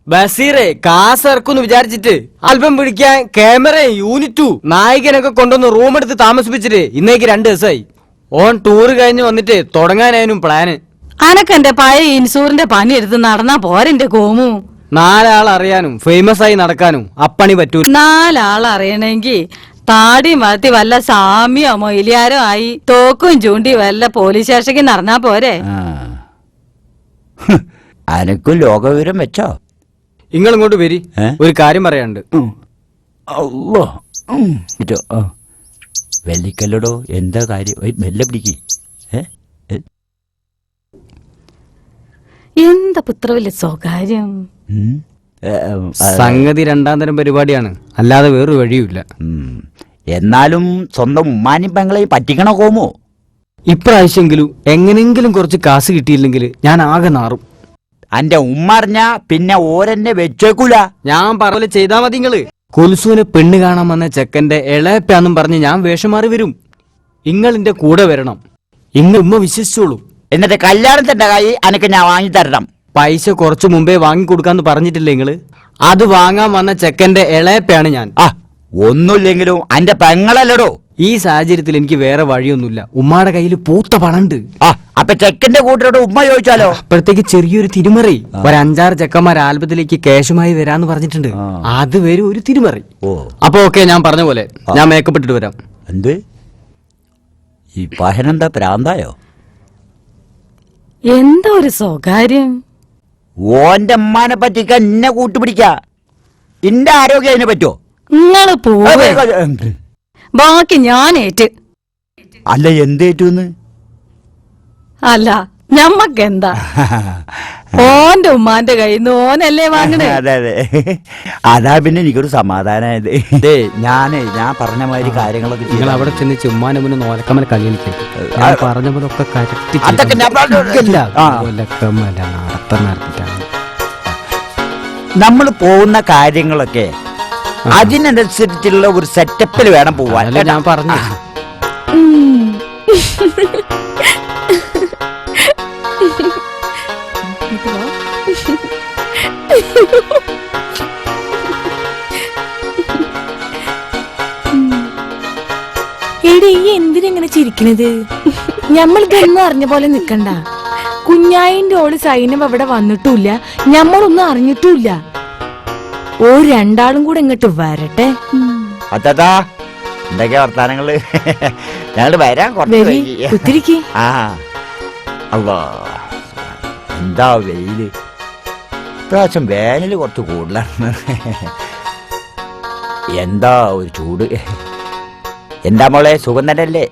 ബഷീറെ കാസ് ഇറക്കുന്ന് വിചാരിച്ചിട്ട് ആൽബം പിടിക്കാൻ ക്യാമറയും യൂണിറ്റും നായകനൊക്കെ കൊണ്ടുവന്ന് റൂം എടുത്ത് താമസിപ്പിച്ചിട്ട് ഇന്നേക്ക് 2 ദിവസമായി. ഓൺ ടൂറ് കഴിഞ്ഞ് വന്നിട്ട് തുടങ്ങാനായിരുന്നു പ്ലാന്. അനക്ക് എന്റെ പഴയ ഇൻഷൂറിന്റെ പണി എടുത്ത് നടന്നാ പോരെന്റെ കോമു. 4 ആൾ അറിയാനും ഫേമസ് ആയി നടക്കാനും അപ്പണി പറ്റൂ. 4 ആൾ അറിയണമെങ്കിൽ താടി മാറ്റി വല്ല സാമിയോ മൊയിലിയാരോ ആയി തോക്കും ചൂണ്ടി വല്ല പോലീസ് സ്റ്റേഷനിൽ നടന്നാ പോരെ. അനക്കും ലോകവിവരം വെച്ചോ? ഇങ്ങളിങ്ങോട്ട് വരി, ഒരു കാര്യം പറയാനുണ്ട്. വെല്ലിക്കല്ലടോ, എന്താ കാര്യം? മെല്ലെ പിടിക്ക്. എന്താ പുത്ര വലിയ സ്വകാര്യം? സംഗതി രണ്ടാം തരം പരിപാടിയാണ്, അല്ലാതെ വേറൊരു വഴിയുമില്ല. എന്നാലും സ്വന്തം ഉമ്മാനും പെങ്ങളെയും പറ്റിക്കണ കോമോ? ഇപ്രാവശ്യെങ്കിലും എങ്ങനെങ്കിലും കുറച്ച് കാശ് കിട്ടിയില്ലെങ്കിൽ ഞാൻ ആകെ നാറും. അന്റെ ഉമ്മ അറിഞ്ഞാ പിന്നെ ഓരെന്നെ വെച്ചേക്കൂല. ഞാൻ പറഞ്ഞ ചെയ്താ മതി. നിങ്ങള് കുൽസുവിനെ പെണ്ണ് കാണാൻ വന്ന ചെക്കന്റെ ഇളയപ്പാന്നും പറഞ്ഞ് ഞാൻ വേഷം മാറി വരും. ഇങ്ങളിന്റെ കൂടെ വരണം. ഇങ്ങ ഉമ്മ വിശ്വസിച്ചോളൂ. എന്നിട്ട് കല്യാണത്തിന്റെ കൈ അനക്ക് ഞാൻ വാങ്ങി തരണം. പൈസ കുറച്ചു മുമ്പേ വാങ്ങിക്കൊടുക്കാന്ന് പറഞ്ഞിട്ടില്ലേ നിങ്ങള്? അത് വാങ്ങാൻ വന്ന ചെക്കന്റെ ഇളയപ്പയാണ് ഞാൻ. ഒന്നുമില്ലെങ്കിലും അന്റെ പെങ്ങളല്ലടോ. ഈ സാഹചര്യത്തിൽ എനിക്ക് വേറെ വഴിയൊന്നുമില്ല. ഉമ്മാടെ കയ്യിൽ പൂത്ത പണുണ്ട്. അപ്പൊ ചെക്കന്റെ കൂട്ടരോട് ഉമ്മ ചോദിച്ചാലോ? അപ്പോഴത്തേക്ക് ചെറിയൊരു തിരുമറി. ഒരു 5-6 ചെക്കന്മാർ ആൽബത്തിലേക്ക് ക്യാഷുമായി വരാന്ന് പറഞ്ഞിട്ടുണ്ട്. അത് വരെ ഒരു തിരുമറി. അപ്പൊ ഓക്കെ, ഞാൻ പറഞ്ഞ പോലെ ഞാൻ മേക്കപ്പ് ഇട്ടിട്ട് വരാം. എന്ത് ഈ പഹനെന്താ പ്രാന്തായോ? എന്താ ഒരു സ്വകാര്യം? ഓന്റെ അമ്മാനെ പറ്റിക്ക എന്നെ കൂട്ടുപിടിക്ക. എന്റെ ആരോഗ്യം അതിനെ പറ്റോ? നിങ്ങള് പോവേ, ബാക്കി ഞാൻ ഏറ്റ്. അല്ല, എന്തേറ്റൂന്ന്? അല്ല, ഞമ്മക്കെന്താ? ഓന്റെ ഉമ്മാന്റെ കയ്യിൽ നിന്ന് ഓനല്ലേ വാങ്ങണേ? അതെ അതെ, അതാ പിന്നെ എനിക്കൊരു സമാധാനായത്. ഞാൻ പറഞ്ഞ മാതിരി കാര്യങ്ങളൊക്കെ നിങ്ങൾ അവിടെ ചെന്ന് ചുമ്മാനെ മുന്നേ നോലക്കമ്മല കളിക്കരുത്. ഞാൻ പറഞ്ഞ പോലെ ഒക്കെ കറക്റ്റ് നടത്തിട്ടാണ് നമ്മൾ പോകുന്ന കാര്യങ്ങളൊക്കെ അതിനനുസരിച്ചുള്ള ഒരു സെറ്റപ്പിൽ വേണം പോവാൻ. ഞാൻ പറഞ്ഞു. എടീ, എന്തിനെങ്ങനെ ചിരിക്കണത്? ഞമ്മളിതൊന്നും അറിഞ്ഞ പോലെ നിക്കണ്ട. കുഞ്ഞായിന്റെ ഓള് സൈന്യം അവിടെ വന്നിട്ടുമില്ല, ഞമ്മളൊന്നും അറിഞ്ഞിട്ടുമില്ല. ഓ രണ്ടാളും കൂടെ ഇങ്ങോട്ട് വരട്ടെ. അതാ എന്തൊക്കെയാ വർത്താനങ്ങള്? ഞങ്ങള് വരാൻ കുത്തിരിക്ക്. എന്താ വെയില് ഇപ്രാവശ്യം, വേനല് കുറച്ച് കൂടുതലാണ്. എന്താ ഒരു ചൂട്. എന്താ മോളെ, സുഖം തന്നെയല്ലേ?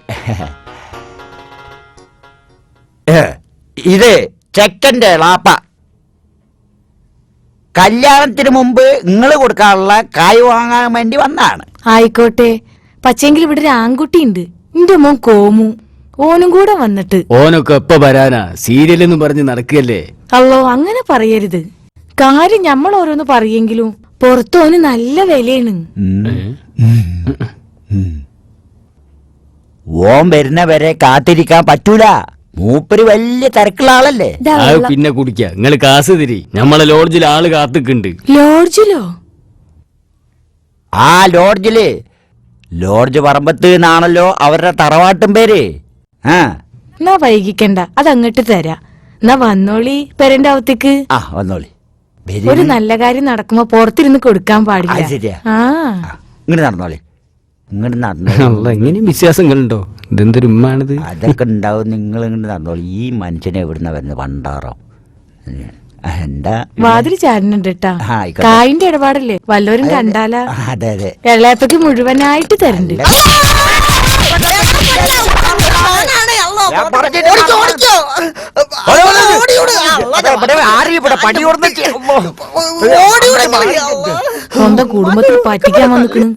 ഇത് ചെക്കന്റെ ലാപ്പ. കല്യാണത്തിന് മുമ്പ് നിങ്ങള് കൊടുക്കാനുള്ള കായ് വാങ്ങാൻ വേണ്ടി വന്നാണ്. ആയിക്കോട്ടെ, പക്ഷെങ്കിൽ ഇവിടെ ഒരു ആൺകുട്ടിയുണ്ട്, എന്റെ മോൻ കോമു. ഓനും കൂടെ വന്നിട്ട്. ഓനൊക്കെ എപ്പ വരാനാ? സീരിയലെന്ന് പറഞ്ഞ് നടക്കുകയല്ലേ? അല്ലോ, അങ്ങനെ പറയരുത്. കാര്യം ഞമ്മൾ ഓരോന്ന് പറയെങ്കിലും പുറത്തോന് നല്ല വിലയാണ്. ഓൻ വരുന്ന വരെ കാത്തിരിക്കാൻ പറ്റൂല. മൂപ്പര് വലിയ തിരക്കുള്ള ആളല്ലേ. പിന്നെ കുടിക്ക. നിങ്ങള് കാശ് തിരി. നമ്മളെ ലോഡ്ജിൽ ആള് കാത്തിക്കുണ്ട്. ലോഡ്ജിലോ? ആ ലോഡ്ജില്. ലോഡ്ജ് പറമ്പത്ത് എന്നാണല്ലോ അവരുടെ തറവാട്ടും പേര്. എന്നാ വൈകിക്കണ്ട, അതങ്ങട്ട് തരാ. എന്നാ വന്നോളി പെരന്റെ അകത്തേക്ക്. വന്നോളി. ഒരു നല്ല കാര്യം നടക്കുമ്പോ പുറത്തിരുന്ന് കൊടുക്കാൻ പാടില്ല. ഇങ്ങോട്ട് നടന്നോളി. ഇങ്ങോട്ട് നടന്നോളി. എങ്ങനെയും വിശ്വാസങ്ങളുണ്ടോ? ഇതെന്തൊരു ഉമ്മാണിത്? അതൊക്കെ ഉണ്ടാവും. നിങ്ങൾ ഇങ്ങോട്ട് നടന്നോളി. ഈ മനുഷ്യനെ എവിടുന്ന വരുന്നത്? പണ്ടാറോ? എന്താ വാതിൽ ചാടുന്നുണ്ട് കേട്ടാ. കായിന്റെ ഇടപാടല്ലേ, വല്ലോരും കണ്ടാലാ. അതെ അതെ, വെള്ളയപ്പക്ക് മുഴുവനായിട്ട് തരണ്ട്. സ്വന്തം കുടുംബത്തിൽ പറ്റിക്കാൻ വന്നിക്കണ്.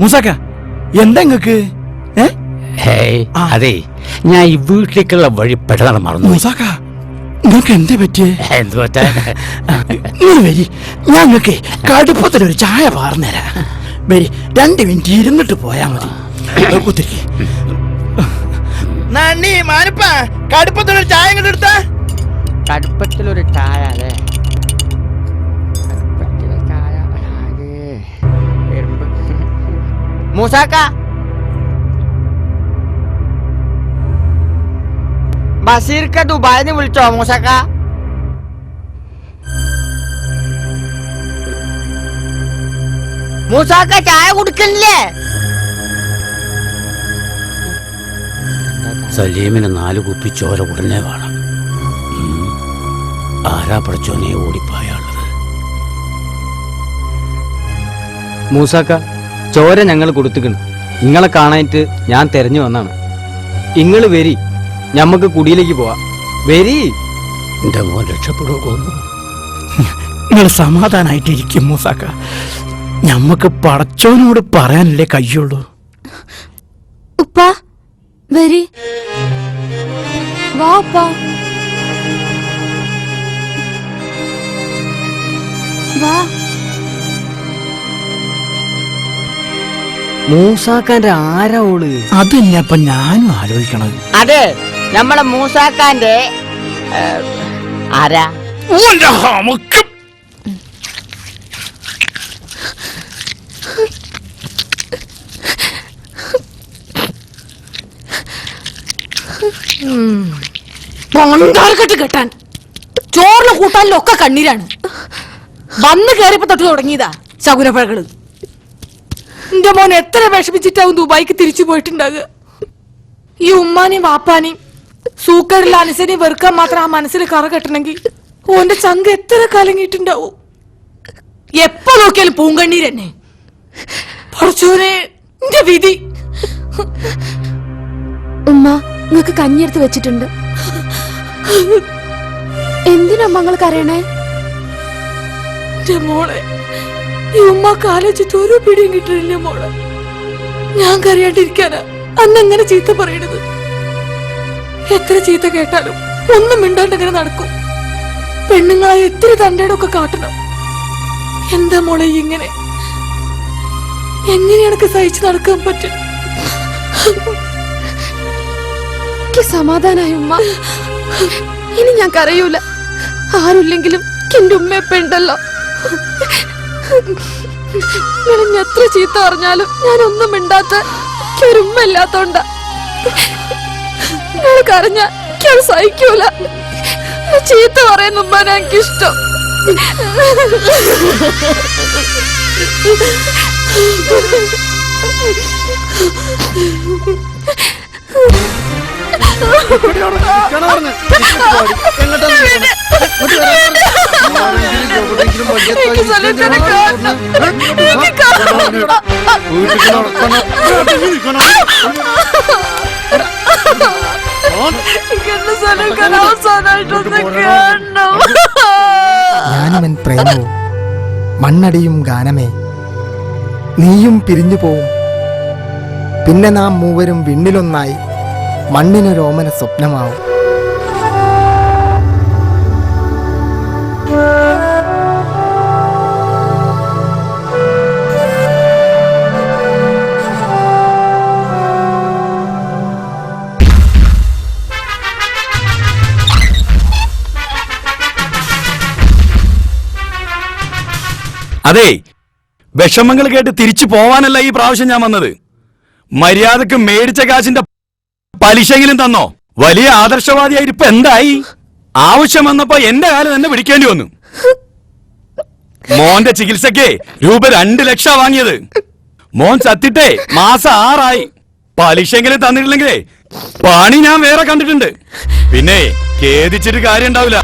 മുസാക്ക, എന്താ ഇങ്ങക്ക്? അതെ, ഞാൻ ഈ വീട്ടിലേക്കുള്ള വഴി പെട്ടെന്ന് മറന്നു. മുസാക്ക, നിങ്ങൾക്ക് എന്താ പറ്റിയേ? എന്ത് പറ്റാ? വരി, ഞാൻ നിങ്ങൾക്ക് കടുപ്പത്തിലൊരു ചായ പാർന്നരാ. വരി, 2 മിനിറ്റ് ഇരുന്നിട്ട് പോയാ മതി. കുത്തിരിക്ക്. കടുപ്പത്തിലൊരു ചായ ഇങ്ങോട്ട് എടുത്ത. കടുപ്പത്തിലൊരു ചായ അല്ലേ? മൂസാക്ക, ബഷീർക്ക ദുബായിന്ന് വിളിച്ചോ മൂസാക്ക? മൂസാക്ക ചായ കുടിക്കണില്ലേ? സലീമിന് 4 കുപ്പി ചോര ഉടനെ വേണം. ആരാ പഠിച്ചോനെ ഓടിപ്പായുള്ളത്? മൂസാക്ക, ചോര ഞങ്ങൾ കൊടുത്തുക്കണ്. നിങ്ങളെ കാണാനായിട്ട് ഞാൻ തെരഞ്ഞു വന്നാണ്. ഇങ്ങള് വരി, ഞമ്മക്ക് കുടിയിലേക്ക് പോവാം. വരി. എന്റെ മോൻ രക്ഷപ്പെടുമോ? നിങ്ങൾ സമാധാനായിട്ടിരിക്കും മൂസാക്ക. ഞമ്മക്ക് പടച്ചോനോട് പറയാനല്ലേ കയ്യുള്ളൂ. ഉപ്പ വരി, വാ ഉപ്പ, വാ. മൂസാക്കാന്റെ ആരാ ഓള്? അത് തന്നെയപ്പൊ ഞാനും ആലോചിക്കണത്. അതെ, നമ്മളെ മൂസാക്കാന്റെ ആരാ? പണ്ടാർക്കെട്ട് കെട്ടാൻ ചോറിന് കൂട്ടാനിലൊക്കെ കണ്ണീരാണ്. വന്ന് കയറിയപ്പോ തൊട്ട് തുടങ്ങിയതാ ശകുനപ്പഴകള്. എന്റെ മോൻ എത്ര വിഷമിച്ചിട്ടാവും ദുബായിക്ക് തിരിച്ചു പോയിട്ടുണ്ടാകുക. ഈ ഉമ്മാനെയും വാപ്പാനെയും സൂക്കറിൽ അനുസരിച്ച് വെറുക്കാൻ മാത്രം ആ മനസ്സിൽ കറ കെട്ടണമെങ്കിൽ ഓന്റെ ചങ്ക് എത്ര കലങ്ങിയിട്ടുണ്ടാവും. എപ്പോ നോക്കിയാലും പൂങ്കണ്ണീരെന്നെ. പഠിച്ചോനെ, എന്റെ വിധി. ഉമ്മ നിങ്ങക്ക് കഞ്ഞിയെടുത്ത് വെച്ചിട്ടുണ്ട്. എന്തിനാ മങ്ങൾക്ക് അറിയണേ? മോളെ, ഈ ഉമ്മക്ക് ആലോചിച്ചിട്ട് ഒരു പിടിയും കിട്ടില്ല മോളെ. ഞാൻ കരയാണ്ടിരിക്കാനാ അന്നെങ്ങനെ ചീത്ത പറയണത്. എത്ര ചീത്ത കേട്ടാലും ഒന്നും മിണ്ടാണ്ട് ഇങ്ങനെ നടക്കും. പെണ്ണുങ്ങളായി എത്ര തണ്ടേടൊക്കെ കാട്ടണം. എന്താ മോളെ ഇങ്ങനെ? എങ്ങനെയാണൊക്കെ സഹിച്ചു നടക്കാൻ പറ്റും? സമാധാനായ ഉമ്മ, ഇനി ഞാൻ കരയൂല. ആരുല്ലെങ്കിലും എന്റെ ഉമ്മയപ്പുണ്ടല്ലോ. ഞാൻ എത്ര ചീത്ത പറഞ്ഞാലും ഞാനൊന്നും മിണ്ടാത്ത ഒരു ഉമ്മ ഇല്ലാത്തോണ്ടാ. ഞാൻ കരഞ്ഞ എനിക്കത് സഹിക്കൂല. ചീത്ത പറയുന്ന ഉമ്മാനെ എനിക്കിഷ്ടം. ഞാനുമെൻ പ്രേമവും മണ്ണടിയും ഗാനമേ, നീയും പിരിഞ്ഞു പോവും. പിന്നെ നാം മൂവരും വിണ്ണിലൊന്നായി മണ്ണിനൊരോമന സ്വപ്നമാവും. അതെ, വിഷമങ്ങൾ കേട്ട് തിരിച്ചു പോവാനല്ല ഈ പ്രാവശ്യം ഞാൻ വന്നത്. മര്യാദക്ക് മേടിച്ച കാശിന്റെ പലിശയെങ്കിലും തന്നോ? വലിയ ആദർശവാദിയായിട്ട് ഇപ്പൊ എന്തായി? ആവശ്യം വന്നപ്പോ എന്റെ കാലം തന്നെ പിടിക്കേണ്ടി വന്നു. മോന്റെ ചികിത്സക്ക് രൂപ 2 ലക്ഷം വാങ്ങിയത്. മോൻ ചത്തിട്ടേ മാസം 6 ആയി. പലിശയെങ്കിലും തന്നിട്ടില്ലെങ്കിലേ പണി ഞാൻ വേറെ കണ്ടിട്ടുണ്ട്. പിന്നെ ഖേദിച്ചിട്ട് കാര്യം ഉണ്ടാവില്ല.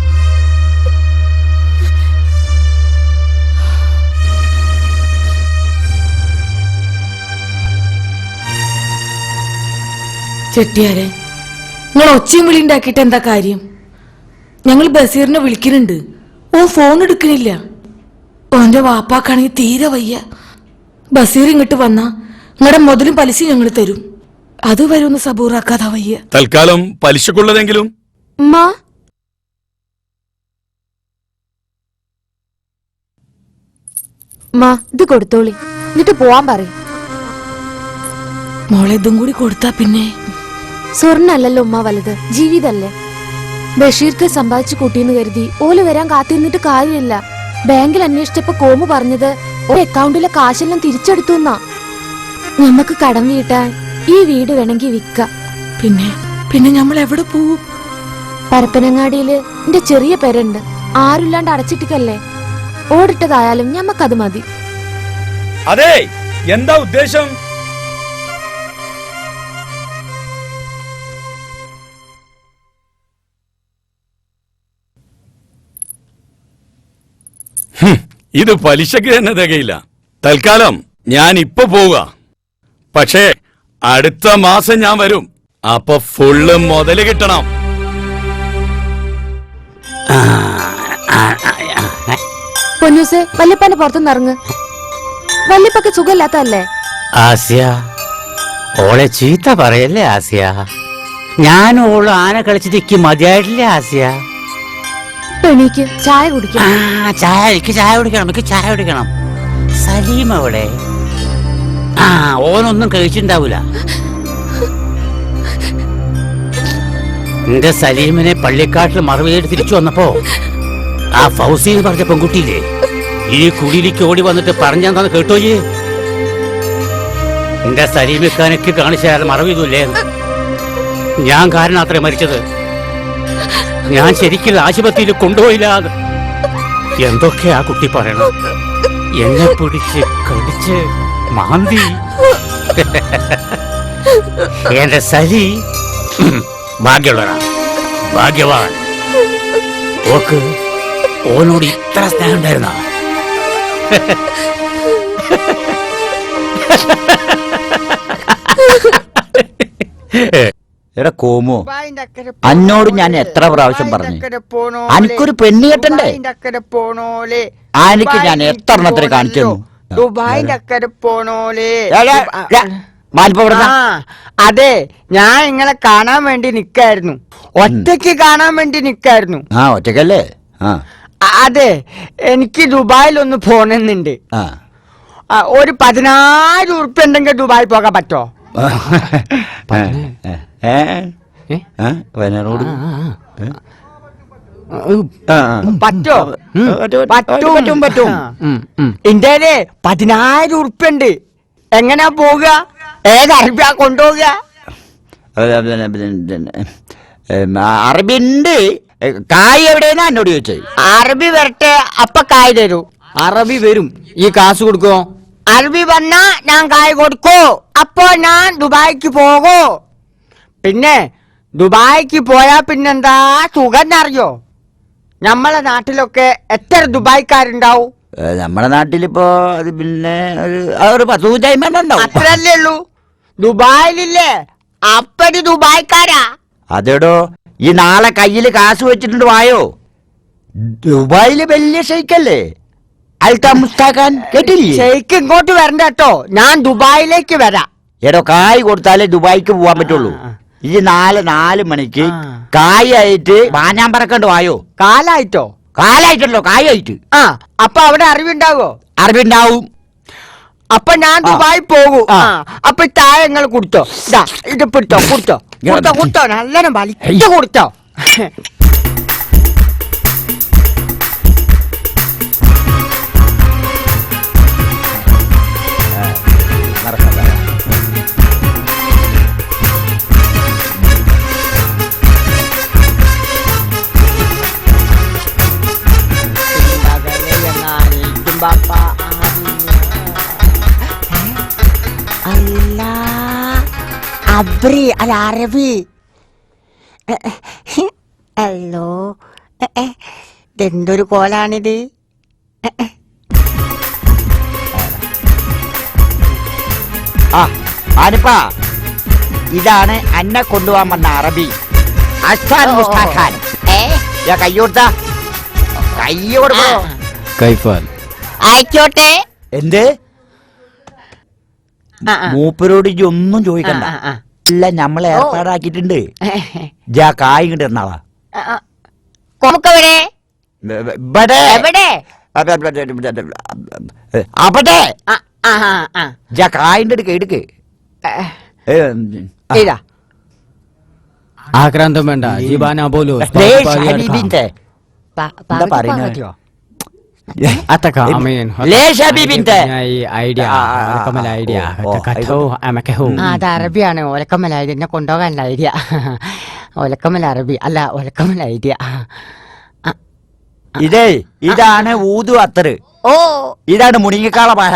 ചെട്ടിയാരെ, നിങ്ങൾ ഒച്ചയും വിളി ഉണ്ടാക്കിയിട്ട് എന്താ കാര്യം? ഞങ്ങൾ ബസീറിനെ വിളിക്കുന്നുണ്ട്, ഓ ഫോൺ എടുക്കണില്ല. ഓന്റെ വാപ്പാക്കാണെങ്കിൽ തീരെ വയ്യ. ബസീർ ഇങ്ങോട്ട് വന്നാ നിങ്ങളുടെ മുതലും പലിശ ഞങ്ങൾ തരും. അത് വരുമെന്ന് സബൂറാക്കാതെ വയ്യ. തൽക്കാലം പലിശക്കുള്ളതെങ്കിലും. ഇത് കൊടുത്തോളി, എന്നിട്ട് പോവാൻ പറയും. മോളെ ഇതും കൂടി കൊടുത്താ പിന്നെ സ്വർണ്ണല്ലല്ലോ ഉമ്മ വലുത്, ജീവിതല്ലേ. ബഷീർക്ക് സമ്പാദിച്ചു കൂട്ടിന്ന് കരുതി ഓല് വരാൻ കാത്തിരുന്നിട്ട് കാര്യമില്ല. ബാങ്കിൽ അന്വേഷിച്ചപ്പോ കോമു പറഞ്ഞത് ഒരു അക്കൗണ്ടിലെ കാശെല്ലാം തിരിച്ചെടുത്തു എന്നാ. ഞമ്മക്ക് കടം വീട്ടാൻ ഈ വീട് വേണമെങ്കിൽ വിൽക്കാം. പിന്നെ നമ്മൾ എവിടെ പോവും? പരപ്പനങ്ങാടിയില് എന്റെ ചെറിയ പെരുണ്ട്, ആരുമില്ലാണ്ട് അടച്ചിട്ടിക്കല്ലേ. ഓടിട്ടതായാലും ഞമ്മക്കത് മതി. അതെ, എന്താ ഉദ്ദേശം? ഇത് പലിശക്ക് തന്നെ തികയില്ല. തൽക്കാലം ഞാൻ ഇപ്പൊ പോവുക. പക്ഷേ അടുത്ത മാസം ഞാൻ വരും. അപ്പൊ ഫുള്ള് മുതല് കിട്ടണം. പൊന്നൂസേ, വല്യപ്പാന്റെ പുറത്തുനിന്ന് ഇറങ്ങ്. വല്യപ്പൊക്കെ സുഖമില്ലാത്തല്ലേ? ആസ്യ, ഓളെ ചീത്ത പറയല്ലേ ആസ്യ? ഞാൻ ഓള് ആന കളിച്ചിട്ട് മതിയായിട്ടില്ലേ ആസ്യ? എനിക്ക് ചായ കുടിക്കാം. എനിക്ക് ചായ കുടിക്കണം. സലീം അവിടെ? ഓനൊന്നും കഴിച്ചിട്ടുണ്ടാവൂല. എന്റെ സലീമിനെ പള്ളിക്കാട്ടിൽ മറവിയേറ്റ് തിരിച്ചു വന്നപ്പോ ആ ഫൗസി എന്ന് പറഞ്ഞ പെൺകുട്ടിയില്ലേ, ഈ കുടിയിലേക്ക് ഓടി വന്നിട്ട് പറഞ്ഞെന്താന്ന് കേട്ടോയേ? എന്റെ സലീമിക്കാനൊക്കെ കാണിച്ചാൽ മറവിയതല്ലേ? ഞാൻ കാരണം അത്രേ മരിച്ചത്. ഞാൻ ശരിക്കും ആശുപത്രിയിൽ കൊണ്ടുപോയില്ല. എന്തൊക്കെ ആ കുട്ടി പറയണം. എന്നെ പിടിച്ച് കടിച്ച് മാന്തി. എന്റെ സലി ഭാഗ്യമുള്ളതാ, ഭാഗ്യവാൻ. ഓക്ക് ഓനോട് ഇത്ര സ്നേഹം ഉണ്ടായിരുന്ന? എടാ കോമോ, അന്നോട് ഞാൻ എത്ര പ്രാവശ്യം പറഞ്ഞു അനക്കൊരു പെണ്ണ് കെട്ടണ്ടേ? എനിക്ക് ഞാൻ എത്ര എണ്ണത്തിന് കാണിച്ചു തന്നു. ദുബായിന്റെ അക്കരെ പോണോലേ. മാലിപ്പ അതെ, ഞാൻ നിങ്ങളെ കാണാൻ വേണ്ടി നിക്കായിരുന്നു. ഒറ്റയ്ക്ക് കാണാൻ വേണ്ടി നിക്കായിരുന്നു. ഒറ്റക്കല്ലേ? അതെ, എനിക്ക് ദുബായിലൊന്ന് പോണെന്നുണ്ട്. ഒരു 10,000 ഉറുപ്പ്യ ഉണ്ടെങ്കിൽ ദുബായി പോകാൻ പറ്റോ? വയനാടോട് പറ്റോ? പറ്റും. ഇന്ത്യയില് 10,000 ഉറുപ്പ്യ ഉണ്ട്. എങ്ങനെയാ പോവുക? ഏത് അറബിയാ കൊണ്ടുപോവുക? അറബി ഉണ്ട്. കായ് എവിടെയെന്നാ എന്നോട് ചോദിച്ചത്. അറബി വരട്ടെ, അപ്പൊ കായ് തരൂ. അറബി വരും, ഈ കാശ് കൊടുക്കോ? അറബി വന്നാ ഞാൻ കായ് കൊടുക്കോ. അപ്പൊ ഞാൻ ദുബായിക്ക് പോകോ. പിന്നെ ദുബായിക്ക് പോയാ പിന്നെന്താ സുഖം അറിയോ? നമ്മളെ നാട്ടിലൊക്കെ എത്ര ദുബായിക്കാരുണ്ടാവും? നമ്മുടെ നാട്ടിലിപ്പോ അത് പിന്നെ ഒരു 10,000 അത്രല്ലേ ഉള്ളൂ. ദുബായിലില്ലേ അപ്പടി ദുബായിക്കാരാ. അതെടോ, ഈ നാളെ കയ്യിൽ കാശ് വെച്ചിട്ടുണ്ട് വായോ. ദുബായില് വലിയ ഷെയ്ക്കല്ലേ അൽത്താഫ് മുസ്താഖാൻ, കേട്ടില്ലേ? ഷെയ്ക്ക് ഇങ്ങോട്ട് വരണ്ട കേട്ടോ, ഞാൻ ദുബായിലേക്ക് വരാം. എടോ, കായ് കൊടുത്താലേ ദുബായിക്ക് പോവാൻ പറ്റുള്ളൂ. ഈ 4 മണിക്ക് കായായിട്ട് മാഞ്ഞാൻ പറക്കണ്ട് വായോ. കാലായിട്ടല്ലോ, കായായിട്ട്. അപ്പൊ അവിടെ അറിവുണ്ടാവോ? അറിവുണ്ടാവും. അപ്പൊ ഞാൻ ദുബായി പോകൂ. അപ്പൊ താഴെ നിങ്ങൾ കൊടുത്തോ. ഇത് പിടിച്ചോ, കൊടുത്തോ, നല്ലോണം വലിച്ചു കൊടുത്തോ. അബ്രി അല്ല അറബി. ഹലോ, ഇതെന്തൊരു കോലാണിത്? ആനിപ്പാ, ഇതാണ് അന്നെ കൊണ്ടുപോകാൻ വന്ന അറബി അസ്താൻ മുസ്താഖാൻ. കയ്യോടുത്താ, കയ്യോടുക്കോ. ആയിക്കോട്ടെ. എന്ത്? മൂപ്പരോട് ഒന്നും ചോദിക്കണ്ട, എല്ലാം നമ്മളെ ഏർപ്പാടാക്കിയിട്ടുണ്ട്. കായ് ഇങ്ങോട്ട് എന്നാളാ. അവിടെ കായിന്റെ എടുക്ക്. ആക്രാന്തം വേണ്ട, ജീവാന പോലോ. എന്താ പറയുന്നത്? ലേശ ബീബിന്റെ അത് അറബിയാണ് ഒലക്കമ്മൽ ഐഡിയ എന്നെ കൊണ്ടുപോകാനുള്ള ഐഡിയ ഒലക്കമ്മൽ അറബി അല്ല ഒലക്കമ്മൽ ഐഡിയ ഇതാണ് ഊതു അത്തറ്. ഓ ഇതാണ് മുണിങ്ങിക്കാള പാര.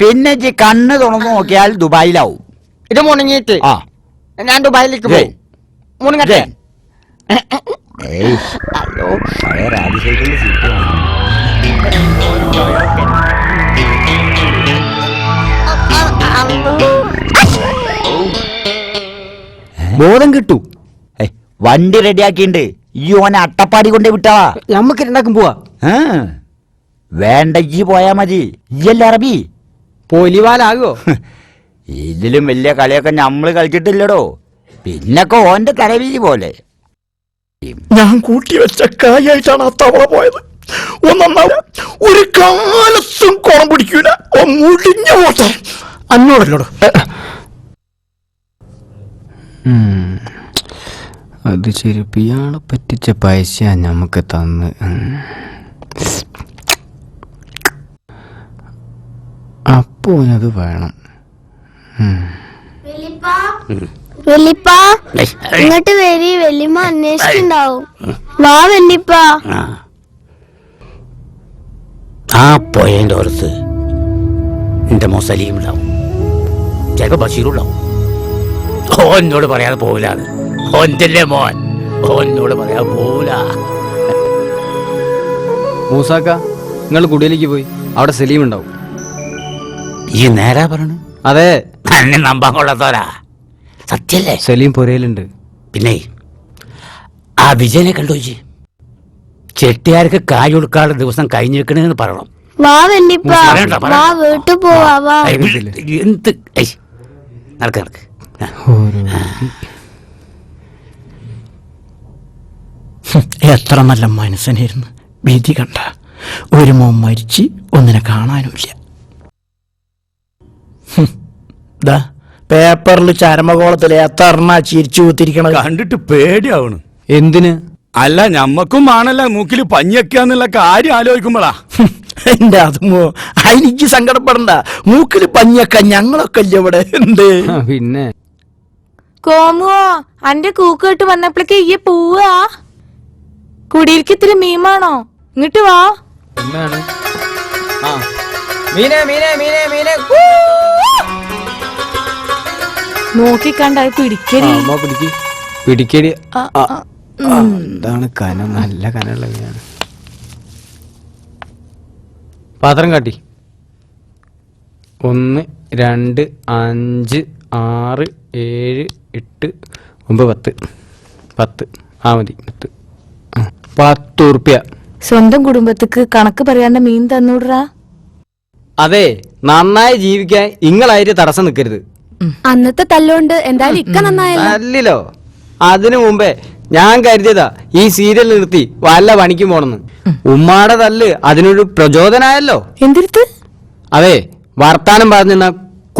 പിന്നെ ഇജ്ജ് കണ്ണ് തുറന്നു നോക്കിയാൽ ദുബായിലാവും. ഇത് മുണങ്ങിയിട്ട് ഞാൻ ദുബായിലേക്ക് പോകും. മുണങ്ങട്ടെ. ഹലോ പഴയ റാലിസൈക്കിളിന്റെ സീറ്റ് ബോധം കിട്ടൂ. വണ്ടി റെഡിയാക്കിണ്ട്. ഈ ഓനെ അട്ടപ്പാടി കൊണ്ടേ വിട്ടാ നമുക്ക് രണ്ടാക്കും പോവാ. വേണ്ട ഈ പോയാ മതി. ഇയല്ല അറബി പൊലിവാലാകോ? ഇതിലും വലിയ കളിയൊക്കെ നമ്മള് കളിച്ചിട്ടില്ലടോ. പിന്നൊക്കെ ഓന്റെ തലവീതി പോലെ. ഞാൻ കൂട്ടിവെച്ച കായായിട്ടാണ് ആ തവള പോയത്. ഒന്നാമത് ഒരു കാലത്തും കുളം പിടിക്കൂല. മുടിഞ്ഞ പോട്ടെ അന്നോടല്ലോടോ. അത് ശരി, ഇയാളെ പറ്റിച്ച പൈസ നമുക്ക് തന്ന്. അപ്പോ അത് വേണം. വെല്ലിപ്പ ഇങ്ങോട്ട് വരി, വെല്ലിമ്മ അന്വേഷിച്ചിണ്ടാവും. വാ വെല്ലിപ്പ. ആ പോയതിന്റെ ഓർത്ത് എന്റെ മൊസലിയും ഉണ്ടാവും, ചിലപ്പോ ബഷീറുണ്ടാവും. ഓനോട് പറയാതെ പോവില്ലാന്ന്. ഓൻ്റെ മോൻ ഓനോട് പറയാതെ പോവില്ല. മൂസാക്ക, നിങ്ങൾ കുടിയിലേക്ക് പോയി, അവിടെ സലീം ഉണ്ടാവും. ഈ നേരാ പറഞ്ഞു. അതെ, എന്നെ നമ്പാൻ കൊള്ളത്തോരാ. സത്യല്ലേ? സലീം പൊരയിലുണ്ട്. പിന്നെ ആ വിജയനെ കണ്ടു. ചെട്ടിയാർക്ക് കായ് കൊടുക്കാനുള്ള ദിവസം കഴിഞ്ഞിരിക്കണെന്ന് പറയണം. വാ വെല്ലിപ്പ, വാ വീട്ടിൽ പോവാ. വാ. എന്ത് നടക്ക് നടക്ക്. എത്ര നല്ല മനസ്സനായിരുന്നു. വിധി കണ്ട ഒരു മോൻ മരിച്ച് ഒന്നിനെ കാണാനുമില്ല. പേപ്പറിൽ ചരമകോളത്തിൽ എത്രണ്ണ ചിരിച്ചു കൂത്തിരിക്കണത് കണ്ടിട്ട് പേടിയാവണ്. എന്തിന്? അല്ല, ഞമ്മക്കും ആണല്ല മൂക്കിൽ പഞ്ഞിയൊക്കെയാന്നുള്ള കാര്യം ആലോചിക്കുമ്പോളാ. എന്റെ അതുമോ അതിനിക്ക് സങ്കടപ്പെടണ്ട. മൂക്കിൽ പഞ്ഞൊക്കെ ഞങ്ങളൊക്കെ അല്ലേ ഇവിടെ. എന്ത് പിന്നെ കോമുവോ, അന്റെ കൂക്കേട്ട് വന്നപ്പോഴേക്ക് ഈ പോവാ. കുടിയിലേക്ക് ഇത്തിരി മീമാണോ? ഇങ്ങോട്ട് വാ. എന്താണ്? മീനെ മീനെ മീനെ മീനെ നോക്കിക്കണ്ട പിടിക്കരി. പിടിക്കടി. എന്താണ് കനം? നല്ല കനമുള്ള മീനാണ്. പാത്രം കാട്ടി. 1 2 5 6 7 8 9 10 ആ മതി. 10 ഉറുപ്പ്യ. സ്വന്തം കുടുംബത്തിക്ക് കണക്ക് പറയാണ്ട മീൻ തന്നൂടാ. അതെ, നന്നായി ജീവിക്കാൻ ഇങ്ങളായിട്ട് തടസ്സം നിൽക്കരുത്. അന്നത്തെ തല്ലുകൊണ്ട് എന്തായാലും ഇക്ക നന്നായല്ലോ. അല്ലല്ലോ, അതിനു മുമ്പേ ഞാൻ കരുതിയതാ ഈ സീരിയൽ നിർത്തി വല്ല പണിക്കും പോണെന്ന്. ഉമ്മാടെ തല്ല് അതിനൊരു പ്രചോദനായല്ലോ. എന്തിരുത്ത്? അതെ, വർത്താനം പറഞ്ഞ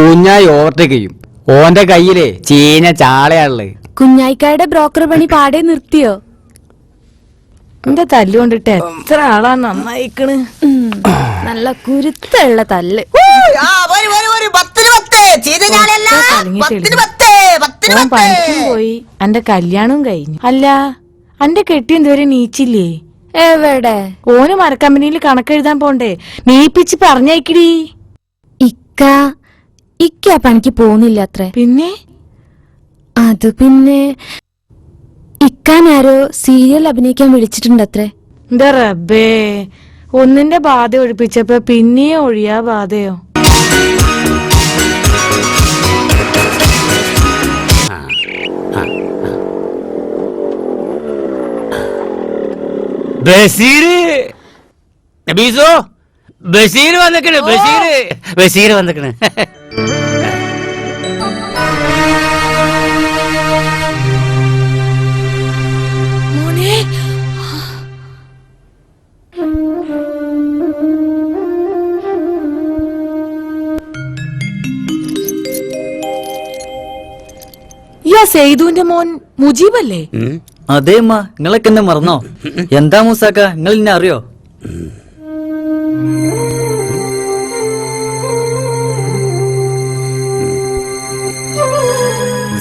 കുഞ്ഞായി ഓവർടേക്ക് ചെയ്യും. ഓന്റെ കയ്യിലെ ചീന ചാളയാണുള്ളത്. കുഞ്ഞായിക്കായുടെ ബ്രോക്കർ പണി പാടെ നിർത്തിയോ? എന്റെ തല്ല് കൊണ്ടിട്ട് എത്ര ആളാ നന്നായിക്കണ്. നല്ല കുരുത്തുള്ള തല്ല്. ഓൻ പണിക്കും പോയി, എന്റെ കല്യാണവും കഴിഞ്ഞു. അല്ല, എന്റെ കെട്ടി എന്തുവരെ നീച്ചില്ലേ? എവിടെ? ഓന് മരക്കമ്പനിയിൽ കണക്കെഴുതാൻ പോണ്ടേ? നീപ്പിച്ച് പറഞ്ഞയക്കടി. ഇക്ക പണിക്ക് പോകുന്നില്ല അത്രേ. പിന്നെ അത് പിന്നെ ഇക്കാനാരോ സീരിയൽ അഭിനയിക്കാൻ വിളിച്ചിട്ടുണ്ടത്രേ. എന്താ റബ്ബേ, ഒന്നിന്റെ ബാധ ഒഴിപ്പിച്ചപ്പോ പിന്നെയും ഒഴിയാ ബാധയോ? ബഷീർ വന്നിക്കണ്. ബഷീർ വന്നിക്കണ്. സെയ്തുവിന്റെ മോൻ മുജീബല്ലേ? അതേമ്മ, നിങ്ങളൊക്കെ എന്നെ മറന്നോ? എന്താ മൂസാക്ക, നിങ്ങൾ എന്നെ അറിയോ?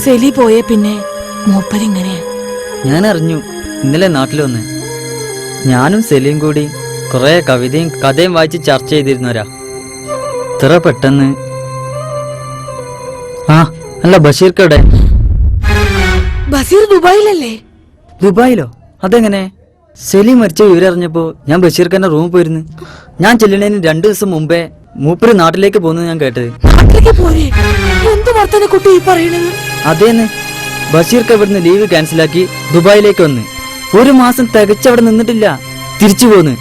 സെലി പോയ പിന്നെ മൂപ്പരിങ്ങനെയാ. ഞാൻ അറിഞ്ഞു ഇന്നലെ നാട്ടിൽ വന്ന്. ഞാനും സെലിയും കൂടി കുറെ കവിതയും കഥയും വായിച്ച് ചർച്ച ചെയ്തിരുന്നവരാ. ഇത്ര പെട്ടെന്ന്. ആ അല്ല, ബഷീർക്കവിടെ? ബഷീർ ദുബായിലല്ലേ? ദുബായിലോ? അതെങ്ങനെ? സെലി മരിച്ച വിവരം അറിഞ്ഞപ്പോ ഞാൻ ബഷീർക്കന്റെ റൂമിൽ പോയിരുന്നു. ഞാൻ ചെല്ലുന്നതിന് 2 ദിവസം മുമ്പേ മൂപ്പര് നാട്ടിലേക്ക് പോകുന്നത് ഞാൻ കേട്ടത്. നാട്ടിലേക്ക് പോരെ? എന്ത് വർത്തന കുട്ടി ഈ പറയണത്? അതേന്ന്, ബഷീർക്ക് ഇവിടുന്ന് ലീവ് ക്യാൻസലാക്കി ദുബായിലേക്ക് വന്ന് 1 മാസം തികച്ചവിടെ നിന്നിട്ടില്ല, തിരിച്ചു പോന്ന്.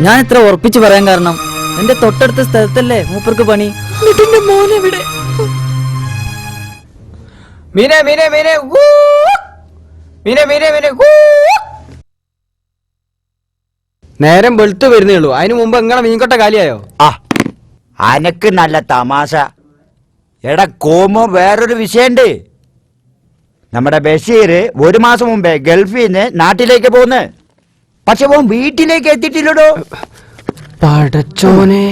ഞാൻ ഇത്ര ഉറപ്പിച്ചു പറയാൻ കാരണം എന്റെ തൊട്ടടുത്ത സ്ഥലത്തല്ലേ മൂപ്പർക്ക് പണി. മോനെവിടെ? മീനെ മീനെ മീനെ മീനെ മീനെ മീനെ. നേരം വെളുത്തു വരുന്നേ ഉള്ളൂ, അതിനു മുമ്പ് എങ്ങനെ മീൻകൊട്ട കാലിയായോ? ആ അനക്ക് നല്ല തമാശ. എടാ കോമോ, വേറൊരു വിഷയണ്ട്. നമ്മുടെ ബഷീർ 1 മാസം മുമ്പേ ഗൾഫിൽ നിന്ന് നാട്ടിലേക്ക് പോന്ന്. പക്ഷെ ഓൻ വീട്ടിലേക്ക് എത്തിയിട്ടില്ലടോ. പടച്ചോനെ,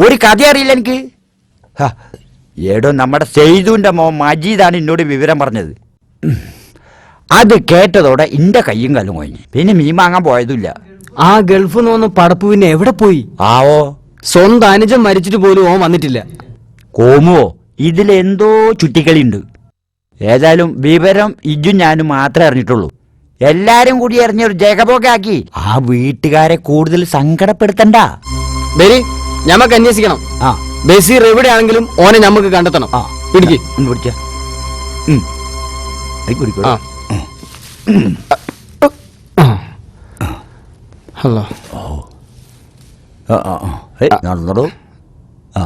ഒരു കഥ അറിയില്ല എനിക്ക്. ഏടോ, നമ്മുടെ സെയ്തുവിന്റെ മോൻ മജീദാണ് എന്നോട് വിവരം പറഞ്ഞത്. അത് കേട്ടതോടെ എന്റെ കയ്യും കാലും കഴിഞ്ഞു. പിന്നെ മീൻ വാങ്ങാൻ പോയതുമില്ല. ആ ഗൾഫിൽ നിന്ന് പടപ്പ് പിന്നെ എവിടെ പോയി? ആവോ, സ്വന്തം അനുജൻ മരിച്ചിട്ട് പോലും ഓൻ വന്നിട്ടില്ല. കോമുവോ, ഇതിലെന്തോ ചുറ്റിക്കളിയുണ്ട്. ഏതായാലും വിവരം ഇജും ഞാനും മാത്രമേ അറിഞ്ഞിട്ടുള്ളൂ. എല്ലാരും കൂടി അറിഞ്ഞൊരു ജഗപോകാക്കി ആ വീട്ടുകാരെ കൂടുതൽ സങ്കടപ്പെടുത്തണ്ട. ബരി, ഞമ്മക്ക് അന്വേഷിക്കണം. ആ, ബഷീർ എവിടെയാണെങ്കിലും ഓനെ ഞമ്മക്ക് കണ്ടെത്തണം. ആ പിടിക്ക്. പിടിച്ച. ഹലോ. നടന്നടോ. ആ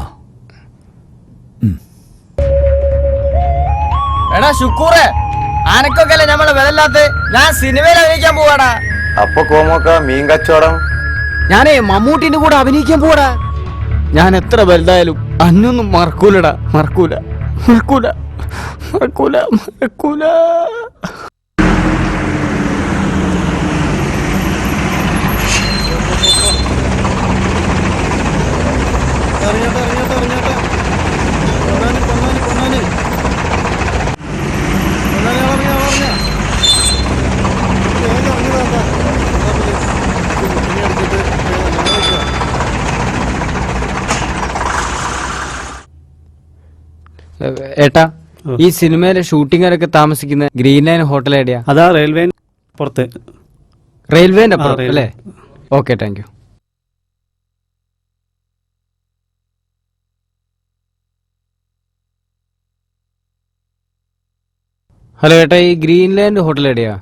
എടാ ശുക്കൂറെ, ആനക്കൊക്കെ അല്ലേ നമ്മളെ വിലല്ലാത്ത. ഞാൻ സിനിമയിൽ അഭിനയിക്കാൻ പോവാടാ. അപ്പൊ കോമോക്ക മീൻ കച്ചവടം? ഞാനേ മമ്മൂട്ടിന്റെ കൂടെ അഭിനയിക്കാൻ പോവാടാ. ഞാൻ എത്ര വലുതായാലും അന്നൊന്നും മറക്കൂലടാ. മറക്കൂല മറക്കൂല മറക്കൂല മറക്കൂല. ഏട്ടാ, ഈ സിനിമയിലെ ഷൂട്ടിങ്ങുകാരൊക്കെ താമസിക്കുന്ന ഗ്രീൻ ലൈൻ ഹോട്ടൽ എവിടെയാ? അതാ റെയിൽവേ പുറത്ത്. റെയിൽവേന്റെ അപ്പുറം അല്ലേ? Okay, thank you. ഹലോ ഏട്ടാ, ഈ ഗ്രീൻലാൻഡ് ഹോട്ടൽ എവിടെയാ?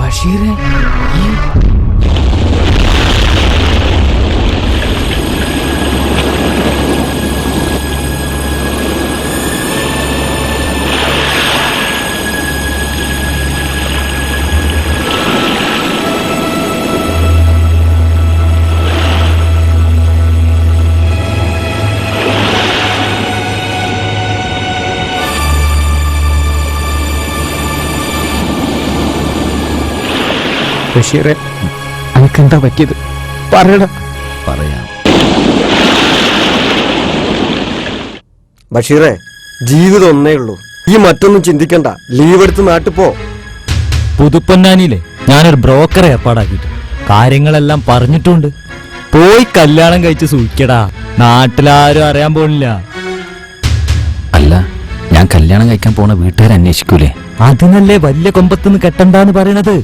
ബഷീറെ, ബഷീറെ, എനിക്കെന്താ പറ്റിയത്? പറയടാ. പറയാം. ബഷീറെ, ജീവിതം ഒന്നേ ഉള്ളൂ. ഈ മറ്റൊന്നും ചിന്തിക്കണ്ട. ലീവ് എടുത്ത് നാട്ടിൽ പോ. പുതുപ്പൊന്നാനിയിലെ ഞാനൊരു ബ്രോക്കറെ ഏർപ്പാടാക്കിയിട്ട് കാര്യങ്ങളെല്ലാം പറഞ്ഞിട്ടുണ്ട്. പോയി കല്യാണം കഴിച്ച് സൂക്ഷിക്കടാ. നാട്ടിലാരും അറിയാൻ പോണില്ല. അല്ല, ഞാൻ കല്യാണം കഴിക്കാൻ പോണ വീട്ടുകാർ അന്വേഷിക്കൂലേ? അതിനല്ലേ വലിയ കൊമ്പത്തുനിന്ന് കെട്ടണ്ടാന്ന് പറയണത്.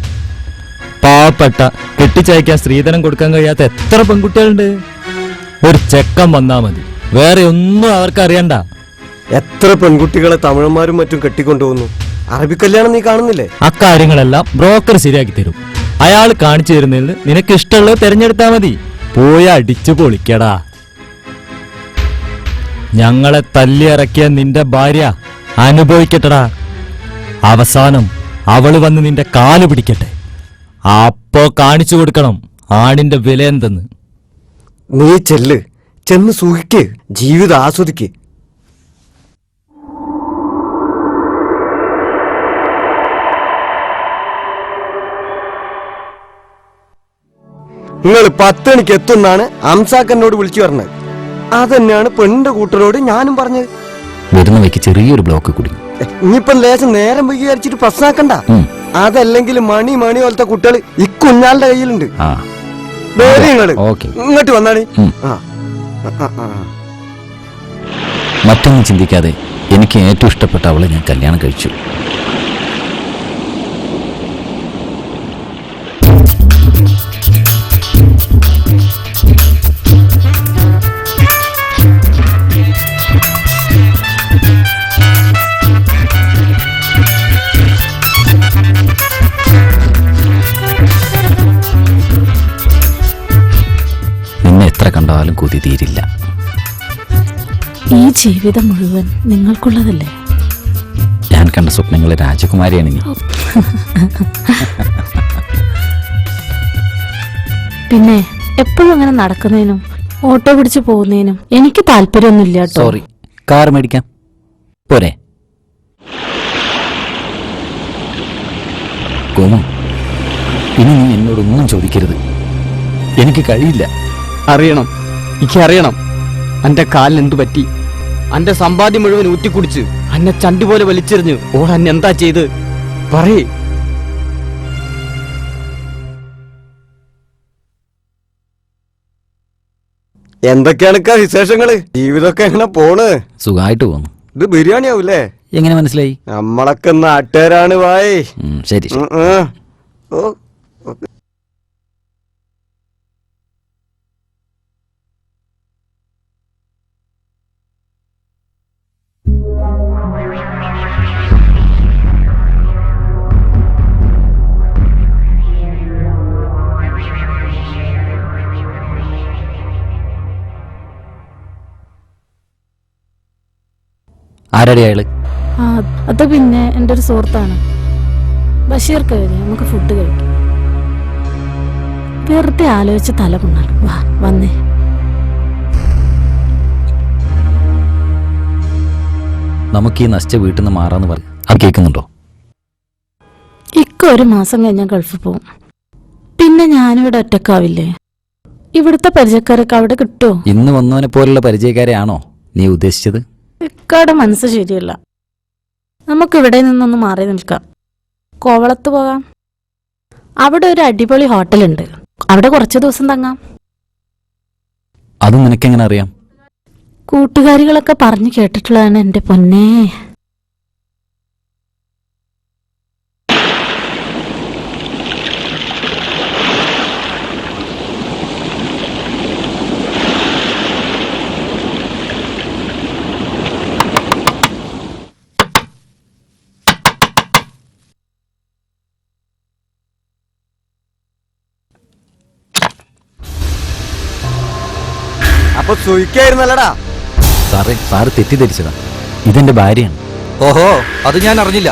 പാവപ്പെട്ട കെട്ടിച്ചയക്കാൻ സ്ത്രീധനം കൊടുക്കാൻ കഴിയാത്ത എത്ര പെൺകുട്ടികളുണ്ട്. ഒരു ചെക്കൻ വന്നാ മതി, വേറെ ഒന്നും അവർക്ക് അറിയണ്ട. എത്ര പെൺകുട്ടികളെ തമിഴന്മാരും മറ്റും കെട്ടിക്കൊണ്ടുപോകുന്നു. അറബിക്കല്യാണം നീ കാണുന്നില്ലേ? അക്കാര്യങ്ങളെല്ലാം ബ്രോക്കർ ശരിയാക്കി തരും. അയാൾ കാണിച്ചു തരുന്നതിൽ നിനക്ക് ഇഷ്ടമുള്ളത് തിരഞ്ഞെടുത്താ മതി. പോയി അടിച്ചു പൊളിക്കടാ. ഞങ്ങളെ തല്ലിയിറക്കിയ നിന്റെ ഭാര്യ അനുഭവിക്കട്ടടാ. അവസാനം അവള് വന്ന് നിന്റെ കാല് പിടിക്കട്ടെ. അപ്പോ കാണിച്ചു കൊടുക്കണം ആണിന്റെ വില എന്തെന്ന്. നീ ചെന്ന് സൂഹിക്ക്, ജീവിതം ആസ്വദിക്ക്. ആ, നിങ്ങൾ 10 മണിക്ക് എത്തുന്നാണ് അംസാക്കനോട് വിളിച്ചു പറഞ്ഞത്. അതന്നെയാണ് പെണ്ണിന്റെ കൂട്ടരോട് ഞാനും പറഞ്ഞത്. വരുന്ന വയ്ക്ക് ചെറിയൊരു ബ്ലോക്ക് കുടുങ്ങി. ഇനിയിപ്പം ലേശം നേരം വൈകി വിചാരിച്ചിട്ട് പ്രശ്നമാക്കണ്ട. അതല്ലെങ്കിൽ മണി പോലത്തെ കുട്ടികൾ ഈ കുഞ്ഞാളുടെ കയ്യിലുണ്ട്. നിങ്ങള് ഇങ്ങോട്ട് വന്നാണ്. മറ്റൊന്നും ചിന്തിക്കാതെ എനിക്ക് ഏറ്റവും ഇഷ്ടപ്പെട്ട അവളെ ഞാൻ കല്യാണം കഴിച്ചു. നിന്നെ എത്ര കണ്ടാലും കൊതി തീരില്ല. ഈ ജീവിതം മുഴുവൻ നിങ്ങൾക്കുള്ളതല്ലേ? ഞാൻ കണ്ട സ്വപ്നങ്ങളെ രാജകുമാരിയാണ് നീ. പിന്നെ എപ്പോഴും അങ്ങനെ നടക്കുന്നതിനും ഓട്ടോ പിടിച്ചു പോകുന്നതിനും എനിക്ക് താല്പര്യമൊന്നുമില്ല കേട്ടോ. സോറി, കാർ മേടിക്കാം പോരെ? കോമു, ഇനി നീ എന്നോടൊന്നും ചോദിക്കരുത്. എനിക്ക് കഴിയില്ല. അറിയണം, എനിക്കറിയണം അന്റെ കാലിന് എന്തു പറ്റി. അന്റെ സമ്പാദ്യം മുഴുവൻ ഊറ്റിക്കുടിച്ച് അന്നെ ചണ്ടി പോലെ വലിച്ചെറിഞ്ഞ് ഓൾ അന്നെ എന്താ ചെയ്ത് പറയേ. എന്തൊക്കെയാണ് വിശേഷങ്ങള്? ജീവിതമൊക്കെ എങ്ങനെ പോണ്? സുഖമായിട്ട് പോന്നു. ഇത് ബിരിയാണി ആവൂലേ? എങ്ങനെ മനസ്സിലായി? നമ്മളൊക്കെ നാട്ടുകാരാണ് വായേ. ശരി. ഓ ആരടി അയാള്? അത് പിന്നെ എൻ്റെ ഒരു സുഹൃത്താണ്. ബഷീർ കയറി നമുക്ക് ഫുഡ് കഴിക്കാം. വെറുതെ ആലോചിച്ച് തല പുണ്ണാണ്. വാ വന്നേ. നമുക്ക് ഈ നശിച്ച വീട്ടിൽ നിന്ന് മാറാന്ന് പറയും. അത് കേൾക്കുന്നുണ്ടോ? ഇക്ക 1 മാസം കഴിഞ്ഞാൽ ഗൾഫിൽ പോകും. പിന്നെ ഞാനിവിടെ ഒറ്റക്കാവില്ലേ? ഇവിടുത്തെ പരിചയക്കാരൊക്കെ അവിടെ കിട്ടുമോ? ഇന്ന് വന്നവനെ പോലുള്ള പരിചയക്കാരെ ആണോ നീ ഉദ്ദേശിച്ചത്? ഇക്കയുടെ മനസ്സ് ശരിയല്ല. നമുക്ക് ഇവിടെ നിന്നൊന്ന് മാറി നിൽക്കാം. കോവളത്ത് പോകാം. അവിടെ ഒരു അടിപൊളി ഹോട്ടലുണ്ട്. അവിടെ കുറച്ച് ദിവസം തങ്ങാം. അത് നിനക്കെങ്ങനെ അറിയാം? കൂട്ടുകാരികളൊക്കെ പറഞ്ഞു കേട്ടിട്ടുള്ളതാണ് എൻ്റെ പൊന്നേ. അപ്പൊ സുഖിക്കായിരുന്നല്ലടാ. സാറ് തെറ്റിദ്ധരിച്ചതാ. ഇതെന്റെ ഭാര്യയാണ്. ഓഹോ, അത് ഞാൻ അറിഞ്ഞില്ല.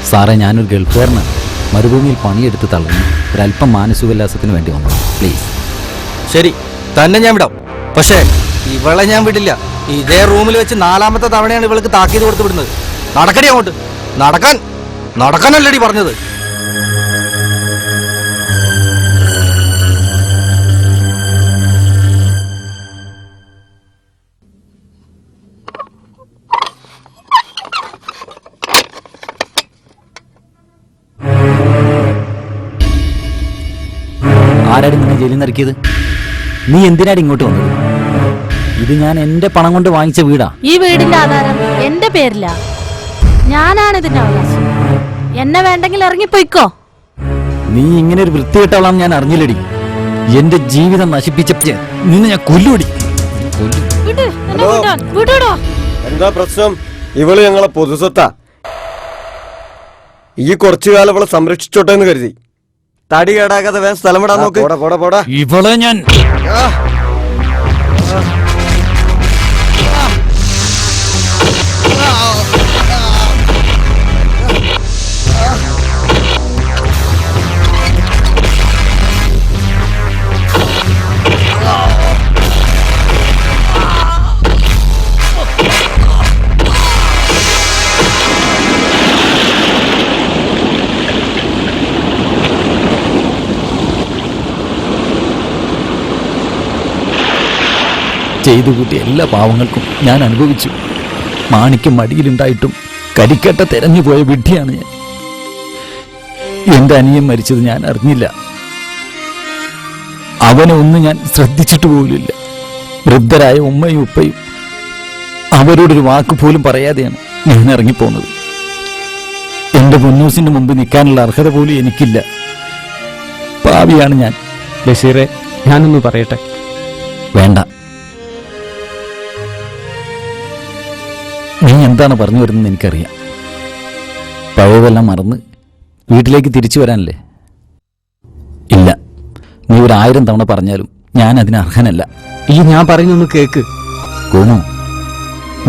സാറേ, ഞാനൊരു ഗൾഫുകാരനാണ്. മരുഭൂമിയിൽ പണിയെടുത്ത് തളർന്ന് ഒരല്പം മാനസികോല്ലാസത്തിന് വേണ്ടി വന്നു. പ്ലീസ്. ശരി, തന്നെ ഞാൻ വിടാം. പക്ഷേ ഇവളെ ഞാൻ വിടില്ല. ഇതേ റൂമിൽ വെച്ച് 4ാമത്തെ തവണയാണ് ഇവൾക്ക് താക്കീത് കൊടുത്ത് വിടുന്നത്. നടക്കടി അങ്ങോട്ട്. നടക്കാനല്ലടി പറഞ്ഞത്. ആരാടി നിന്നെ ജയിലിൽ നിന്ന് ഇറക്കിയത്? നീ എന്തിനാടി ഇങ്ങോട്ട് വന്നത്? ഇത് ഞാൻ എന്റെ പണം കൊണ്ട് വാങ്ങിച്ച വീടാ. ഈ വീടിന്റെ ആധാരം എന്റെ പേരില. ഞാനാണ് ഇതിന്റെ അവകാശം. എന്നെ വേണ്ടെങ്കിൽ ഇറങ്ങിപ്പോയിക്കോ. നീ ഇങ്ങനെ ഒരു വൃത്തികെട്ടവളാന്ന് ഞാൻ അറിഞ്ഞില്ലടി. എന്റെ ജീവിതം നശിപ്പിച്ച നിന്നെ ഞാൻ കൊല്ലുപടി. എന്താ പ്രശ്നം? ഇവള് ഞങ്ങളെ പൊതുസ്വത്താ. ഈ കുറച്ചു കാലം അവളെ സംരക്ഷിച്ചോട്ടെ എന്ന് കരുതി. തടി കേടാക്കാതെ വേഗം സ്ഥലം വിടാൻ നോക്ക്. പോടാ. ഇവളെ ഞാൻ ചെയ്തു കൂട്ടിയ എല്ലാ പാവങ്ങൾക്കും ഞാൻ അനുഭവിച്ചു. മാണിക്യം മടിയിലുണ്ടായിട്ടും കരിക്കട്ട തെരഞ്ഞു പോയ വിഡ്ഢിയാണ് ഞാൻ. എന്റെ അനിയൻ മരിച്ചത് ഞാൻ അറിഞ്ഞില്ല. അവനെ ഒന്നും ഞാൻ ശ്രദ്ധിച്ചിട്ട് പോലുമില്ല. വൃദ്ധരായ ഉമ്മയും ഉപ്പയും അവരോടൊരു വാക്ക് പോലും പറയാതെയാണ് ഞാൻ ഇറങ്ങിപ്പോന്നത്. എന്റെ മുന്നൂസിന്റെ മുമ്പ് നിൽക്കാനുള്ള അർഹത പോലും എനിക്കില്ല. പാവിയാണ് ഞാൻ. ബഷീറെ, ഞാനൊന്ന് പറയട്ടെ? വേണ്ട. നീ എന്താണ് പറഞ്ഞു വരുന്നത് എനിക്കറിയാം. പഴയതെല്ലാം മറന്ന് വീട്ടിലേക്ക് തിരിച്ചു വരാനല്ലേ? ഇല്ല, നീ 1000 തവണ പറഞ്ഞാലും ഞാൻ അതിന് അർഹനല്ല. ഈ ഞാൻ പറയുന്നൊന്ന് കേക്ക്. കോമു,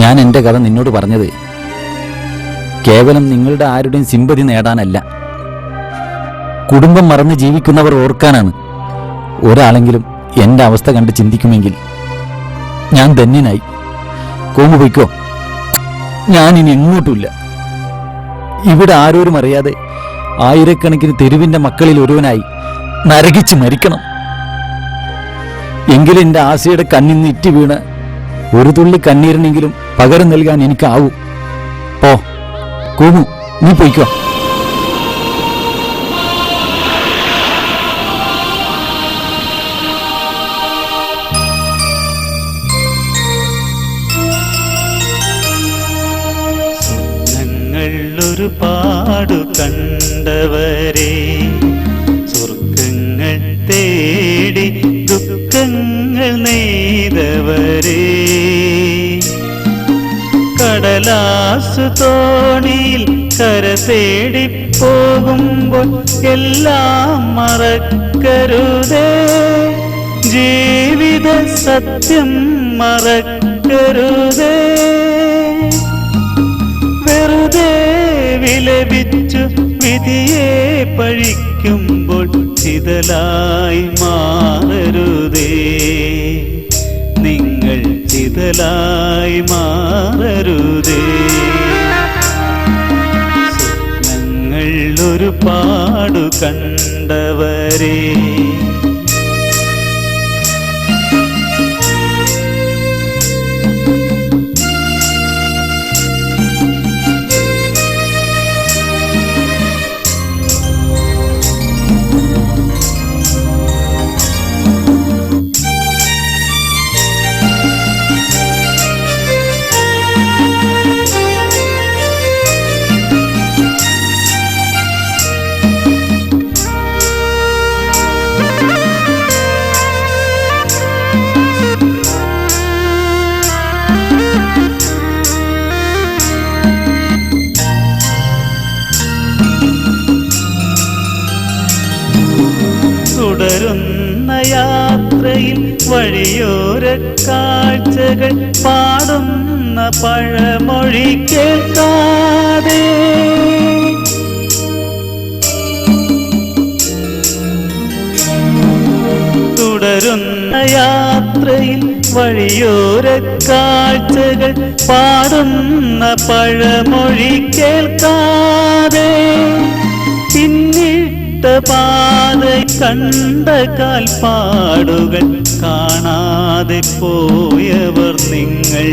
ഞാൻ എൻ്റെ കഥ നിന്നോട് പറഞ്ഞത് കേവലം നിങ്ങളുടെ ആരുടെയും സിമ്പതി നേടാനല്ല. കുടുംബം മറന്ന് ജീവിക്കുന്നവർ ഓർക്കാനാണ്. ഒരാളെങ്കിലും എൻ്റെ അവസ്ഥ കണ്ട് ചിന്തിക്കുമെങ്കിൽ ഞാൻ ധന്യനായി. കോമു പൊയ്ക്കോ. ഞാനിനി എങ്ങോട്ടുമില്ല. ഇവിടെ ആരോരും അറിയാതെ ആയിരക്കണക്കിന് തെരുവിൻ്റെ മക്കളിൽ ഒരുവനായി നരകിച്ച് മരിക്കണം. എങ്കിലും എൻ്റെ ആശയുടെ കണ്ണിൽ നിന്ന് ഇറ്റി വീണ് ഒരു തുള്ളി കണ്ണീരിനെങ്കിലും പകരം നൽകാൻ എനിക്കാവൂ. പോ കോമു, നീ പൊയ്ക്കോ. ഒരുപാടു കണ്ടവരെ സ്വർഗങ്ങൾ തേടി ദുഃഖങ്ങൾ നെയ്തവരെ കടലാസു തോണിയിൽ കര തേടി പോകുമ്പോൾ എല്ലാം മറക്കരുതേ. ജീവിത സത്യം മറക്കരുതേ. വെറുതെ വിലപിച്ചു വിധിയെ പഴിക്കുമ്പോൾ ചിതലായി മാറരുതേ. നിങ്ങൾ ചിതലായി മാറരുതേ. സ്വപ്നങ്ങൾ ഒരുപാടു കണ്ടവരെ തുടരുന്ന യാത്രയിൽ വഴിയോര കാഴ്ചകൾ പാടുന്ന പഴമൊഴി കേൾക്കാതെ തുടരുന്ന യാത്രയിൽ വഴിയോര കാഴ്ചകൾ പാടുന്ന പഴമൊഴി കേൾക്കാതെ പിന്നിട്ട പാത കണ്ട കാൽപ്പാടുകൾ കാണാതെ പോയവർ നിങ്ങൾ.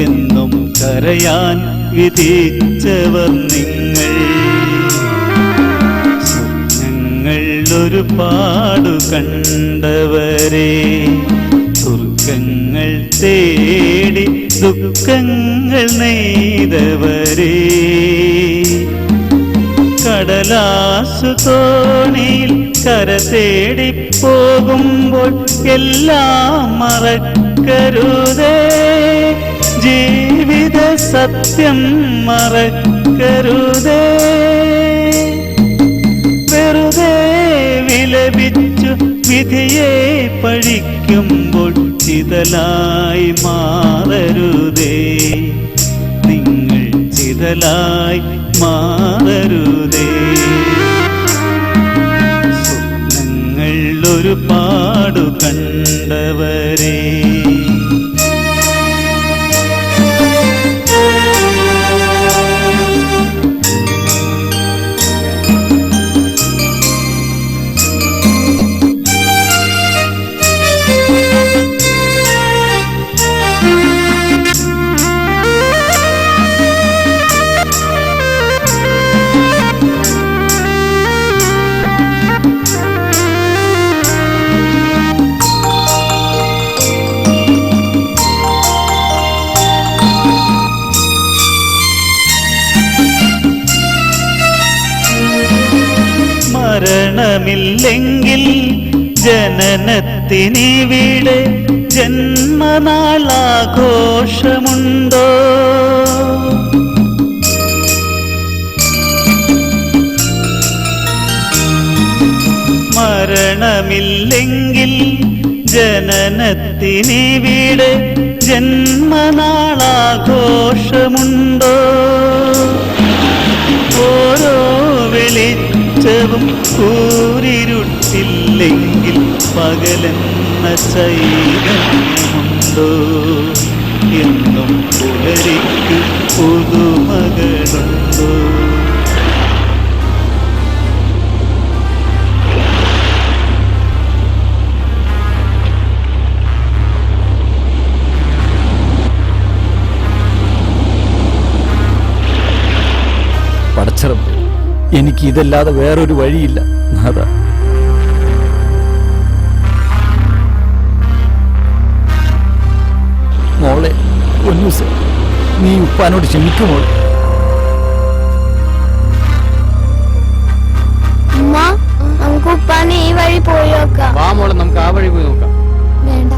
എന്നും കരയാൻ വിധിച്ചവർ നിങ്ങൾ. സ്വപ്നങ്ങൾ ഒരുപാടു കണ്ടവരെ സ്വർഗങ്ങൾ തേടി ദുഃഖങ്ങൾ നെയ്തവരെ കടലാസു തോണിയിൽ കര തേടി പോകുമ്പോൾ എല്ലാം മറക്കരുതേ. ജീവിത സത്യം മറക്കരുതേ. വെറുതെ വിലപിച്ചു വിധിയെ പഴിക്കുമ്പോൾ ചിതലായി മാറരുതേ. നിങ്ങൾ ചിതലായി മാറരുതേ. സ്വപ്നങ്ങൾ ഒരുപാടു കണ്ടവരെ മരണമില്ലെങ്കിൽ ജനനത്തിനിവിടെ ജന്മനാളാഘോഷമുണ്ടോ? മരണമില്ലെങ്കിൽ ജനനത്തിനിവിടെ ജന്മനാളാഘോഷമുണ്ടോ? ഓരോ വെളിച്ചവും കൂരിരുട്ടില്ലെങ്കിൽ പകലെന്ന ചൈതന്യമുണ്ടോ? എന്നും പുലരിക്ക് പുതുമകളുണ്ടോ? പടച്ചറപ്പ്, എനിക്ക് ഇതല്ലാതെ വേറൊരു വഴിയില്ല. അതാ മോളെ ഒന്നൂസ്, നീ ഉപ്പാനോട് ക്ഷമിക്കുമോ? ഉമ്മ, നമുക്ക് ഉപ്പാനെ ഈ വഴി പോയി നോക്കാം. വാ മോളെ, നമുക്ക് ആ വഴി പോയി നോക്കാം. വേണ്ട,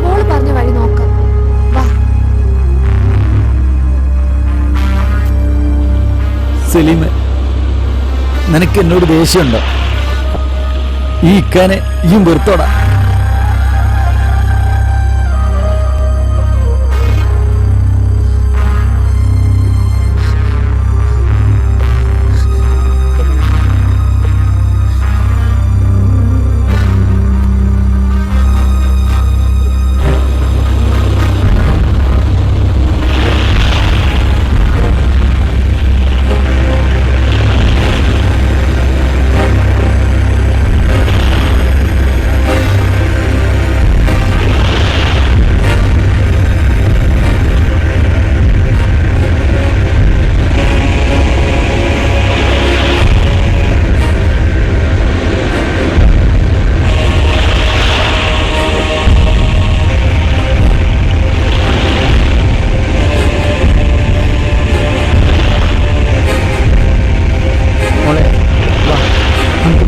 മോള് പറഞ്ഞ വഴി നോക്കാം. വാ. സലീമ, നിനക്ക് എന്നോട് ദേഷ്യമുണ്ടോ? ഈ ഇക്കാനെ ഈ വെറുത്തോടാ.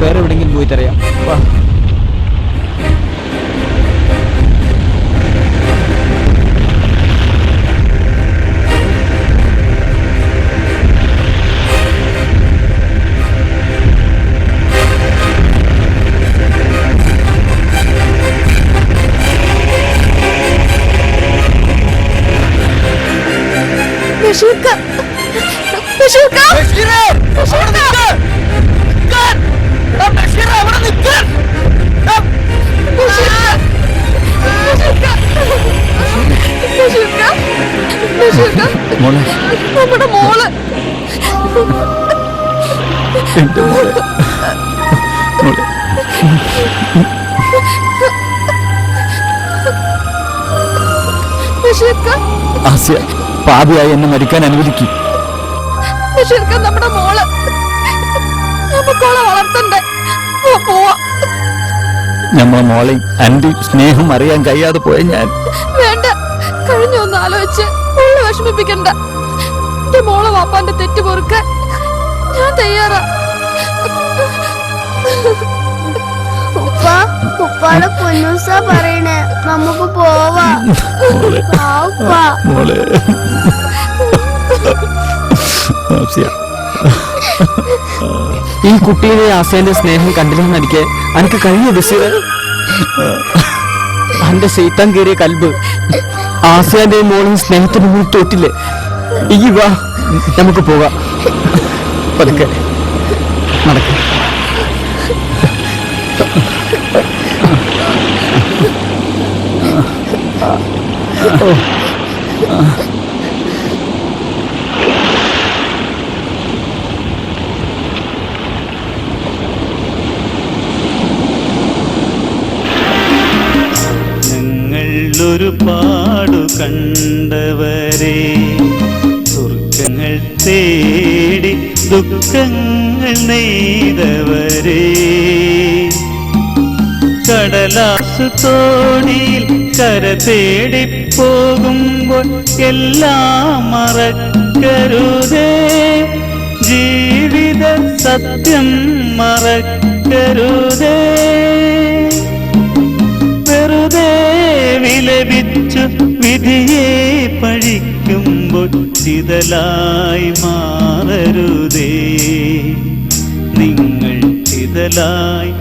വേറെ എവിടെയെങ്കിലും പോയി തരാം. വാ. ബഷീർക്ക, ബഷീർക്ക, ബഷീർക്ക. നമ്മുടെ മോള് ആസിയ, പാപിയായി എന്നെ മരിക്കാൻ അനുവദിക്കും. നമ്മുടെ മോള്, നമുക്കോളെ വളർത്തണ്ടേ? പോവാ. നമ്മളെ മോളെ അന്റെ സ്നേഹം അറിയാൻ കഴിയാതെ പോയ ഞാൻ. വേണ്ട, കഴിഞ്ഞൊന്ന് ആലോചിച്ച് മോളെ വിഷമിപ്പിക്കണ്ട. എന്റെ മോളെ വാപ്പാന്റെ തെറ്റ് പൊറുക്കാൻ ഞാൻ തയ്യാറാ. ഉപ്പാടെ പൊന്നൂസ പറയണേ, നമുക്ക് പോവാ. മോളെ ആസിയ, ഈ കുട്ടിയുടെ ആശയന്റെ സ്നേഹം കണ്ടില്ലെന്ന് എനിക്ക് കഴിയോ ബഷീർ? അന്റെ ശൈത്താൻ കയറിയ കൽബ് ആസിയാന്റെയും മോളും സ്നേഹത്തിന് മുന്നിൽ തോറ്റില്ലേ? ഈ വാ, നമുക്ക് പോകാം. പതുക്കെ നടക്ക. ഒരുപാടു കണ്ടവരെ, സ്വർഗങ്ങൾ തേടി ദുഃഖങ്ങൾ നെയ്തവരെ, കടലാസു തോണിയിൽ കര തേടി പോകുമ്പോൾ എല്ലാം മറക്കരുതേ, ജീവിത സത്യം മറക്കരുതേ. നിൽക്കരുതേ. വെറുതെ വിലപിച്ചു വിധിയെ പഴിക്കുമ്പോൾ ചിതലായി മാറരുതേ. നിങ്ങൾ ചിതലായി